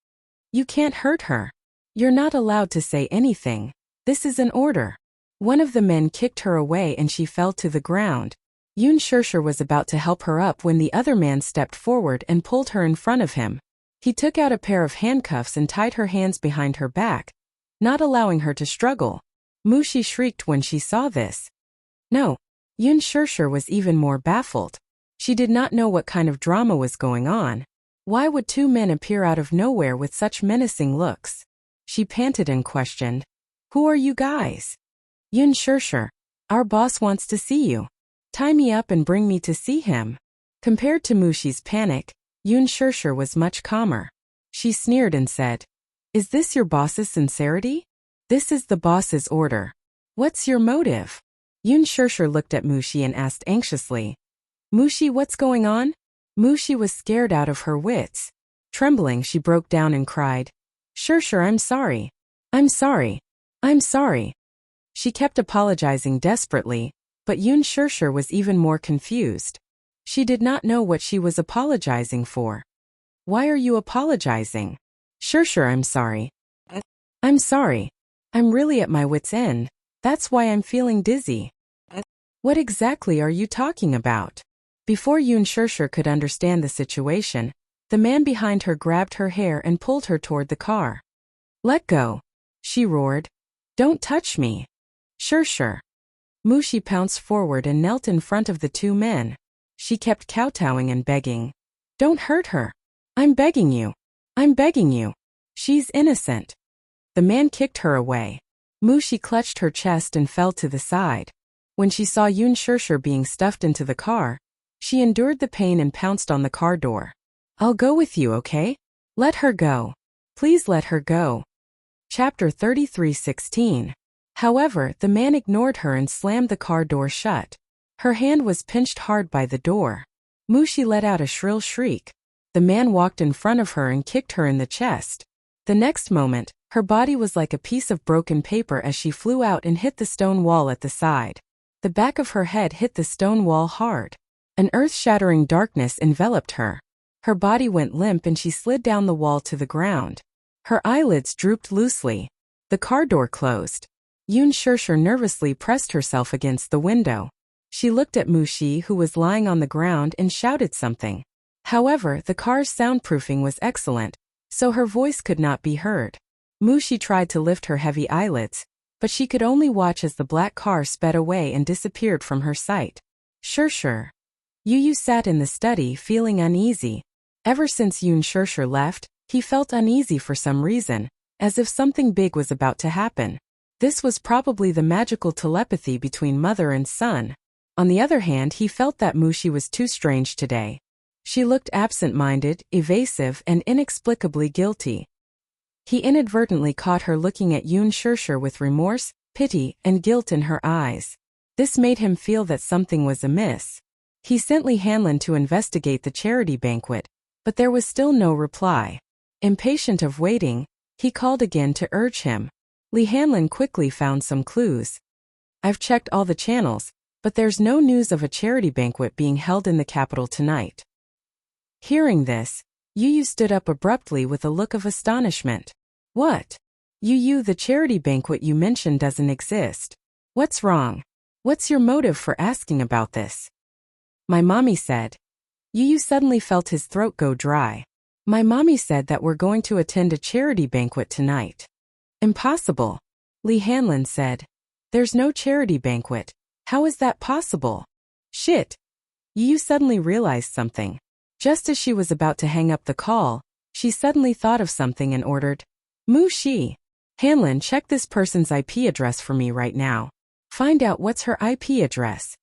You can't hurt her. You're not allowed to say anything. This is an order. One of the men kicked her away and she fell to the ground. Yoon Shirshir was about to help her up when the other man stepped forward and pulled her in front of him. He took out a pair of handcuffs and tied her hands behind her back, not allowing her to struggle. Mushi shrieked when she saw this. No. Yoon Shirshir was even more baffled. She did not know what kind of drama was going on. Why would 2 men appear out of nowhere with such menacing looks? She panted and questioned. Who are you guys? Yoon Shirshir. Our boss wants to see you. Tie me up and bring me to see him. Compared to Mushi's panic, Yoon Shirshir was much calmer. She sneered and said, Is this your boss's sincerity? This is the boss's order. What's your motive? Yoon Shirshir looked at Mushi and asked anxiously. Mushi, what's going on? Mushi was scared out of her wits. Trembling, she broke down and cried, Shirshir, I'm sorry. I'm sorry. I'm sorry. She kept apologizing desperately, but Yoon Shirshir was even more confused. She did not know what she was apologizing for. Why are you apologizing? Shirshir, I'm sorry. I'm sorry. I'm really at my wit's end. That's why I'm feeling dizzy. What exactly are you talking about? Before Yoon Shirshir could understand the situation, the man behind her grabbed her hair and pulled her toward the car. Let go, she roared. Don't touch me. Shirshir. Mushi pounced forward and knelt in front of the 2 men. She kept kowtowing and begging. Don't hurt her. I'm begging you. I'm begging you. She's innocent. The man kicked her away. Mushi clutched her chest and fell to the side. When she saw Yoon Shirshir being stuffed into the car, she endured the pain and pounced on the car door. I'll go with you, okay? Let her go. Please let her go. Chapter 33:16. However, the man ignored her and slammed the car door shut. Her hand was pinched hard by the door. Mushi let out a shrill shriek. The man walked in front of her and kicked her in the chest. The next moment, her body was like a piece of broken paper as she flew out and hit the stone wall at the side. The back of her head hit the stone wall hard. An earth-shattering darkness enveloped her. Her body went limp and she slid down the wall to the ground. Her eyelids drooped loosely. The car door closed. Yoon Shirshir nervously pressed herself against the window. She looked at Mushi, who was lying on the ground, and shouted something. However, the car's soundproofing was excellent, so her voice could not be heard. Mushi tried to lift her heavy eyelids, but she could only watch as the black car sped away and disappeared from her sight. Shirshir. Yu sat in the study feeling uneasy. Ever since Yoon Shirshir left, he felt uneasy for some reason, as if something big was about to happen. This was probably the magical telepathy between mother and son. On the other hand, he felt that Mushi was too strange today. She looked absent-minded, evasive, and inexplicably guilty. He inadvertently caught her looking at Yoon Shirshir with remorse, pity, and guilt in her eyes. This made him feel that something was amiss. He sent Lee Hanlon to investigate the charity banquet, but there was still no reply. Impatient of waiting, he called again to urge him. Li Hanlin quickly found some clues. I've checked all the channels, but there's no news of a charity banquet being held in the capital tonight. Hearing this, Yu stood up abruptly with a look of astonishment. What? Yu, the charity banquet you mentioned doesn't exist. What's wrong? What's your motive for asking about this? My mommy said. Yu suddenly felt his throat go dry. My mommy said that we're going to attend a charity banquet tonight. Impossible. Li Hanlin said. There's no charity banquet. How is that possible? Shit. Yu suddenly realized something. Just as she was about to hang up the call, she suddenly thought of something and ordered, Mu Shi. Hanlin, check this person's IP address for me right now. Find out what's her IP address.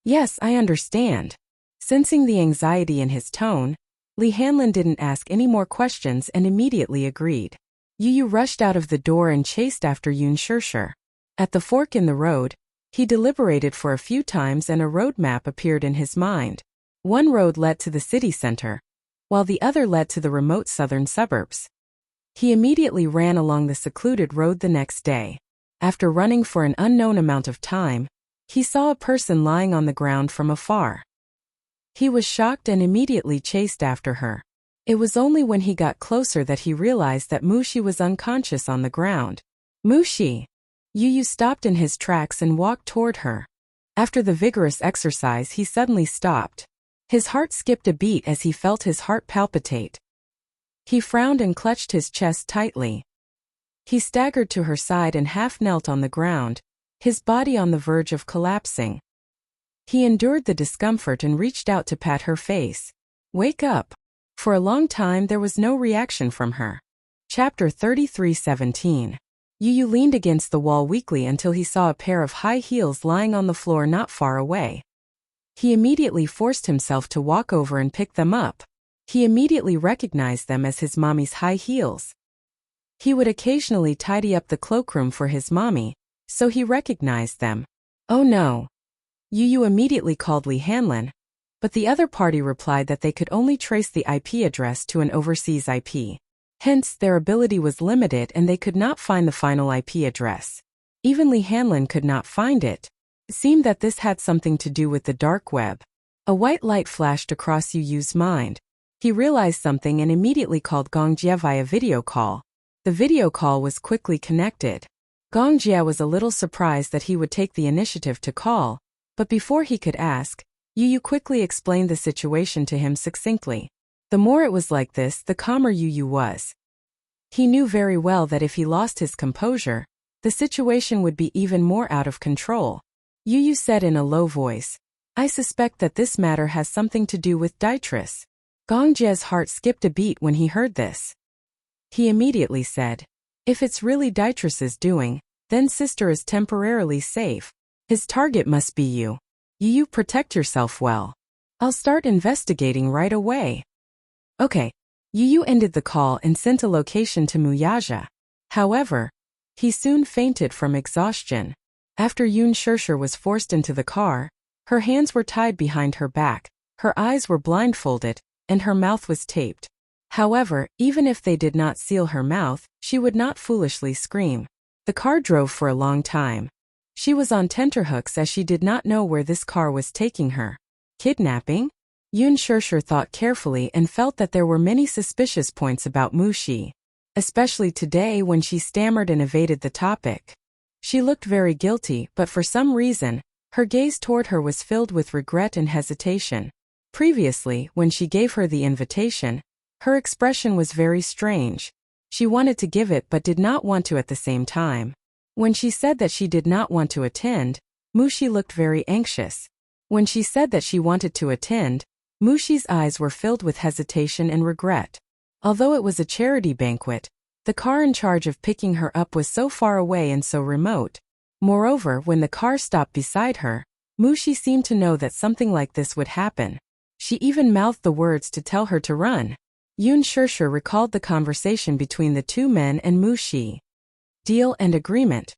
Yes, I understand. Sensing the anxiety in his tone, Li Hanlin didn't ask any more questions and immediately agreed. Yu rushed out of the door and chased after Yun Shirshir. At the fork in the road, he deliberated for a few times and a road map appeared in his mind. One road led to the city center, while the other led to the remote southern suburbs. He immediately ran along the secluded road the next day. After running for an unknown amount of time, he saw a person lying on the ground from afar. He was shocked and immediately chased after her. It was only when he got closer that he realized that Mushi was unconscious on the ground. Mushi! Yu stopped in his tracks and walked toward her. After the vigorous exercise, he suddenly stopped. His heart skipped a beat as he felt his heart palpitate. He frowned and clutched his chest tightly. He staggered to her side and half knelt on the ground, his body on the verge of collapsing. He endured the discomfort and reached out to pat her face. Wake up. For a long time there was no reaction from her. Chapter 33:17. Yu leaned against the wall weakly until he saw a pair of high heels lying on the floor not far away. He immediately forced himself to walk over and pick them up. He immediately recognized them as his mommy's high heels. He would occasionally tidy up the cloakroom for his mommy, so he recognized them. Oh no. Yu immediately called Li Hanlin, but the other party replied that they could only trace the IP address to an overseas IP. Hence, their ability was limited and they could not find the final IP address. Even Li Hanlin could not find it. It seemed that this had something to do with the dark web. A white light flashed across Yu's mind. He realized something and immediately called Gong Jie via video call. The video call was quickly connected. Gong Jie was a little surprised that he would take the initiative to call, but before he could ask, Yu quickly explained the situation to him succinctly. The more it was like this, the calmer Yu was. He knew very well that if he lost his composure, the situation would be even more out of control. Yu said in a low voice, I suspect that this matter has something to do with Dietrich. Gong Jie's heart skipped a beat when he heard this. He immediately said, if it's really Dietrich's doing, then sister is temporarily safe. His target must be you. Yu, protect yourself well. I'll start investigating right away. Okay. Yu ended the call and sent a location to Muyaja. However, he soon fainted from exhaustion. After Yun Shirshir was forced into the car, her hands were tied behind her back, her eyes were blindfolded, and her mouth was taped. However, even if they did not seal her mouth, she would not foolishly scream. The car drove for a long time. She was on tenterhooks as she did not know where this car was taking her. Kidnapping? Yun Shirshir thought carefully and felt that there were many suspicious points about Mushi, especially today when she stammered and evaded the topic. She looked very guilty, but for some reason, her gaze toward her was filled with regret and hesitation. Previously, when she gave her the invitation, her expression was very strange. She wanted to give it but did not want to at the same time. When she said that she did not want to attend, Mushi looked very anxious. When she said that she wanted to attend, Mushi's eyes were filled with hesitation and regret. Although it was a charity banquet, the car in charge of picking her up was so far away and so remote. Moreover, when the car stopped beside her, Mushi seemed to know that something like this would happen. She even mouthed the words to tell her to run. Yun Shirshir recalled the conversation between the two men and Mushi. Deal and agreement.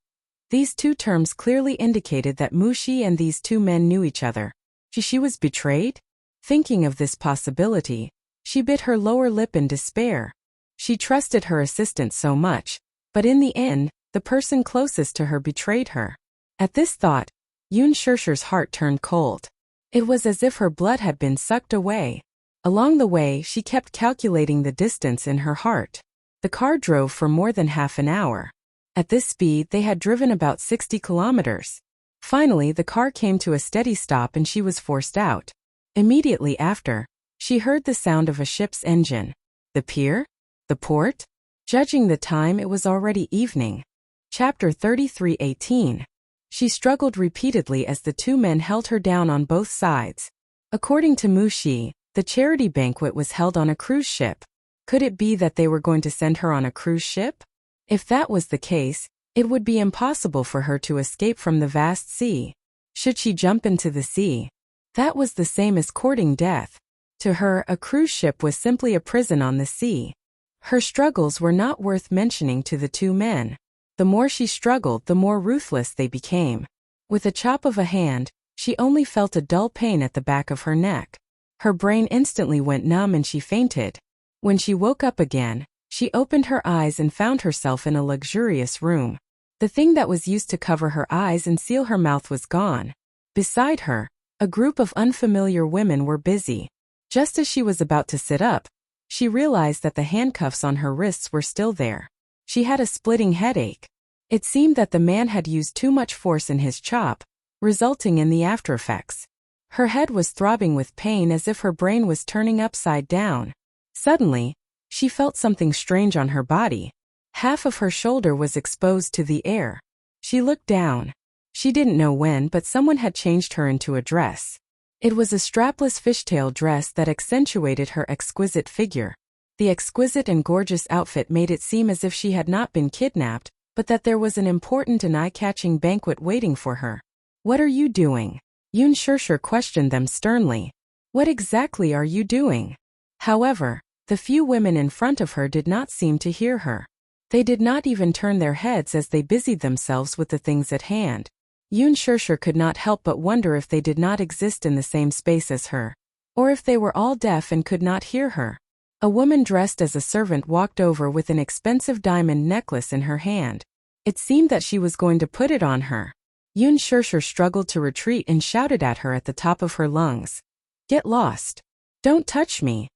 These two terms clearly indicated that Mushi and these two men knew each other. She was betrayed? Thinking of this possibility, she bit her lower lip in despair. She trusted her assistant so much, but in the end, the person closest to her betrayed her. At this thought, Yoon Shirshir's heart turned cold. It was as if her blood had been sucked away. Along the way, she kept calculating the distance in her heart. The car drove for more than half an hour. At this speed, they had driven about 60 kilometers. Finally, the car came to a steady stop and she was forced out. Immediately after, she heard the sound of a ship's engine. The pier? The port? Judging the time, it was already evening. Chapter 33:18. She struggled repeatedly as the two men held her down on both sides. According to Mushi, the charity banquet was held on a cruise ship. Could it be that they were going to send her on a cruise ship? If that was the case, it would be impossible for her to escape from the vast sea. Should she jump into the sea? That was the same as courting death. To her, a cruise ship was simply a prison on the sea. Her struggles were not worth mentioning to the two men. The more she struggled, the more ruthless they became. With a chop of a hand, she only felt a dull pain at the back of her neck. Her brain instantly went numb and she fainted. When she woke up again, she opened her eyes and found herself in a luxurious room. The thing that was used to cover her eyes and seal her mouth was gone. Beside her, a group of unfamiliar women were busy. Just as she was about to sit up, she realized that the handcuffs on her wrists were still there. She had a splitting headache. It seemed that the man had used too much force in his chop, resulting in the aftereffects. Her head was throbbing with pain as if her brain was turning upside down. Suddenly, she felt something strange on her body. Half of her shoulder was exposed to the air. She looked down. She didn't know when, but someone had changed her into a dress. It was a strapless fishtail dress that accentuated her exquisite figure. The exquisite and gorgeous outfit made it seem as if she had not been kidnapped, but that there was an important and eye-catching banquet waiting for her. "What are you doing?" Yoon Shirshir questioned them sternly. "What exactly are you doing?" However, the few women in front of her did not seem to hear her. They did not even turn their heads as they busied themselves with the things at hand. Yoon Shirshir could not help but wonder if they did not exist in the same space as her, or if they were all deaf and could not hear her. A woman dressed as a servant walked over with an expensive diamond necklace in her hand. It seemed that she was going to put it on her. Yoon Shirshir struggled to retreat and shouted at her at the top of her lungs. "Get lost! Don't touch me!"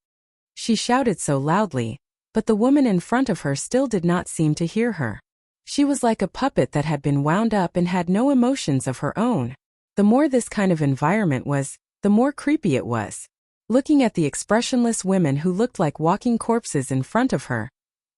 She shouted so loudly, but the woman in front of her still did not seem to hear her. She was like a puppet that had been wound up and had no emotions of her own. The more this kind of environment was, the more creepy it was. Looking at the expressionless women who looked like walking corpses in front of her,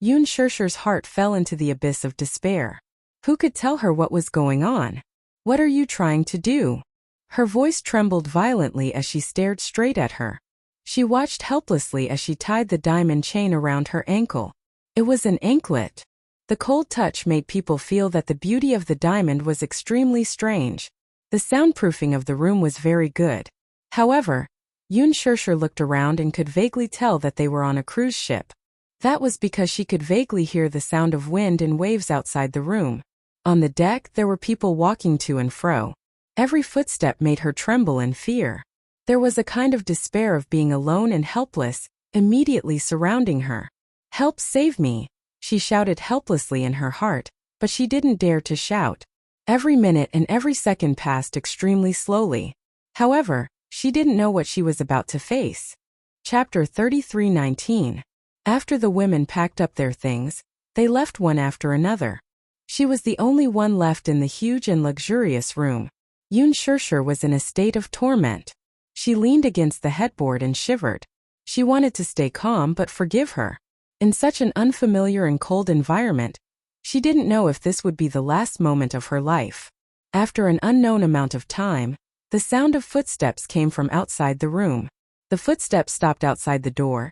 Yoon Shirshir's heart fell into the abyss of despair. Who could tell her what was going on? "What are you trying to do?" Her voice trembled violently as she stared straight at her. She watched helplessly as she tied the diamond chain around her ankle. It was an anklet. The cold touch made people feel that the beauty of the diamond was extremely strange. The soundproofing of the room was very good. However, Yoon Shirshir looked around and could vaguely tell that they were on a cruise ship. That was because she could vaguely hear the sound of wind and waves outside the room. On the deck, there were people walking to and fro. Every footstep made her tremble in fear. There was a kind of despair of being alone and helpless, immediately surrounding her. "Help, save me!" She shouted helplessly in her heart, but she didn't dare to shout. Every minute and every second passed extremely slowly. However, she didn't know what she was about to face. Chapter 33:19. After the women packed up their things, they left one after another. She was the only one left in the huge and luxurious room. Yoon Shirshir was in a state of torment. She leaned against the headboard and shivered. She wanted to stay calm but forgive her. In such an unfamiliar and cold environment, she didn't know if this would be the last moment of her life. After an unknown amount of time, the sound of footsteps came from outside the room. The footsteps stopped outside the door,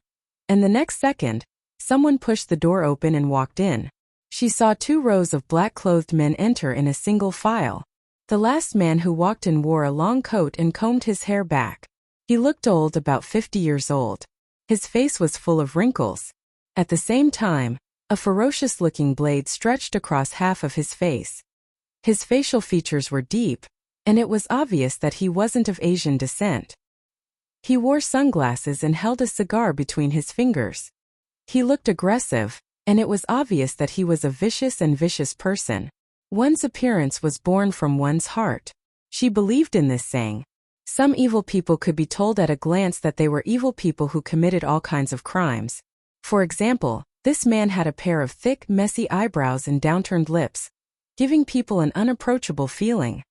and the next second, someone pushed the door open and walked in. She saw 2 rows of black-clothed men enter in a single file. The last man who walked in wore a long coat and combed his hair back. He looked old, about 50 years old. His face was full of wrinkles. At the same time, a ferocious-looking blade stretched across half of his face. His facial features were deep, and it was obvious that he wasn't of Asian descent. He wore sunglasses and held a cigar between his fingers. He looked aggressive, and it was obvious that he was a vicious person. One's appearance was born from one's heart. She believed in this saying. Some evil people could be told at a glance that they were evil people who committed all kinds of crimes. For example, this man had a pair of thick, messy eyebrows and downturned lips, giving people an unapproachable feeling.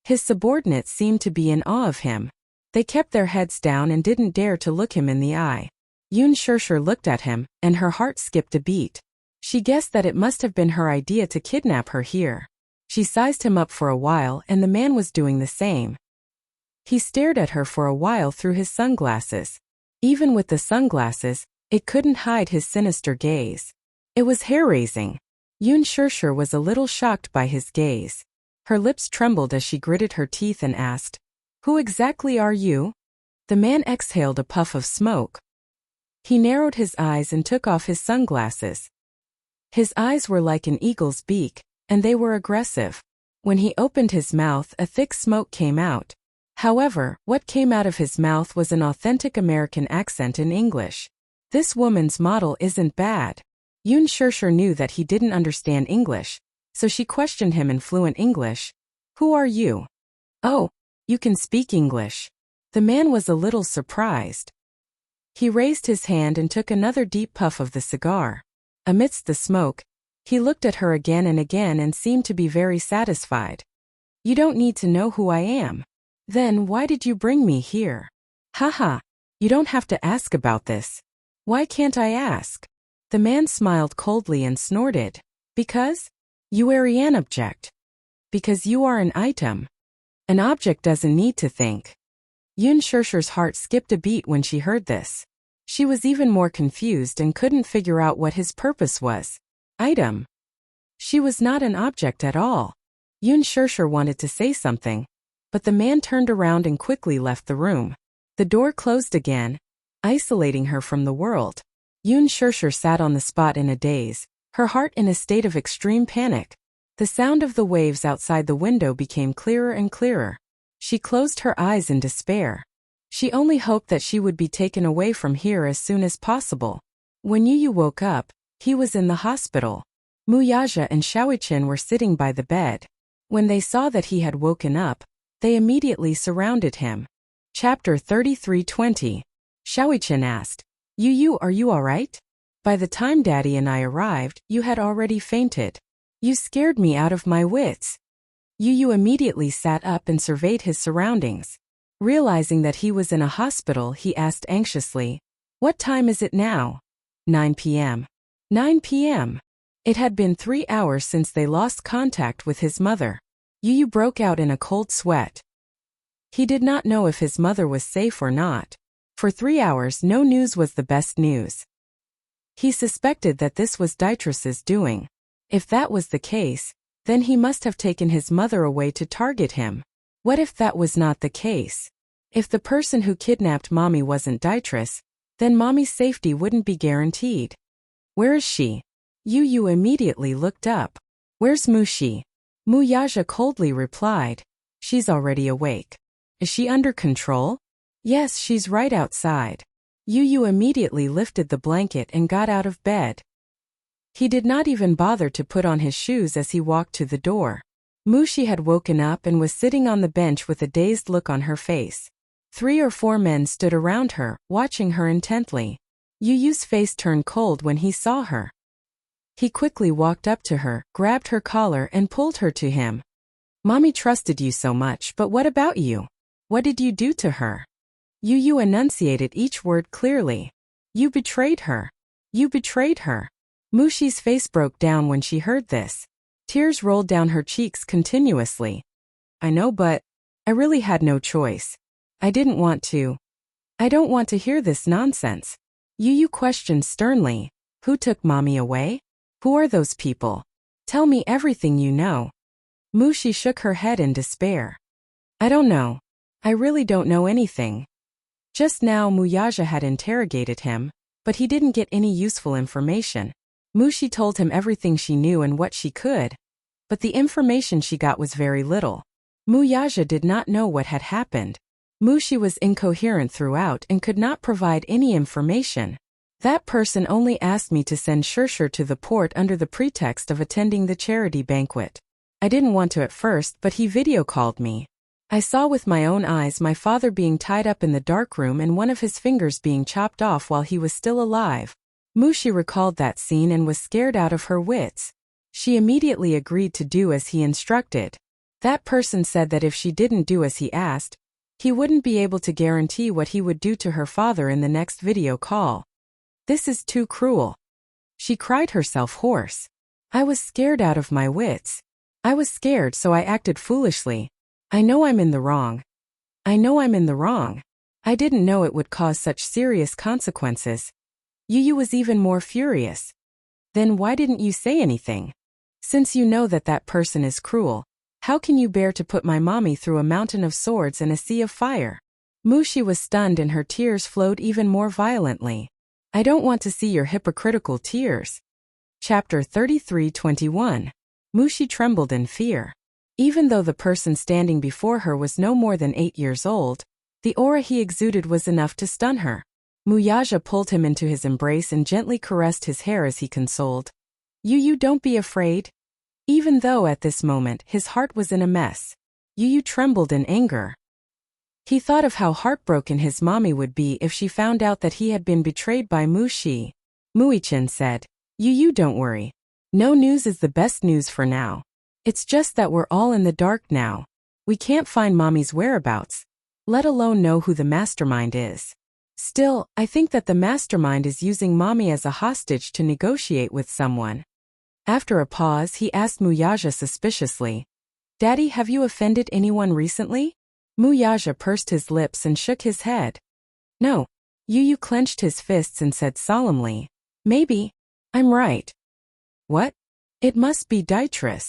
His subordinates seemed to be in awe of him. They kept their heads down and didn't dare to look him in the eye. Yun Shirshir looked at him, and her heart skipped a beat. She guessed that it must have been her idea to kidnap her here. She sized him up for a while, and the man was doing the same. He stared at her for a while through his sunglasses. Even with the sunglasses, it couldn't hide his sinister gaze. It was hair-raising. Yun Shirshir was a little shocked by his gaze. Her lips trembled as she gritted her teeth and asked, "Who exactly are you?" The man exhaled a puff of smoke. He narrowed his eyes and took off his sunglasses. His eyes were like an eagle's beak, and they were aggressive. When he opened his mouth, a thick smoke came out. However, what came out of his mouth was an authentic American accent in English. This woman's model isn't bad. Yun Shirshir knew that he didn't understand English, so she questioned him in fluent English. "Who are you?" "Oh, you can speak English." The man was a little surprised. He raised his hand and took another deep puff of the cigar. Amidst the smoke, he looked at her again and again and seemed to be very satisfied. "You don't need to know who I am. Then why did you bring me here?" "Haha, you don't have to ask about this." "Why can't I ask?" The man smiled coldly and snorted. "Because? You are an object. Because you are an item. An object doesn't need to think." Yun Shirshir's heart skipped a beat when she heard this. She was even more confused and couldn't figure out what his purpose was. Item? She was not an object at all. Yun Shirshir wanted to say something, but the man turned around and quickly left the room. The door closed again, isolating her from the world. Yun Shirshir sat on the spot in a daze, her heart in a state of extreme panic. The sound of the waves outside the window became clearer and clearer. She closed her eyes in despair. She only hoped that she would be taken away from here as soon as possible. When Yu woke up, he was in the hospital. Muyaja and Shaoichin were sitting by the bed. When they saw that he had woken up, they immediately surrounded him. Chapter 33:20. Shaoichin asked, Yu, are you alright? By the time Daddy and I arrived, you had already fainted. You scared me out of my wits. Yu immediately sat up and surveyed his surroundings. Realizing that he was in a hospital, he asked anxiously, "What time is it now?" 9 p.m. 9 p.m. It had been 3 hours since they lost contact with his mother. Yu broke out in a cold sweat. He did not know if his mother was safe or not. For 3 hours no news was the best news. He suspected that this was Dietrich's doing. If that was the case, then he must have taken his mother away to target him. What if that was not the case? If the person who kidnapped Mommy wasn't Dietrich, then Mommy's safety wouldn't be guaranteed. Where is she? Yu immediately looked up. Where's Mushi? Muyaja coldly replied. She's already awake. Is she under control? Yes, she's right outside. Yu immediately lifted the blanket and got out of bed. He did not even bother to put on his shoes as he walked to the door. Mushi had woken up and was sitting on the bench with a dazed look on her face. 3 or 4 men stood around her, watching her intently. Yu's face turned cold when he saw her. He quickly walked up to her, grabbed her collar and pulled her to him. Mommy trusted you so much, but what about you? What did you do to her? Yu enunciated each word clearly. You betrayed her. You betrayed her. Mushi's face broke down when she heard this. Tears rolled down her cheeks continuously. I know, but I really had no choice. I didn't want to. I don't want to hear this nonsense. Yu questioned sternly. Who took Mommy away? Who are those people? Tell me everything you know. Mushi shook her head in despair. I don't know. I really don't know anything. Just now Muyaja had interrogated him, but he didn't get any useful information. Mushi told him everything she knew and what she could, but the information she got was very little. Muyaja did not know what had happened. Mushi was incoherent throughout and could not provide any information. That person only asked me to send Shershur to the port under the pretext of attending the charity banquet. I didn't want to at first, but he video called me. I saw with my own eyes my father being tied up in the dark room and one of his fingers being chopped off while he was still alive. Mushi recalled that scene and was scared out of her wits. She immediately agreed to do as he instructed. That person said that if she didn't do as he asked, he wouldn't be able to guarantee what he would do to her father in the next video call. This is too cruel. She cried herself hoarse. I was scared out of my wits. I was scared, so I acted foolishly. I know I'm in the wrong. I know I'm in the wrong. I didn't know it would cause such serious consequences. Yu was even more furious. Then why didn't you say anything? Since you know that that person is cruel, how can you bear to put my mommy through a mountain of swords and a sea of fire? Mushi was stunned and her tears flowed even more violently. I don't want to see your hypocritical tears. Chapter 33:21. Mushi trembled in fear. Even though the person standing before her was no more than 8 years old, the aura he exuded was enough to stun her. Muyaja pulled him into his embrace and gently caressed his hair as he consoled. Yu, don't be afraid. Even though at this moment his heart was in a mess, Yu trembled in anger. He thought of how heartbroken his mommy would be if she found out that he had been betrayed by Mushi. Muichin said, Yu, don't worry. No news is the best news for now. It's just that we're all in the dark now. We can't find mommy's whereabouts, let alone know who the mastermind is. Still, I think that the mastermind is using mommy as a hostage to negotiate with someone. After a pause, he asked Muyaja suspiciously, Daddy, have you offended anyone recently? Muyaja pursed his lips and shook his head. No. Yu clenched his fists and said solemnly, Maybe. I'm right. What? It must be Dietrich.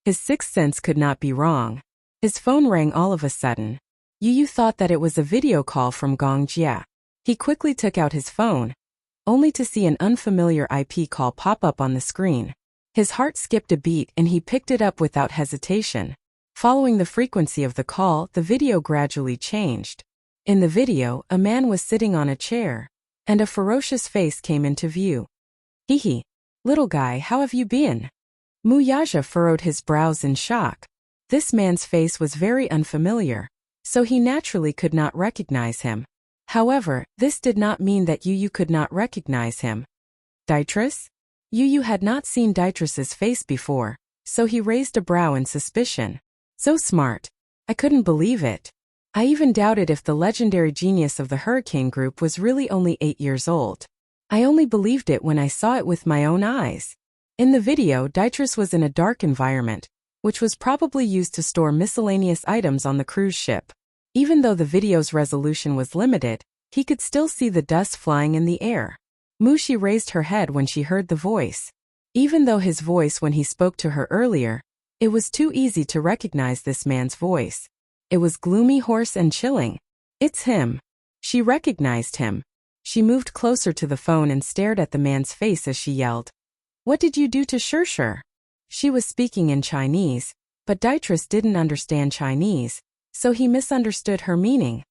His sixth sense could not be wrong. His phone rang all of a sudden. Yu thought that it was a video call from Gongjia. He quickly took out his phone, only to see an unfamiliar IP call pop up on the screen. His heart skipped a beat and he picked it up without hesitation. Following the frequency of the call, the video gradually changed. In the video, a man was sitting on a chair, and a ferocious face came into view. Hee, little guy, how have you been? Muyaja furrowed his brows in shock. This man's face was very unfamiliar, so he naturally could not recognize him. However, this did not mean that Yu could not recognize him. Dietrich? Yu had not seen Dietrich's face before, so he raised a brow in suspicion. So smart. I couldn't believe it. I even doubted if the legendary genius of the Hurricane Group was really only 8 years old. I only believed it when I saw it with my own eyes. In the video, Dietrich was in a dark environment, which was probably used to store miscellaneous items on the cruise ship. Even though the video's resolution was limited, he could still see the dust flying in the air. Mushi raised her head when she heard the voice. Even though his voice when he spoke to her earlier, it was too easy to recognize this man's voice. It was gloomy, hoarse, and chilling. It's him. She recognized him. She moved closer to the phone and stared at the man's face as she yelled, What did you do to Shershur? She was speaking in Chinese, but Dietrich didn't understand Chinese, so he misunderstood her meaning.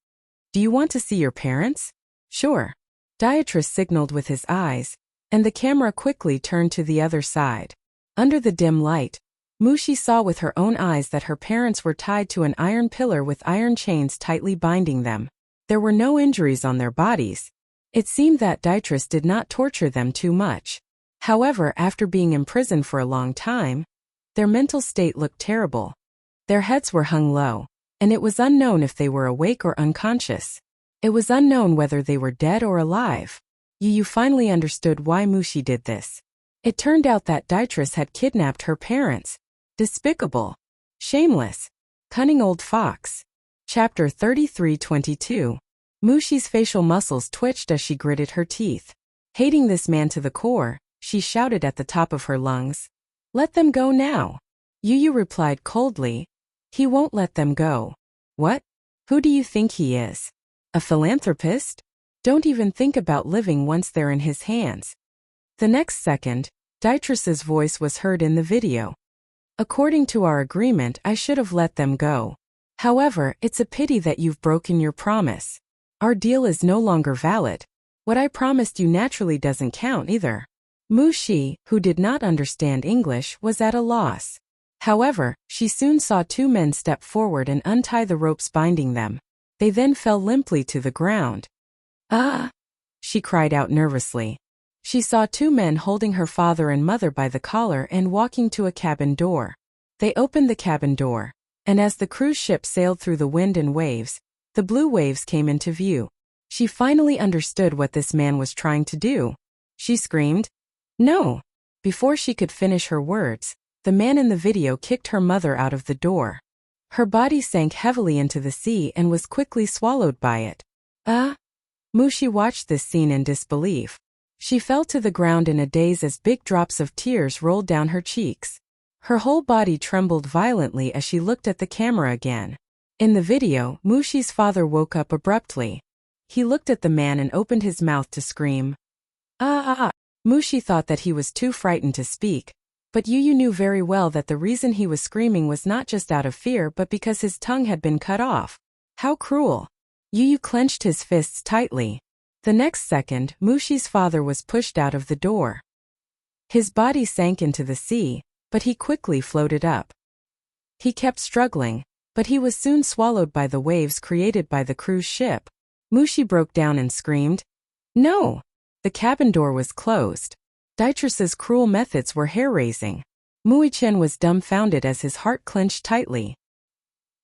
Do you want to see your parents? Sure. Dietrich signaled with his eyes, and the camera quickly turned to the other side. Under the dim light, Mushi saw with her own eyes that her parents were tied to an iron pillar with iron chains tightly binding them. There were no injuries on their bodies. It seemed that Dietrich did not torture them too much. However, after being imprisoned for a long time, their mental state looked terrible. Their heads were hung low, and it was unknown if they were awake or unconscious. It was unknown whether they were dead or alive. Yu finally understood why Mushi did this. It turned out that Dietrich had kidnapped her parents. Despicable. Shameless. Cunning old fox. Chapter 33:22. Mushi's facial muscles twitched as she gritted her teeth. Hating this man to the core, she shouted at the top of her lungs. Let them go now. Yu replied coldly. He won't let them go. What? Who do you think he is? A philanthropist? Don't even think about living once they're in his hands. The next second, Dietrich's voice was heard in the video. According to our agreement, I should have let them go. However, it's a pity that you've broken your promise. Our deal is no longer valid. What I promised you naturally doesn't count either. Mu Shi, who did not understand English, was at a loss. However, she soon saw two men step forward and untie the ropes binding them. They then fell limply to the ground. Ah! She cried out nervously. She saw two men holding her father and mother by the collar and walking to a cabin door. They opened the cabin door, and as the cruise ship sailed through the wind and waves, the blue waves came into view. She finally understood what this man was trying to do. She screamed, "No!" Before she could finish her words, the man in the video kicked her mother out of the door. Her body sank heavily into the sea and was quickly swallowed by it. Mu Shi watched this scene in disbelief. She fell to the ground in a daze as big drops of tears rolled down her cheeks. Her whole body trembled violently as she looked at the camera again. In the video, Mu Shi's father woke up abruptly. He looked at the man and opened his mouth to scream. Mu Shi thought that he was too frightened to speak, but Yu knew very well that the reason he was screaming was not just out of fear but because his tongue had been cut off. How cruel! Yu clenched his fists tightly. The next second, Mu Shi's father was pushed out of the door. His body sank into the sea, but he quickly floated up. He kept struggling, but he was soon swallowed by the waves created by the cruise ship. Mu Shi broke down and screamed, "No!" The cabin door was closed. Dietrich's cruel methods were hair-raising. Muichen was dumbfounded as his heart clenched tightly.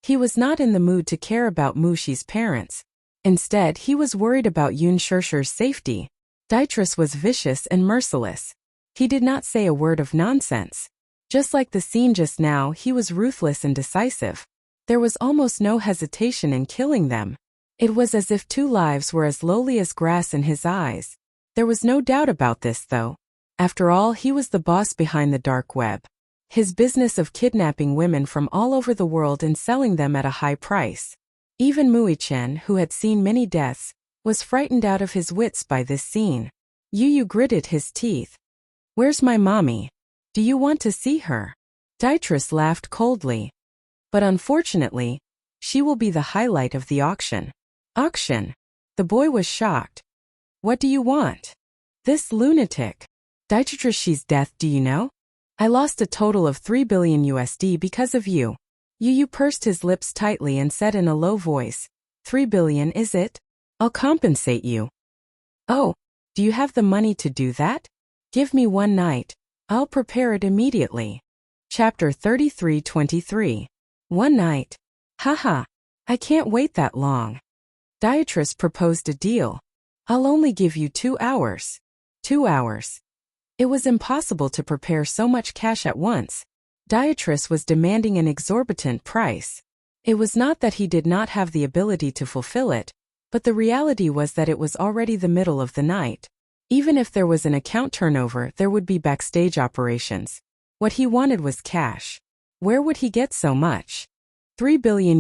He was not in the mood to care about Mu Shi's parents. Instead, he was worried about Yun Shishir's safety. Dietrich was vicious and merciless. He did not say a word of nonsense. Just like the scene just now, he was ruthless and decisive. There was almost no hesitation in killing them. It was as if two lives were as lowly as grass in his eyes. There was no doubt about this, though. After all, he was the boss behind the dark web. His business of kidnapping women from all over the world and selling them at a high price. Even Muichen, who had seen many deaths, was frightened out of his wits by this scene. Yu gritted his teeth. "Where's my mommy? Do you want to see her?" Dietrich laughed coldly. "But unfortunately, she will be the highlight of the auction." "Auction?" The boy was shocked. "What do you want?" "This lunatic. Dietrich's death, do you know? I lost a total of $3 billion because of you." Yu pursed his lips tightly and said in a low voice, "$3 billion, is it? I'll compensate you." "Oh, do you have the money to do that? Give me one night. I'll prepare it immediately." Chapter 33:23. One night. Haha. I can't wait that long. Dietrich proposed a deal. "I'll only give you 2 hours. 2 hours." It was impossible to prepare so much cash at once. Dietrich was demanding an exorbitant price. It was not that he did not have the ability to fulfill it, but the reality was that it was already the middle of the night. Even if there was an account turnover, there would be backstage operations. What he wanted was cash. Where would he get so much? $3 billion.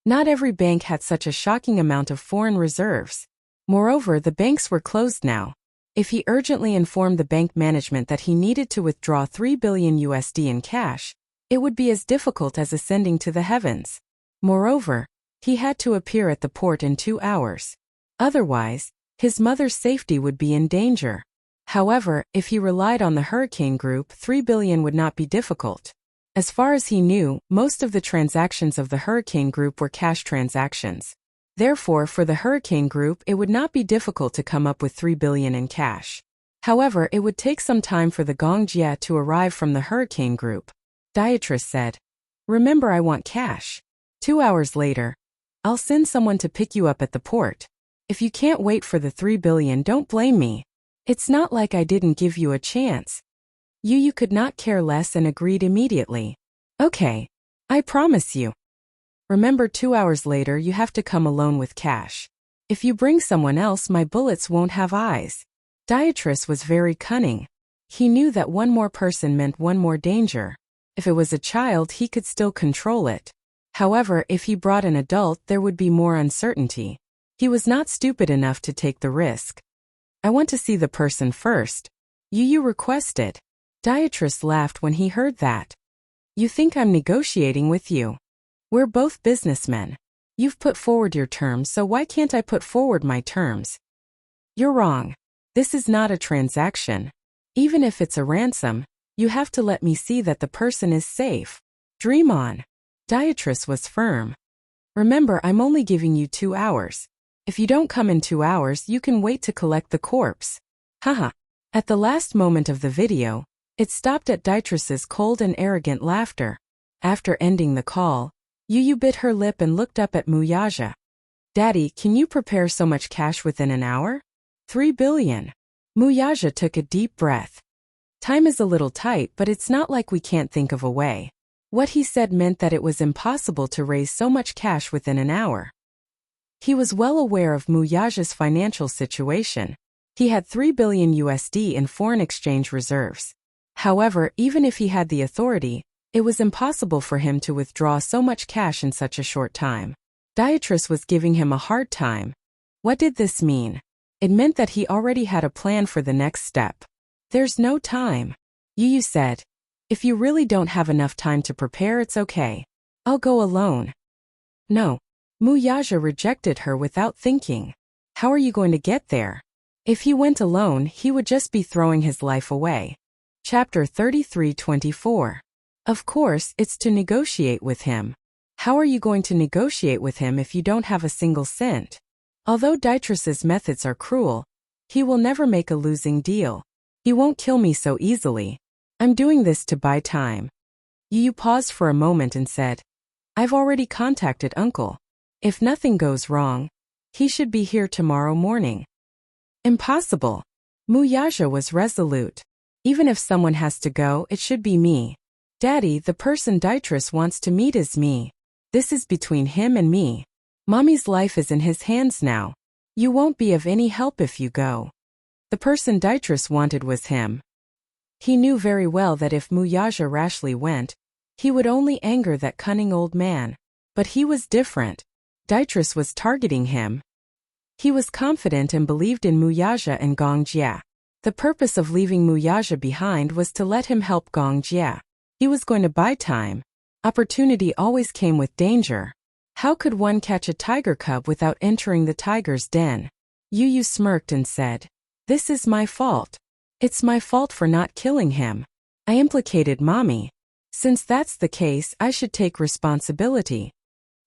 Not every bank had such a shocking amount of foreign reserves. Moreover, the banks were closed now. If he urgently informed the bank management that he needed to withdraw $3 billion in cash, it would be as difficult as ascending to the heavens. Moreover, he had to appear at the port in 2 hours. Otherwise, his mother's safety would be in danger. However, if he relied on the Hurricane Group, $3 billion would not be difficult. As far as he knew, most of the transactions of the Hurricane Group were cash transactions. Therefore, for the Hurricane Group, it would not be difficult to come up with $3 billion in cash. However, it would take some time for the Gongjia to arrive from the Hurricane Group. Dietrich said, "Remember, I want cash." 2 hours later, "I'll send someone to pick you up at the port. If you can't wait for the $3 billion, don't blame me. It's not like I didn't give you a chance." Yu could not care less and agreed immediately. "Okay. I promise you. Remember, 2 hours later you have to come alone with cash. If you bring someone else, my bullets won't have eyes." Dietrich was very cunning. He knew that one more person meant one more danger. If it was a child, he could still control it. However, if he brought an adult, there would be more uncertainty. He was not stupid enough to take the risk. "I want to see the person first," Yu requested. Dietrich laughed when he heard that. "You think I'm negotiating with you? We're both businessmen. You've put forward your terms, so why can't I put forward my terms?" You're wrong. This is not a transaction. Even if it's a ransom, you have to let me see that the person is safe. Dream on. Beatrice was firm. Remember, I'm only giving you 2 hours. If you don't come in 2 hours, you can wait to collect the corpse. Haha. At the last moment of the video, it stopped at Beatrice's cold and arrogant laughter. After ending the call, Yu bit her lip and looked up at Muyaja. Daddy, can you prepare so much cash within an hour? 3 billion. Muyaja took a deep breath. Time is a little tight, but it's not like we can't think of a way. What he said meant that it was impossible to raise so much cash within an hour. He was well aware of Muyaja's financial situation. He had 3 billion USD in foreign exchange reserves. However, even if he had the authority, it was impossible for him to withdraw so much cash in such a short time. Beatrice was giving him a hard time. What did this mean? It meant that he already had a plan for the next step. There's no time. Yu said. If you really don't have enough time to prepare, it's okay. I'll go alone. No. Muyaja rejected her without thinking. How are you going to get there? If he went alone, he would just be throwing his life away. Chapter 33-24. Of course, it's to negotiate with him. How are you going to negotiate with him if you don't have a single cent? Although Beatrice's methods are cruel, he will never make a losing deal. He won't kill me so easily. I'm doing this to buy time. Yu paused for a moment and said, I've already contacted Uncle. If nothing goes wrong, he should be here tomorrow morning. Impossible. Muyaja was resolute. Even if someone has to go, it should be me. Daddy, the person Beatrice wants to meet is me. This is between him and me. Mommy's life is in his hands now. You won't be of any help if you go. The person Beatrice wanted was him. He knew very well that if Muyaja rashly went, he would only anger that cunning old man. But he was different. Beatrice was targeting him. He was confident and believed in Muyaja and Gongjia. The purpose of leaving Muyaja behind was to let him help Gongjia. He was going to buy time. Opportunity always came with danger. How could one catch a tiger cub without entering the tiger's den? Yu smirked and said, This is my fault. It's my fault for not killing him. I implicated Mommy. Since that's the case, I should take responsibility.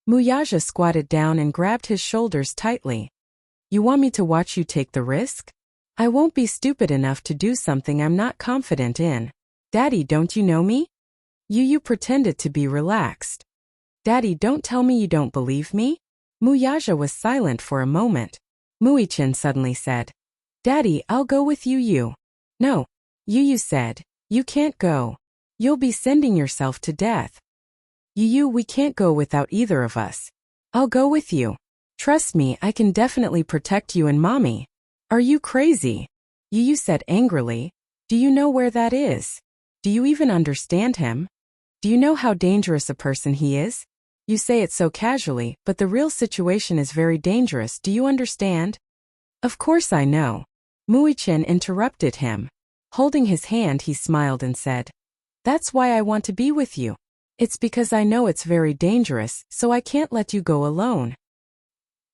Muyaja squatted down and grabbed his shoulders tightly. You want me to watch you take the risk? I won't be stupid enough to do something I'm not confident in. Daddy, don't you know me? Yu pretended to be relaxed. Daddy, don't tell me you don't believe me? Muyaja was silent for a moment. Muichin suddenly said, Daddy, I'll go with you. No. Yu said, You can't go. You'll be sending yourself to death. Yu, we can't go without either of us. I'll go with you. Trust me, I can definitely protect you and Mommy. Are you crazy? Yu said angrily. Do you know where that is? Do you even understand him? Do you know how dangerous a person he is? You say it so casually, but the real situation is very dangerous, do you understand? Of course I know. Muichin interrupted him. Holding his hand, he smiled and said, That's why I want to be with you. It's because I know it's very dangerous, so I can't let you go alone.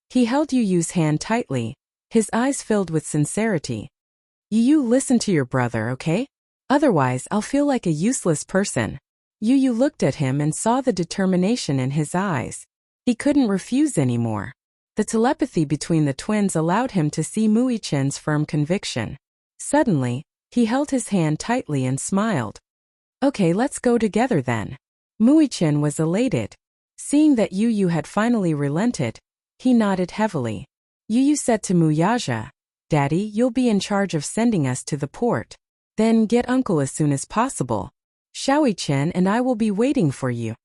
He held Yu's hand tightly, his eyes filled with sincerity. Yu, listen to your brother, okay? Otherwise, I'll feel like a useless person. Yu looked at him and saw the determination in his eyes. He couldn't refuse anymore. The telepathy between the twins allowed him to see Muichin's firm conviction. Suddenly, he held his hand tightly and smiled. Okay, let's go together then. Muichin was elated. Seeing that Yu had finally relented, he nodded heavily. Yu said to Muyaja, Daddy, you'll be in charge of sending us to the port. Then get Uncle as soon as possible. Shaoichin and I will be waiting for you.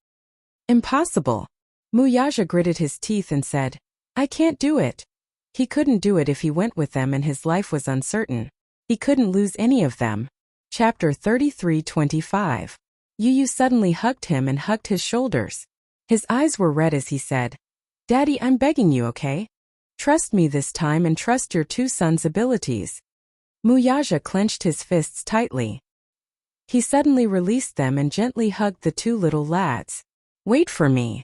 Impossible. Muyaja gritted his teeth and said, I can't do it. He couldn't do it if he went with them and his life was uncertain. He couldn't lose any of them. Chapter 33-25. Yu suddenly hugged him and hugged his shoulders. His eyes were red as he said, Daddy, I'm begging you, okay? Trust me this time and trust your two sons' abilities. Muyaja clenched his fists tightly. He suddenly released them and gently hugged the two little lads. Wait for me.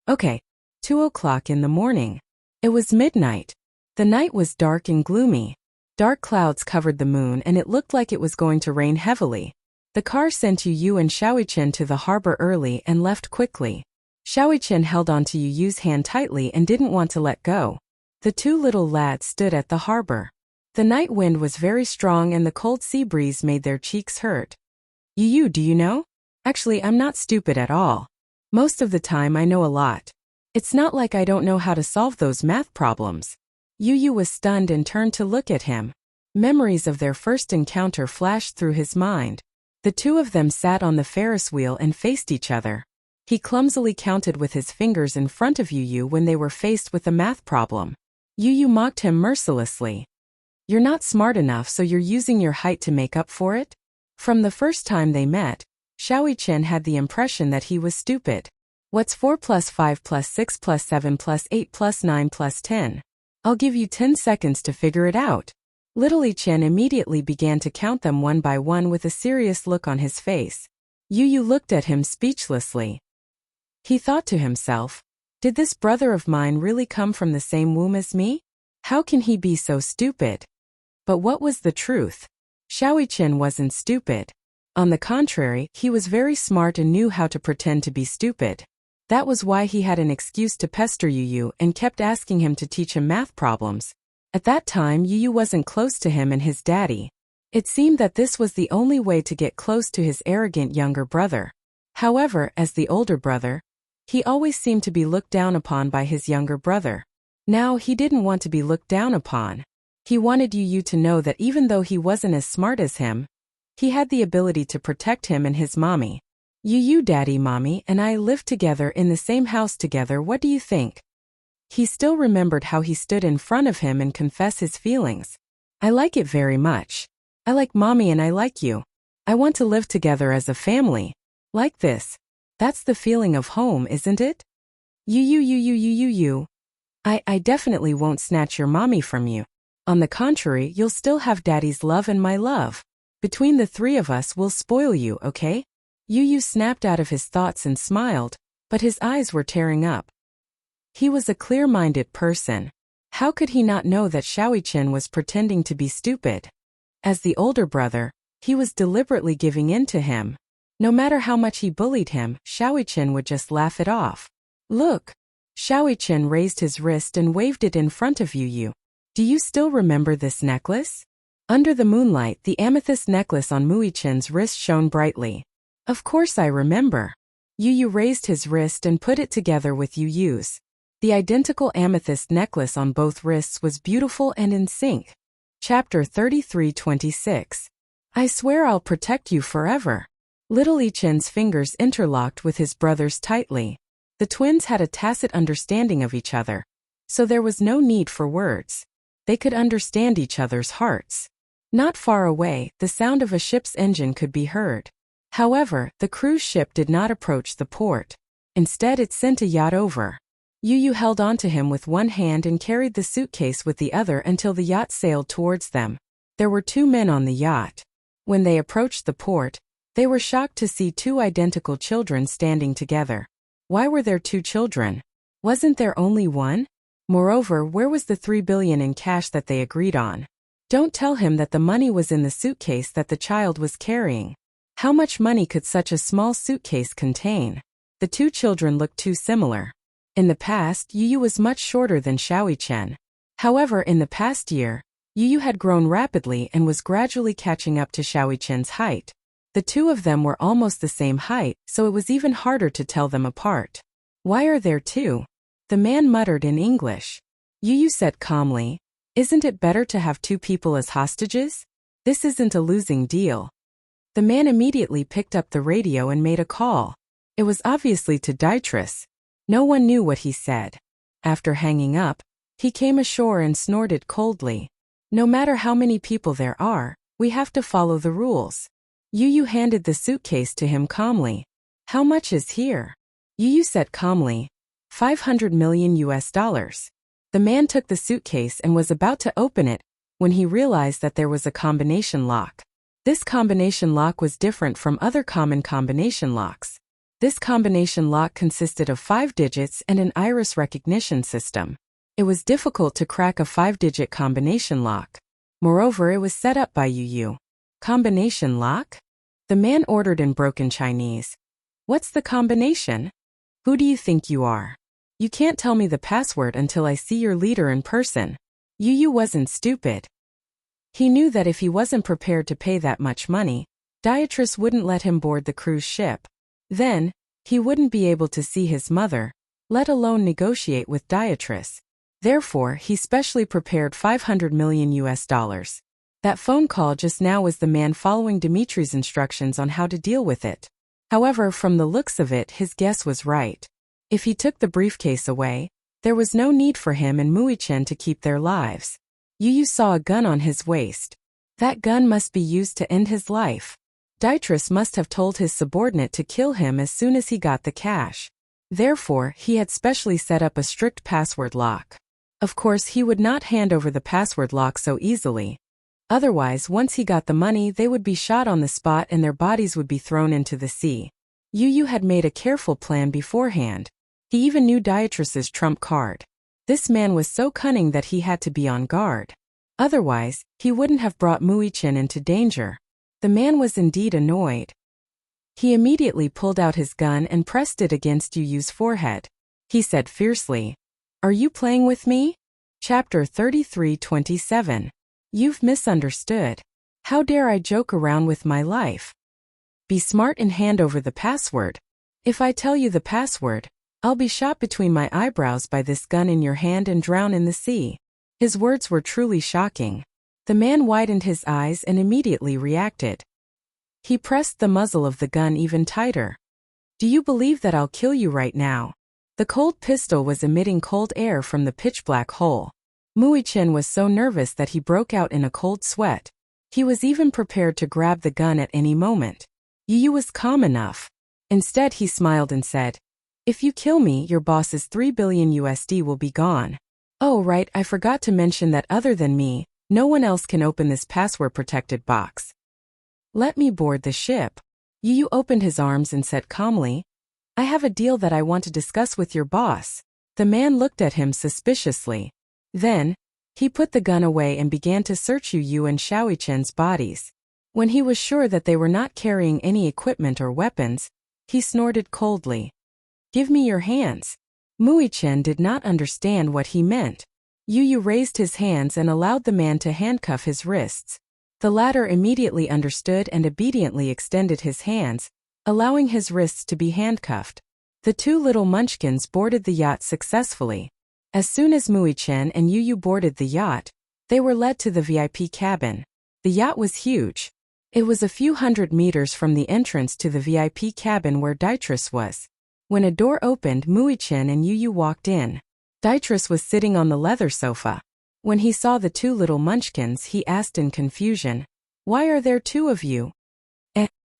Okay. 2 o'clock in the morning. It was midnight. The night was dark and gloomy. Dark clouds covered the moon and it looked like it was going to rain heavily. The car sent Yu and Xiaoyichen to the harbor early and left quickly. Xiaoyichen held on to Yu's hand tightly and didn't want to let go. The two little lads stood at the harbor. The night wind was very strong and the cold sea breeze made their cheeks hurt. Yu, do you know? Actually, I'm not stupid at all. Most of the time I know a lot. It's not like I don't know how to solve those math problems. Yu was stunned and turned to look at him. Memories of their first encounter flashed through his mind. The two of them sat on the Ferris wheel and faced each other. He clumsily counted with his fingers in front of Yu when they were faced with a math problem. Yu mocked him mercilessly. You're not smart enough, so you're using your height to make up for it? From the first time they met, Xiaoyichen had the impression that he was stupid. What's 4 plus 5 plus 6 plus 7 plus 8 plus 9 plus 10? I'll give you 10 seconds to figure it out. Little Chen immediately began to count them one by one with a serious look on his face. Yu looked at him speechlessly. He thought to himself, did this brother of mine really come from the same womb as me? How can he be so stupid? But what was the truth? Xiaoyichen wasn't stupid. On the contrary, he was very smart and knew how to pretend to be stupid. That was why he had an excuse to pester Yu and kept asking him to teach him math problems. At that time, Yu wasn't close to him and his daddy. It seemed that this was the only way to get close to his arrogant younger brother. However, as the older brother, he always seemed to be looked down upon by his younger brother. Now he didn't want to be looked down upon. He wanted Yu to know that even though he wasn't as smart as him, he had the ability to protect him and his mommy. Yu, daddy, mommy, and I lived together in the same house together. What do you think? He still remembered how he stood in front of him and confessed his feelings. I like it very much. I like mommy and I like you. I want to live together as a family. Like this. That's the feeling of home, isn't it? You. I definitely won't snatch your mommy from you. On the contrary, you'll still have daddy's love and my love. Between the three of us, we'll spoil you, okay? Yu snapped out of his thoughts and smiled, but his eyes were tearing up. He was a clear-minded person. How could he not know that Xiaoyichen was pretending to be stupid? As the older brother, he was deliberately giving in to him. No matter how much he bullied him, Xiaoyichen would just laugh it off. Look! Xiaoyichen raised his wrist and waved it in front of Yu. Do you still remember this necklace? Under the moonlight, the amethyst necklace on Muichen's wrist shone brightly. Of course I remember. Yu raised his wrist and put it together with Yu's. The identical amethyst necklace on both wrists was beautiful and in sync. Chapter 33:26. I swear I'll protect you forever. Little Ichen's fingers interlocked with his brother's tightly. The twins had a tacit understanding of each other, so there was no need for words. They could understand each other's hearts. Not far away, the sound of a ship's engine could be heard. However, the cruise ship did not approach the port. Instead, it sent a yacht over. Yu held onto him with one hand and carried the suitcase with the other until the yacht sailed towards them. There were two men on the yacht. When they approached the port, they were shocked to see two identical children standing together. Why were there two children? Wasn't there only one? Moreover, where was the 3 billion in cash that they agreed on? Don't tell him that the money was in the suitcase that the child was carrying. How much money could such a small suitcase contain? The two children looked too similar. In the past, Yu was much shorter than Xiaoyichen. However, in the past year, Yu had grown rapidly and was gradually catching up to Xiaoyichen's height. The two of them were almost the same height, so it was even harder to tell them apart. Why are there two? The man muttered in English. Yu said calmly, isn't it better to have two people as hostages? This isn't a losing deal. The man immediately picked up the radio and made a call. It was obviously to Dietrich. No one knew what he said. After hanging up, he came ashore and snorted coldly. No matter how many people there are, we have to follow the rules. Yu handed the suitcase to him calmly. How much is here? Yu said calmly, 500 million US dollars. The man took the suitcase and was about to open it when he realized that there was a combination lock. This combination lock was different from other common combination locks. This combination lock consisted of 5 digits and an iris recognition system. It was difficult to crack a 5-digit combination lock. Moreover, it was set up by Yu. Combination lock? The man ordered in broken Chinese. What's the combination? Who do you think you are? You can't tell me the password until I see your leader in person. Yu wasn't stupid. He knew that if he wasn't prepared to pay that much money, Beatrice wouldn't let him board the cruise ship. Then, he wouldn't be able to see his mother, let alone negotiate with Beatrice. Therefore, he specially prepared $500 million. That phone call just now was the man following Dimitri's instructions on how to deal with it. However, from the looks of it, his guess was right. If he took the briefcase away, there was no need for him and Mui-Chen to keep their lives. Yu saw a gun on his waist. That gun must be used to end his life. Beatrice must have told his subordinate to kill him as soon as he got the cash. Therefore, he had specially set up a strict password lock. Of course, he would not hand over the password lock so easily. Otherwise, once he got the money, they would be shot on the spot and their bodies would be thrown into the sea. Yu had made a careful plan beforehand. He even knew Beatrice's trump card. This man was so cunning that he had to be on guard. Otherwise, he wouldn't have brought Mui-Chen into danger. The man was indeed annoyed. He immediately pulled out his gun and pressed it against Yu's forehead. He said fiercely, "Are you playing with me?" Chapter 33:27. You've misunderstood. How dare I joke around with my life? Be smart and hand over the password. If I tell you the password, I'll be shot between my eyebrows by this gun in your hand and drown in the sea. His words were truly shocking. The man widened his eyes and immediately reacted. He pressed the muzzle of the gun even tighter. Do you believe that I'll kill you right now? The cold pistol was emitting cold air from the pitch-black hole. Mui-Chen was so nervous that he broke out in a cold sweat. He was even prepared to grab the gun at any moment. Yu was calm enough. Instead, he smiled and said, "If you kill me, your boss's $3 billion will be gone. Oh right, I forgot to mention that other than me, no one else can open this password-protected box. Let me board the ship." Yu opened his arms and said calmly, "I have a deal that I want to discuss with your boss." The man looked at him suspiciously. Then, he put the gun away and began to search Yu and Xiaoyi-Chen's bodies. When he was sure that they were not carrying any equipment or weapons, he snorted coldly. "Give me your hands." Mui-Chen did not understand what he meant. Yu raised his hands and allowed the man to handcuff his wrists. The latter immediately understood and obediently extended his hands, allowing his wrists to be handcuffed. The two little munchkins boarded the yacht successfully. As soon as Mui-Chen and Yu boarded the yacht, they were led to the VIP cabin. The yacht was huge. It was a few hundred meters from the entrance to the VIP cabin where Beatrice was. When a door opened, Mui-Chen and Yu walked in. Beatrice was sitting on the leather sofa. When he saw the two little munchkins, he asked in confusion, "Why are there two of you?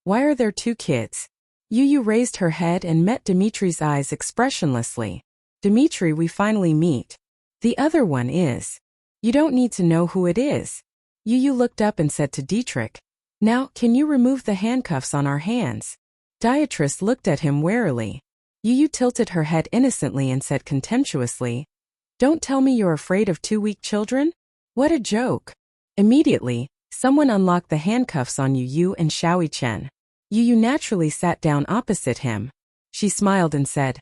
Why are there two kids?" Yu raised her head and met Dimitri's eyes expressionlessly. "Dimitri, we finally meet. The other one is. You don't need to know who it is." Yu looked up and said to Dietrich, "Now, can you remove the handcuffs on our hands?" Beatrice looked at him warily. Yu tilted her head innocently and said contemptuously, "Don't tell me you're afraid of two weak children? What a joke." Immediately, someone unlocked the handcuffs on Yu and Xiaoyi-Chen. Yu naturally sat down opposite him. She smiled and said,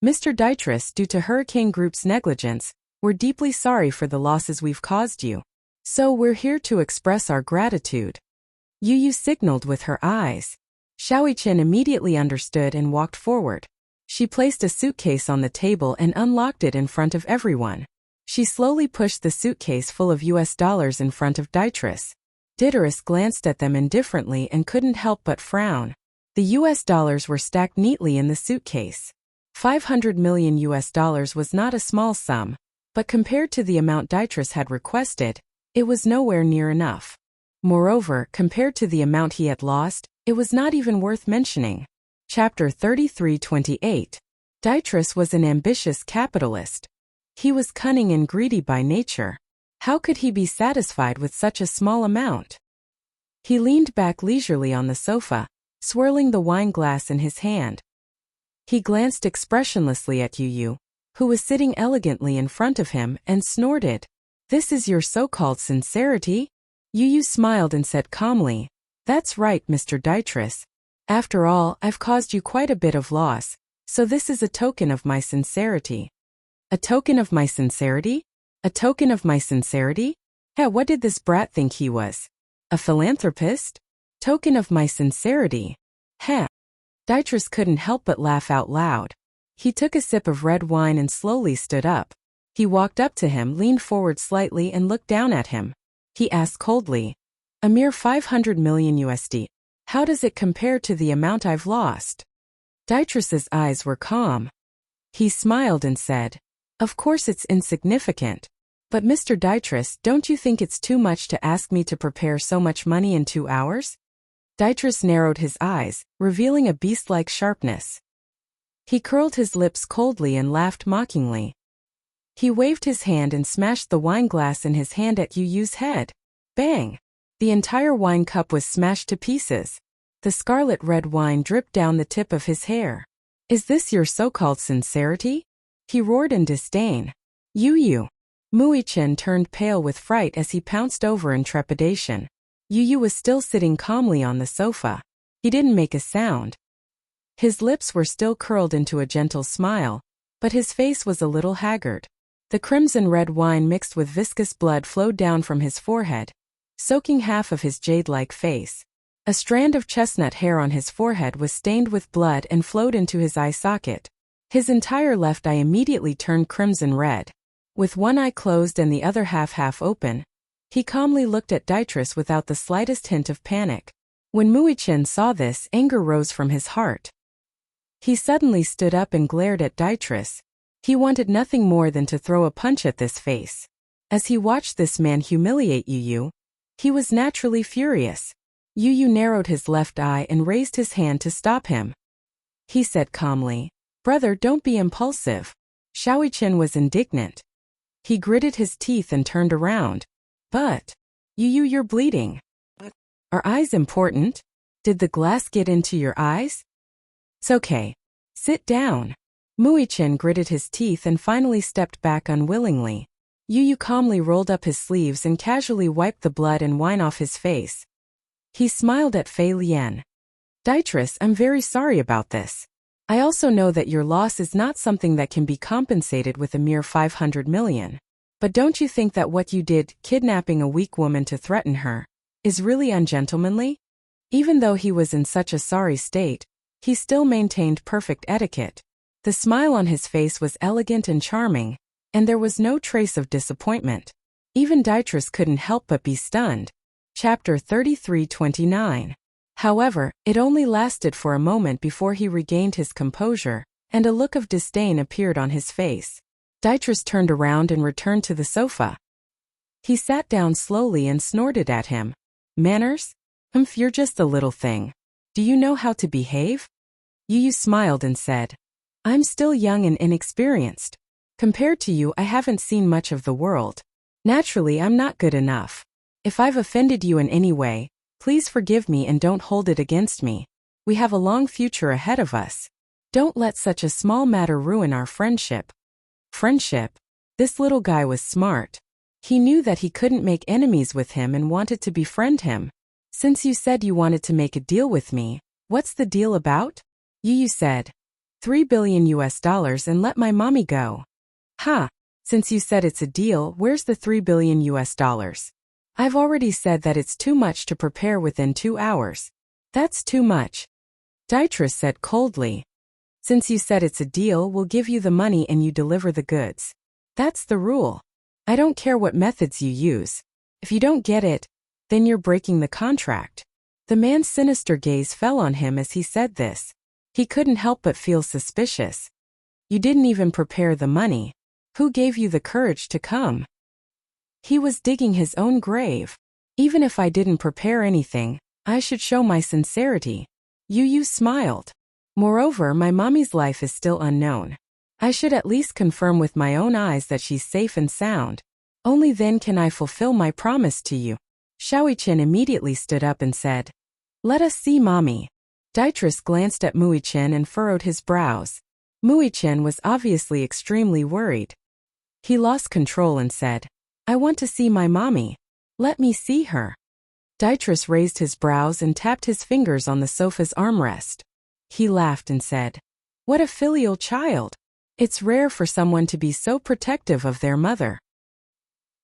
"Mr. Beatrice, due to Hurricane Group's negligence, we're deeply sorry for the losses we've caused you. So we're here to express our gratitude." Yu signaled with her eyes. Xiaoyi-Chen immediately understood and walked forward. She placed a suitcase on the table and unlocked it in front of everyone. She slowly pushed the suitcase full of US dollars in front of Beatrice. Beatrice glanced at them indifferently and couldn't help but frown. The US dollars were stacked neatly in the suitcase. $500 million was not a small sum, but compared to the amount Beatrice had requested, it was nowhere near enough. Moreover, compared to the amount he had lost, it was not even worth mentioning. Chapter 33:28. Beatrice was an ambitious capitalist. He was cunning and greedy by nature. How could he be satisfied with such a small amount? He leaned back leisurely on the sofa, swirling the wine glass in his hand. He glanced expressionlessly at Yu, who was sitting elegantly in front of him, and snorted. "This is your so-called sincerity? Yu smiled and said calmly, "That's right, Mr. Dytrus. After all, I've caused you quite a bit of loss, so this is a token of my sincerity." A token of my sincerity? A token of my sincerity? Heh, what did this brat think he was? A philanthropist? Token of my sincerity? Heh. Dytrus couldn't help but laugh out loud. He took a sip of red wine and slowly stood up. He walked up to him, leaned forward slightly and looked down at him. He asked coldly, "A mere 500 million USD. How does it compare to the amount I've lost?" Dytrus's eyes were calm. He smiled and said, "Of course it's insignificant. But Mr. Dytrus, don't you think it's too much to ask me to prepare so much money in 2 hours?" Dytrus narrowed his eyes, revealing a beast-like sharpness. He curled his lips coldly and laughed mockingly. He waved his hand and smashed the wine glass in his hand at Yu's head. Bang! The entire wine cup was smashed to pieces. The scarlet red wine dripped down the tip of his hair. "Is this your so-called sincerity?" he roared in disdain. Yu. Muichin turned pale with fright as he pounced over in trepidation. Yu was still sitting calmly on the sofa. He didn't make a sound. His lips were still curled into a gentle smile, but his face was a little haggard. The crimson red wine mixed with viscous blood flowed down from his forehead, soaking half of his jade-like face. A strand of chestnut hair on his forehead was stained with blood and flowed into his eye socket. His entire left eye immediately turned crimson red. With one eye closed and the other half open, he calmly looked at Dytrus without the slightest hint of panic. When Muichin saw this, anger rose from his heart. He suddenly stood up and glared at Dytrus. He wanted nothing more than to throw a punch at this face. As he watched this man humiliate Yu, he was naturally furious. Yu narrowed his left eye and raised his hand to stop him. He said calmly, "Brother, don't be impulsive." Shaoichin was indignant. He gritted his teeth and turned around. "But, Yu, you're bleeding. Are eyes important? Did the glass get into your eyes?" "It's okay. Sit down." Muichin gritted his teeth and finally stepped back unwillingly. Yu calmly rolled up his sleeves and casually wiped the blood and wine off his face. He smiled at Fei Lian. "Dytrus, I'm very sorry about this. I also know that your loss is not something that can be compensated with a mere 500 million. But don't you think that what you did, kidnapping a weak woman to threaten her, is really ungentlemanly?" Even though he was in such a sorry state, he still maintained perfect etiquette. The smile on his face was elegant and charming, and there was no trace of disappointment. Even Dytrus couldn't help but be stunned. Chapter 33-29. However, it only lasted for a moment before he regained his composure, and a look of disdain appeared on his face. Dytrus turned around and returned to the sofa. He sat down slowly and snorted at him. "Manners? You're just a little thing. Do you know how to behave?" Yu smiled and said, "I'm still young and inexperienced. Compared to you, I haven't seen much of the world. Naturally, I'm not good enough. If I've offended you in any way, please forgive me and don't hold it against me. We have a long future ahead of us. Don't let such a small matter ruin our friendship." Friendship? This little guy was smart. He knew that he couldn't make enemies with him and wanted to befriend him. "Since you said you wanted to make a deal with me, what's the deal about?" Yu said, $3 billion and let my mommy go." "Ha! Since you said it's a deal, where's the $3 billion? I've already said that it's too much to prepare within 2 hours. That's too much." Dytrus said coldly. "Since you said it's a deal, we'll give you the money and you deliver the goods. That's the rule. I don't care what methods you use. If you don't get it, then you're breaking the contract." The man's sinister gaze fell on him as he said this. He couldn't help but feel suspicious. "You didn't even prepare the money. Who gave you the courage to come?" He was digging his own grave. "Even if I didn't prepare anything, I should show my sincerity." Yu smiled. "Moreover, my mommy's life is still unknown. I should at least confirm with my own eyes that she's safe and sound. Only then can I fulfill my promise to you." Shaoichin immediately stood up and said, "Let us see mommy." Dytrus glanced at Muichin and furrowed his brows. Muichin was obviously extremely worried. He lost control and said, "I want to see my mommy. Let me see her." Dietrich raised his brows and tapped his fingers on the sofa's armrest. He laughed and said, "What a filial child! It's rare for someone to be so protective of their mother."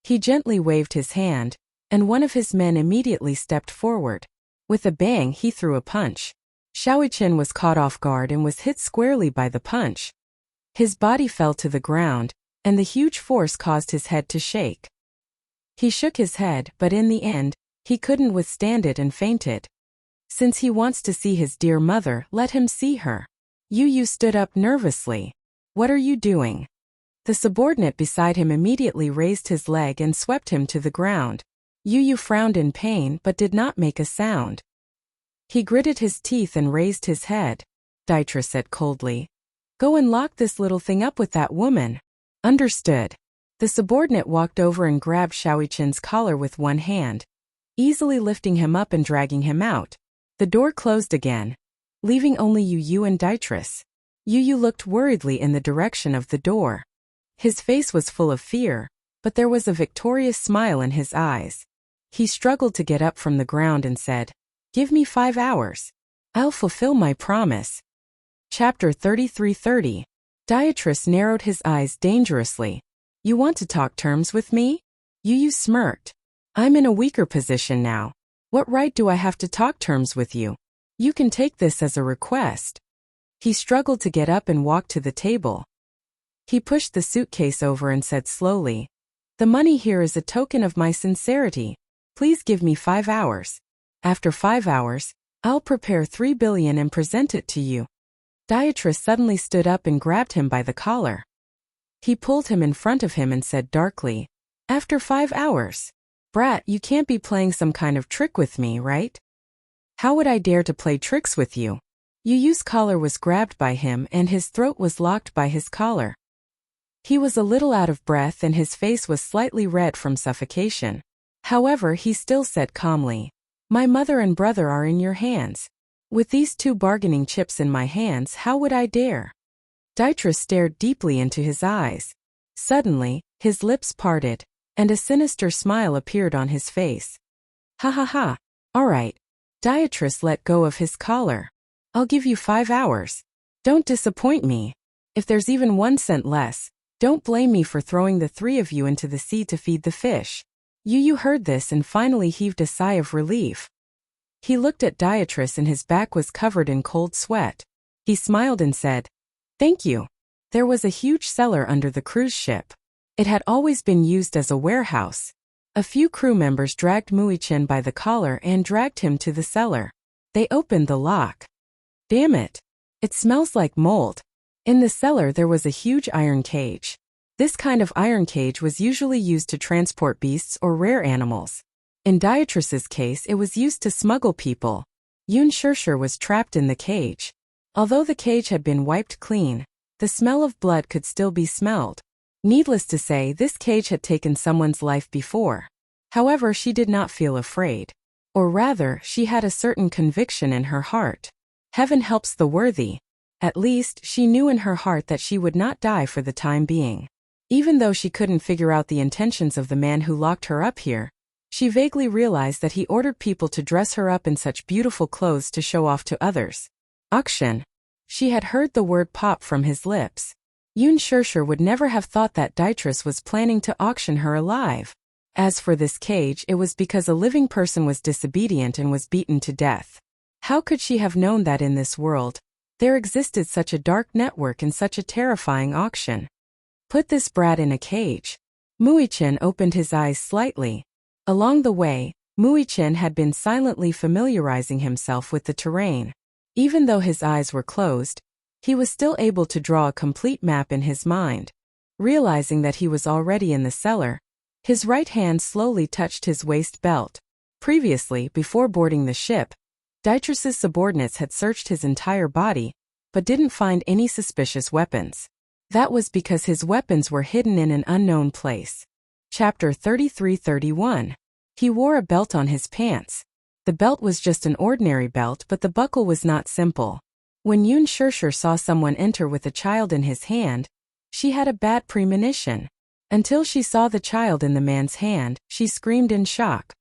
He gently waved his hand, and one of his men immediately stepped forward. With a bang, he threw a punch. Shaoqin was caught off guard and was hit squarely by the punch. His body fell to the ground, and the huge force caused his head to shake. He shook his head, but in the end, he couldn't withstand it and fainted. Since he wants to see his dear mother, let him see her. Yu stood up nervously. "What are you doing?" The subordinate beside him immediately raised his leg and swept him to the ground. Yu frowned in pain but did not make a sound. He gritted his teeth and raised his head. Dietrich said coldly, "Go and lock this little thing up with that woman." "Understood." The subordinate walked over and grabbed Shaoqin's collar with one hand, easily lifting him up and dragging him out. The door closed again, leaving only Yu and Dietrich. Yu looked worriedly in the direction of the door. His face was full of fear, but there was a victorious smile in his eyes. He struggled to get up from the ground and said, "Give me 5 hours. I'll fulfill my promise." Chapter 33:30. Dietrich narrowed his eyes dangerously. "You want to talk terms with me?" Yu smirked. "I'm in a weaker position now. What right do I have to talk terms with you? You can take this as a request." He struggled to get up and walk to the table. He pushed the suitcase over and said slowly, "The money here is a token of my sincerity. Please give me 5 hours. After 5 hours, I'll prepare 3 billion and present it to you." Dietrich suddenly stood up and grabbed him by the collar. He pulled him in front of him and said darkly, "After 5 hours? Brat, you can't be playing some kind of trick with me, right?" "How would I dare to play tricks with you?" Yu's collar was grabbed by him and his throat was locked by his collar. He was a little out of breath and his face was slightly red from suffocation. However, he still said calmly, "My mother and brother are in your hands. With these 2 bargaining chips in my hands, how would I dare?" Dietrich stared deeply into his eyes. Suddenly, his lips parted, and a sinister smile appeared on his face. "Ha ha ha. All right." Dietrich let go of his collar. "I'll give you 5 hours. Don't disappoint me. If there's even 1 cent less, don't blame me for throwing the 3 of you into the sea to feed the fish." Yu heard this and finally heaved a sigh of relief. He looked at Dietrich and his back was covered in cold sweat. He smiled and said, "Thank you." There was a huge cellar under the cruise ship. It had always been used as a warehouse. A few crew members dragged Muichin by the collar and dragged him to the cellar. They opened the lock. "Damn it. It smells like mold." In the cellar there was a huge iron cage. This kind of iron cage was usually used to transport beasts or rare animals. In Dietrich's case, it was used to smuggle people. Yun Shirshir was trapped in the cage. Although the cage had been wiped clean, the smell of blood could still be smelled. Needless to say, this cage had taken someone's life before. However, she did not feel afraid. Or rather, she had a certain conviction in her heart. Heaven helps the worthy. At least, she knew in her heart that she would not die for the time being. Even though she couldn't figure out the intentions of the man who locked her up here, she vaguely realized that he ordered people to dress her up in such beautiful clothes to show off to others. Auction. She had heard the word pop from his lips. Yun Shirshir would never have thought that Dietrich was planning to auction her alive. As for this cage, it was because a living person was disobedient and was beaten to death. How could she have known that in this world, there existed such a dark network and such a terrifying auction? Put this brat in a cage. Muichin opened his eyes slightly. Along the way, Muichin had been silently familiarizing himself with the terrain. Even though his eyes were closed, he was still able to draw a complete map in his mind. Realizing that he was already in the cellar, his right hand slowly touched his waist belt. Previously, before boarding the ship, Dietrich's subordinates had searched his entire body, but didn't find any suspicious weapons. That was because his weapons were hidden in an unknown place. Chapter 33:31. He wore a belt on his pants. The belt was just an ordinary belt, but the buckle was not simple. When Yun Shirshir saw someone enter with a child in his hand, she had a bad premonition. Until she saw the child in the man's hand, she screamed in shock.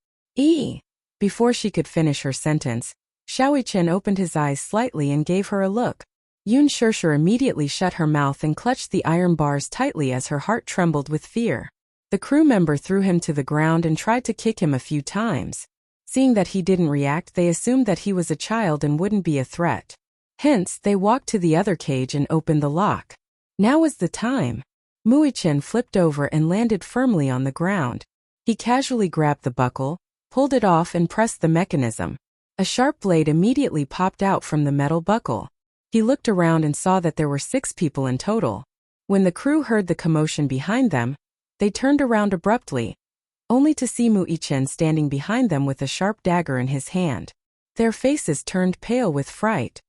Before she could finish her sentence, Xiaoqian opened his eyes slightly and gave her a look. Yun Shishir immediately shut her mouth and clutched the iron bars tightly as her heart trembled with fear. The crew member threw him to the ground and tried to kick him a few times. Seeing that he didn't react, they assumed that he was a child and wouldn't be a threat. Hence, they walked to the other cage and opened the lock. Now was the time. Muichen flipped over and landed firmly on the ground. He casually grabbed the buckle, pulled it off and pressed the mechanism. A sharp blade immediately popped out from the metal buckle. He looked around and saw that there were 6 people in total. When the crew heard the commotion behind them, they turned around abruptly, only to see Muichen standing behind them with a sharp dagger in his hand. Their faces turned pale with fright.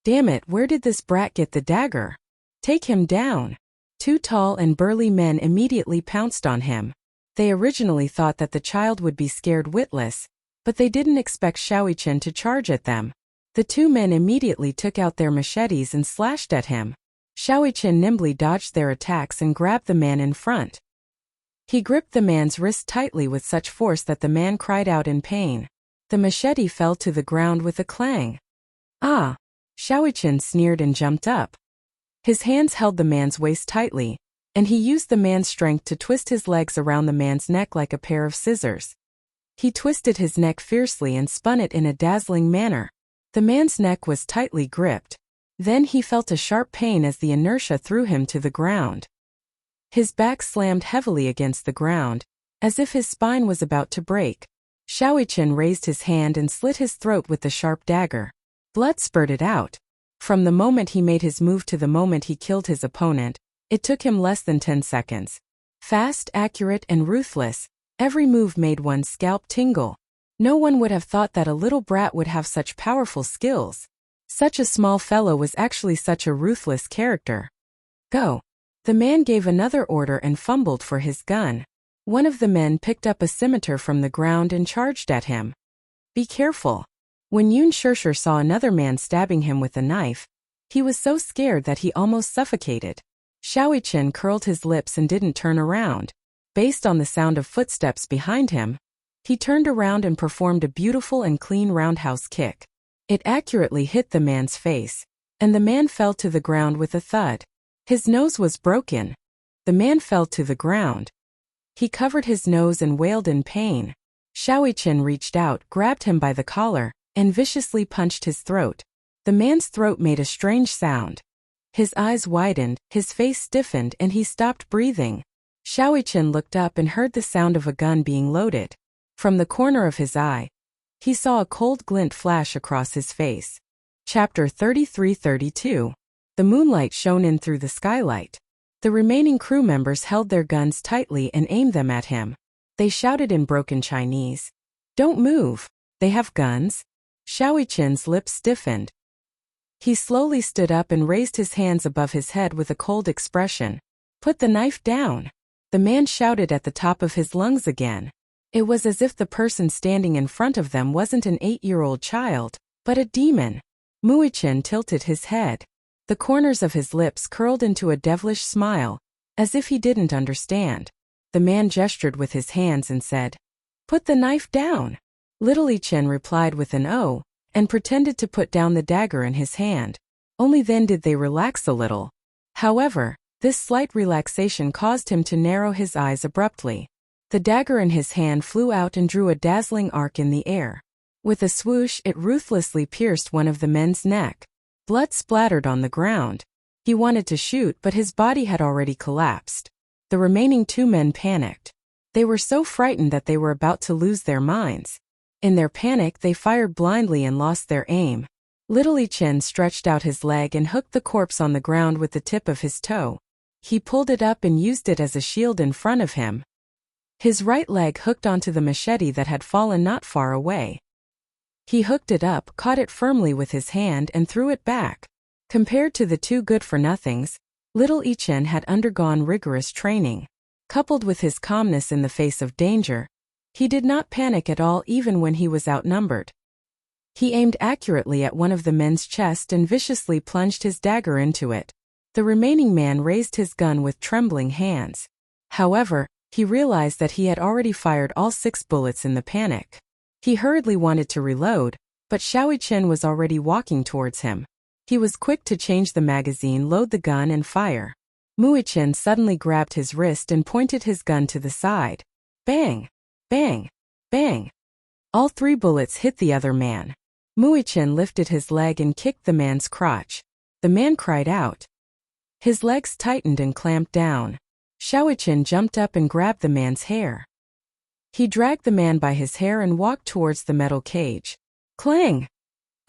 "Damn it, where did this brat get the dagger? Take him down." 2 tall and burly men immediately pounced on him. They originally thought that the child would be scared witless, but they didn't expect Xiaoqian to charge at them. The 2 men immediately took out their machetes and slashed at him. Xiaoqian nimbly dodged their attacks and grabbed the man in front. He gripped the man's wrist tightly with such force that the man cried out in pain. The machete fell to the ground with a clang. "Ah!" Xiaoqian sneered and jumped up. His hands held the man's waist tightly, and he used the man's strength to twist his legs around the man's neck like a pair of scissors. He twisted his neck fiercely and spun it in a dazzling manner. The man's neck was tightly gripped. Then he felt a sharp pain as the inertia threw him to the ground. His back slammed heavily against the ground, as if his spine was about to break. Xiaoqian raised his hand and slit his throat with the sharp dagger. Blood spurted out. From the moment he made his move to the moment he killed his opponent, it took him less than 10 seconds. Fast, accurate, and ruthless, every move made one's scalp tingle. No one would have thought that a little brat would have such powerful skills. Such a small fellow was actually such a ruthless character. "Go." The man gave another order and fumbled for his gun. One of the men picked up a scimitar from the ground and charged at him. "Be careful." When Yun Shishir saw another man stabbing him with a knife, he was so scared that he almost suffocated. Xiaoqian curled his lips and didn't turn around. Based on the sound of footsteps behind him, he turned around and performed a beautiful and clean roundhouse kick. It accurately hit the man's face, and the man fell to the ground with a thud. His nose was broken. The man fell to the ground. He covered his nose and wailed in pain. Xiaoqian reached out, grabbed him by the collar, and viciously punched his throat. The man's throat made a strange sound. His eyes widened, his face stiffened, and he stopped breathing. Xiaoqian looked up and heard the sound of a gun being loaded. From the corner of his eye, he saw a cold glint flash across his face. Chapter 33-32. The moonlight shone in through the skylight. The remaining crew members held their guns tightly and aimed them at him. They shouted in broken Chinese, "Don't move! They have guns!" Xiaoqian's lips stiffened. He slowly stood up and raised his hands above his head with a cold expression. "Put the knife down!" The man shouted at the top of his lungs again. It was as if the person standing in front of them wasn't an 8-year-old child, but a demon. Muichen tilted his head. The corners of his lips curled into a devilish smile, as if he didn't understand. The man gestured with his hands and said, "Put the knife down." Little Ichen replied with an "oh," and pretended to put down the dagger in his hand. Only then did they relax a little. However, this slight relaxation caused him to narrow his eyes abruptly. The dagger in his hand flew out and drew a dazzling arc in the air. With a swoosh, it ruthlessly pierced one of the men's neck. Blood splattered on the ground. He wanted to shoot, but his body had already collapsed. The remaining 2 men panicked. They were so frightened that they were about to lose their minds. In their panic, they fired blindly and lost their aim. Little Ichen stretched out his leg and hooked the corpse on the ground with the tip of his toe. He pulled it up and used it as a shield in front of him. His right leg hooked onto the machete that had fallen not far away. He hooked it up, caught it firmly with his hand, and threw it back. Compared to the 2 good-for-nothings, little Ichen had undergone rigorous training. Coupled with his calmness in the face of danger, he did not panic at all even when he was outnumbered. He aimed accurately at one of the men's chest and viciously plunged his dagger into it. The remaining man raised his gun with trembling hands. However, he realized that he had already fired all 6 bullets in the panic. He hurriedly wanted to reload, but Xiaoqian was already walking towards him. He was quick to change the magazine, load the gun and fire. Muichen suddenly grabbed his wrist and pointed his gun to the side. Bang! Bang! Bang! All 3 bullets hit the other man. Muichen lifted his leg and kicked the man's crotch. The man cried out. His legs tightened and clamped down. Xiaoqian jumped up and grabbed the man's hair. He dragged the man by his hair and walked towards the metal cage. Clang!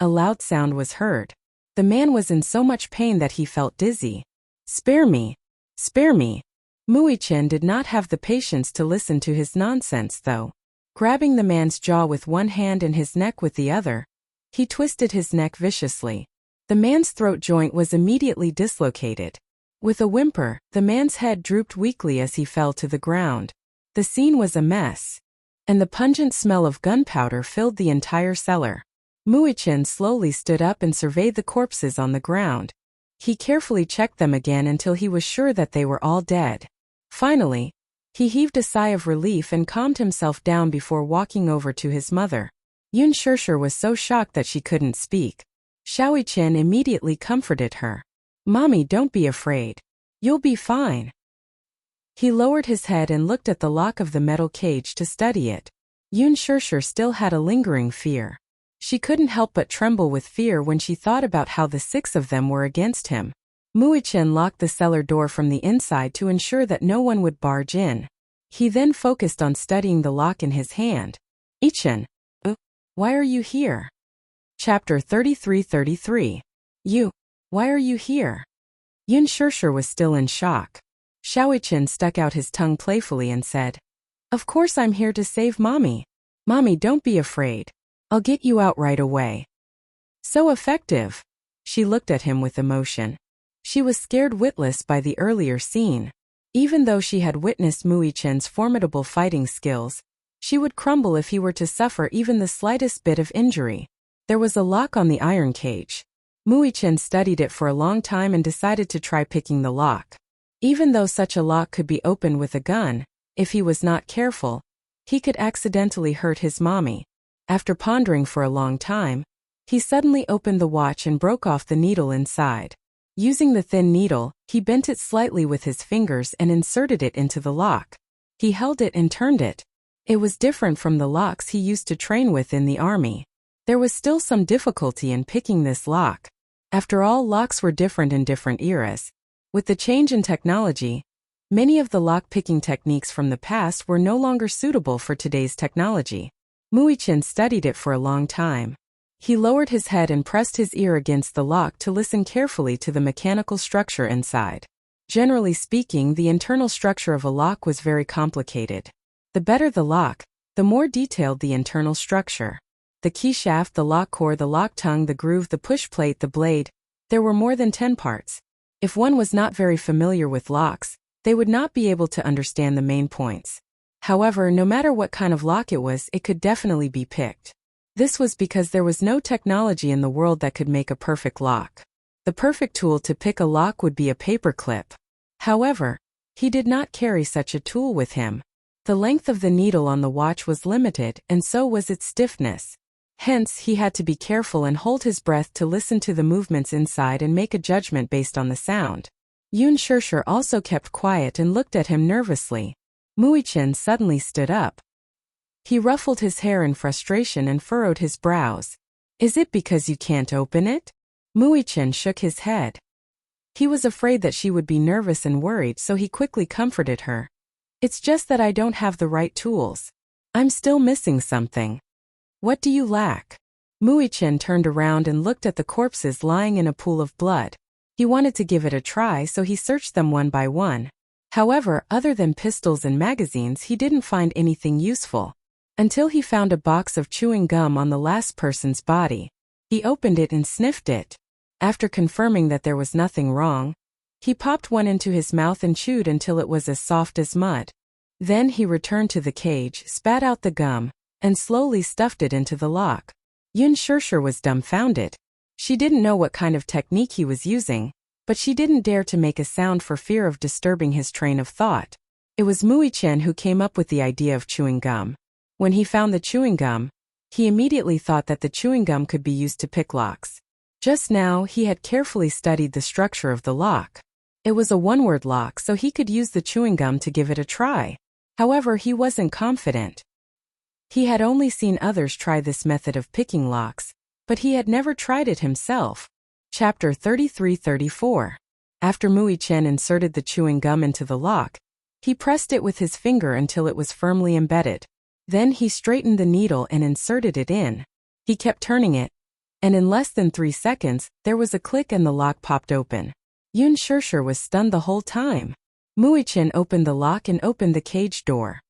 A loud sound was heard. The man was in so much pain that he felt dizzy. Spare me! Spare me! Muichen did not have the patience to listen to his nonsense though. Grabbing the man's jaw with one hand and his neck with the other, he twisted his neck viciously. The man's throat joint was immediately dislocated. With a whimper, the man's head drooped weakly as he fell to the ground. The scene was a mess, and the pungent smell of gunpowder filled the entire cellar. Muichen slowly stood up and surveyed the corpses on the ground. He carefully checked them again until he was sure that they were all dead. Finally, he heaved a sigh of relief and calmed himself down before walking over to his mother. Yun Shishir was so shocked that she couldn't speak. Xiaoqian immediately comforted her. Mommy, don't be afraid. You'll be fine. He lowered his head and looked at the lock of the metal cage to study it. Yun Shishir still had a lingering fear. She couldn't help but tremble with fear when she thought about how the 6 of them were against him. Muichen locked the cellar door from the inside to ensure that no one would barge in. He then focused on studying the lock in his hand. Ichen, why are you here? Chapter 33-33. Why are you here? Yun Shishir was still in shock. Xiaoqian stuck out his tongue playfully and said, Of course I'm here to save Mommy. Mommy, don't be afraid. I'll get you out right away. So effective. She looked at him with emotion. She was scared witless by the earlier scene. Even though she had witnessed Muichen's formidable fighting skills, she would crumble if he were to suffer even the slightest bit of injury. There was a lock on the iron cage. Muichen studied it for a long time and decided to try picking the lock. Even though such a lock could be opened with a gun, if he was not careful, he could accidentally hurt his mommy. After pondering for a long time, he suddenly opened the watch and broke off the needle inside. Using the thin needle, he bent it slightly with his fingers and inserted it into the lock. He held it and turned it. It was different from the locks he used to train with in the army. There was still some difficulty in picking this lock. After all, locks were different in different eras. With the change in technology, many of the lock-picking techniques from the past were no longer suitable for today's technology. Muichen studied it for a long time. He lowered his head and pressed his ear against the lock to listen carefully to the mechanical structure inside. Generally speaking, the internal structure of a lock was very complicated. The better the lock, the more detailed the internal structure. The key shaft, the lock core, the lock tongue, the groove, the push plate, the blade. There were more than 10 parts. If one was not very familiar with locks, they would not be able to understand the main points. However, no matter what kind of lock it was, it could definitely be picked. This was because there was no technology in the world that could make a perfect lock. The perfect tool to pick a lock would be a paper clip. However, he did not carry such a tool with him. The length of the needle on the watch was limited, and so was its stiffness. Hence, he had to be careful and hold his breath to listen to the movements inside and make a judgment based on the sound. Yun Shishir also kept quiet and looked at him nervously. Muichen suddenly stood up. He ruffled his hair in frustration and furrowed his brows. Is it because you can't open it? Muichen shook his head. He was afraid that she would be nervous and worried, so he quickly comforted her. It's just that I don't have the right tools. I'm still missing something. What do you lack? Muichen turned around and looked at the corpses lying in a pool of blood. He wanted to give it a try, so he searched them one by one. However, other than pistols and magazines, he didn't find anything useful. Until he found a box of chewing gum on the last person's body. He opened it and sniffed it. After confirming that there was nothing wrong, he popped one into his mouth and chewed until it was as soft as mud. Then he returned to the cage, spat out the gum, and slowly stuffed it into the lock. Yun Shishir was dumbfounded. She didn't know what kind of technique he was using, but she didn't dare to make a sound for fear of disturbing his train of thought. It was Muichen who came up with the idea of chewing gum. When he found the chewing gum, He immediately thought that the chewing gum could be used to pick locks. Just now, he had carefully studied the structure of the lock. It was a one-word lock, so he could use the chewing gum to give it a try. However, he wasn't confident. He had only seen others try this method of picking locks, but he had never tried it himself. Chapter 33-34. After Mui Chen inserted the chewing gum into the lock, he pressed it with his finger until it was firmly embedded. Then he straightened the needle and inserted it in. He kept turning it, and in less than 3 seconds, there was a click and the lock popped open. Yun Shishir was stunned the whole time. Mui Chen opened the lock and opened the cage door.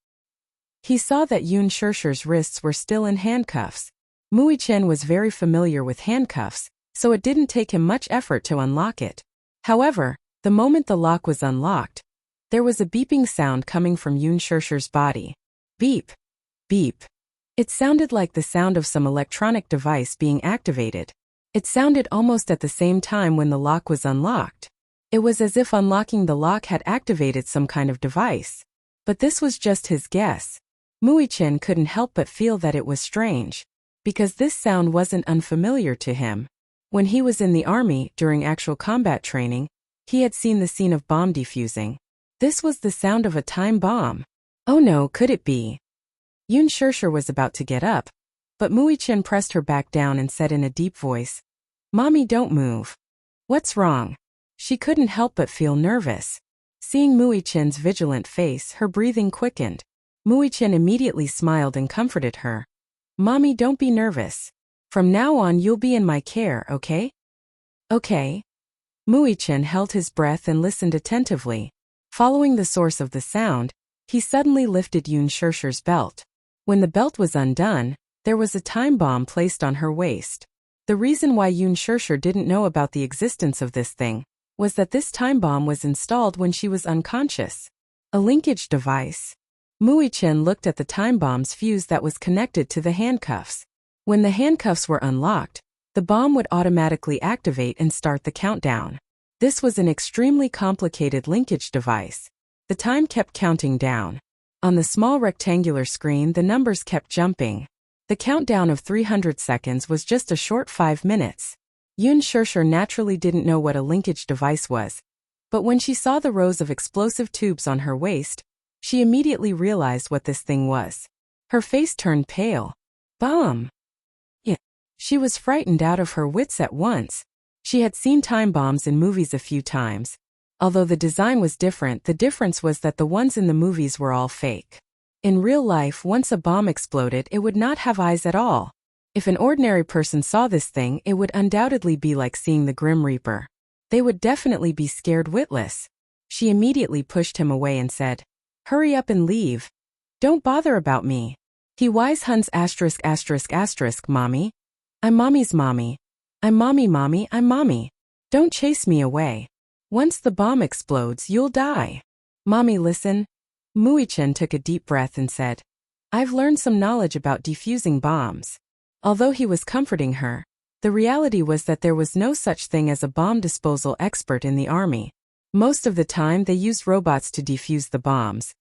He saw that Yun Shishir's wrists were still in handcuffs. Mui Chen was very familiar with handcuffs, so it didn't take him much effort to unlock it. However, the moment the lock was unlocked, there was a beeping sound coming from Yun Shishir's body. Beep. Beep. It sounded like the sound of some electronic device being activated. It sounded almost at the same time when the lock was unlocked. It was as if unlocking the lock had activated some kind of device. But this was just his guess. Mui Chen couldn't help but feel that it was strange, because this sound wasn't unfamiliar to him. When he was in the army during actual combat training, he had seen the scene of bomb defusing. This was the sound of a time bomb. Oh no, could it be? Yun Shishir was about to get up, but Mui Chen pressed her back down and said in a deep voice, "Mommy, don't move." What's wrong? She couldn't help but feel nervous. Seeing Mui Chen's vigilant face, her breathing quickened. Mui Chen immediately smiled and comforted her. "Mommy, don't be nervous. From now on you'll be in my care, okay?" "Okay." Mui Chen held his breath and listened attentively. Following the source of the sound, he suddenly lifted Yun Shishir's belt. When the belt was undone, there was a time bomb placed on her waist. The reason why Yun Shishir didn't know about the existence of this thing was that this time bomb was installed when she was unconscious. A linkage device. Mui Chen looked at the time bomb's fuse that was connected to the handcuffs. When the handcuffs were unlocked, the bomb would automatically activate and start the countdown. This was an extremely complicated linkage device. The time kept counting down. On the small rectangular screen, the numbers kept jumping. The countdown of 300 seconds was just a short 5 minutes. Yun Shishir naturally didn't know what a linkage device was, but when she saw the rows of explosive tubes on her waist, she immediately realized what this thing was. Her face turned pale. Bomb! Yeah. She was frightened out of her wits at once. She had seen time bombs in movies a few times. Although the design was different, the difference was that the ones in the movies were all fake. In real life, once a bomb exploded, it would not have eyes at all. If an ordinary person saw this thing, it would undoubtedly be like seeing the Grim Reaper. They would definitely be scared witless. She immediately pushed him away and said, "Hurry up and leave. Don't bother about me. He wise huns ****, mommy. I'm mommy's mommy. I'm mommy, I'm mommy. Don't chase me away. Once the bomb explodes, you'll die. Mommy, listen." Mui Chen took a deep breath and said, "I've learned some knowledge about defusing bombs." Although he was comforting her, the reality was that there was no such thing as a bomb disposal expert in the army. Most of the time they used robots to defuse the bombs,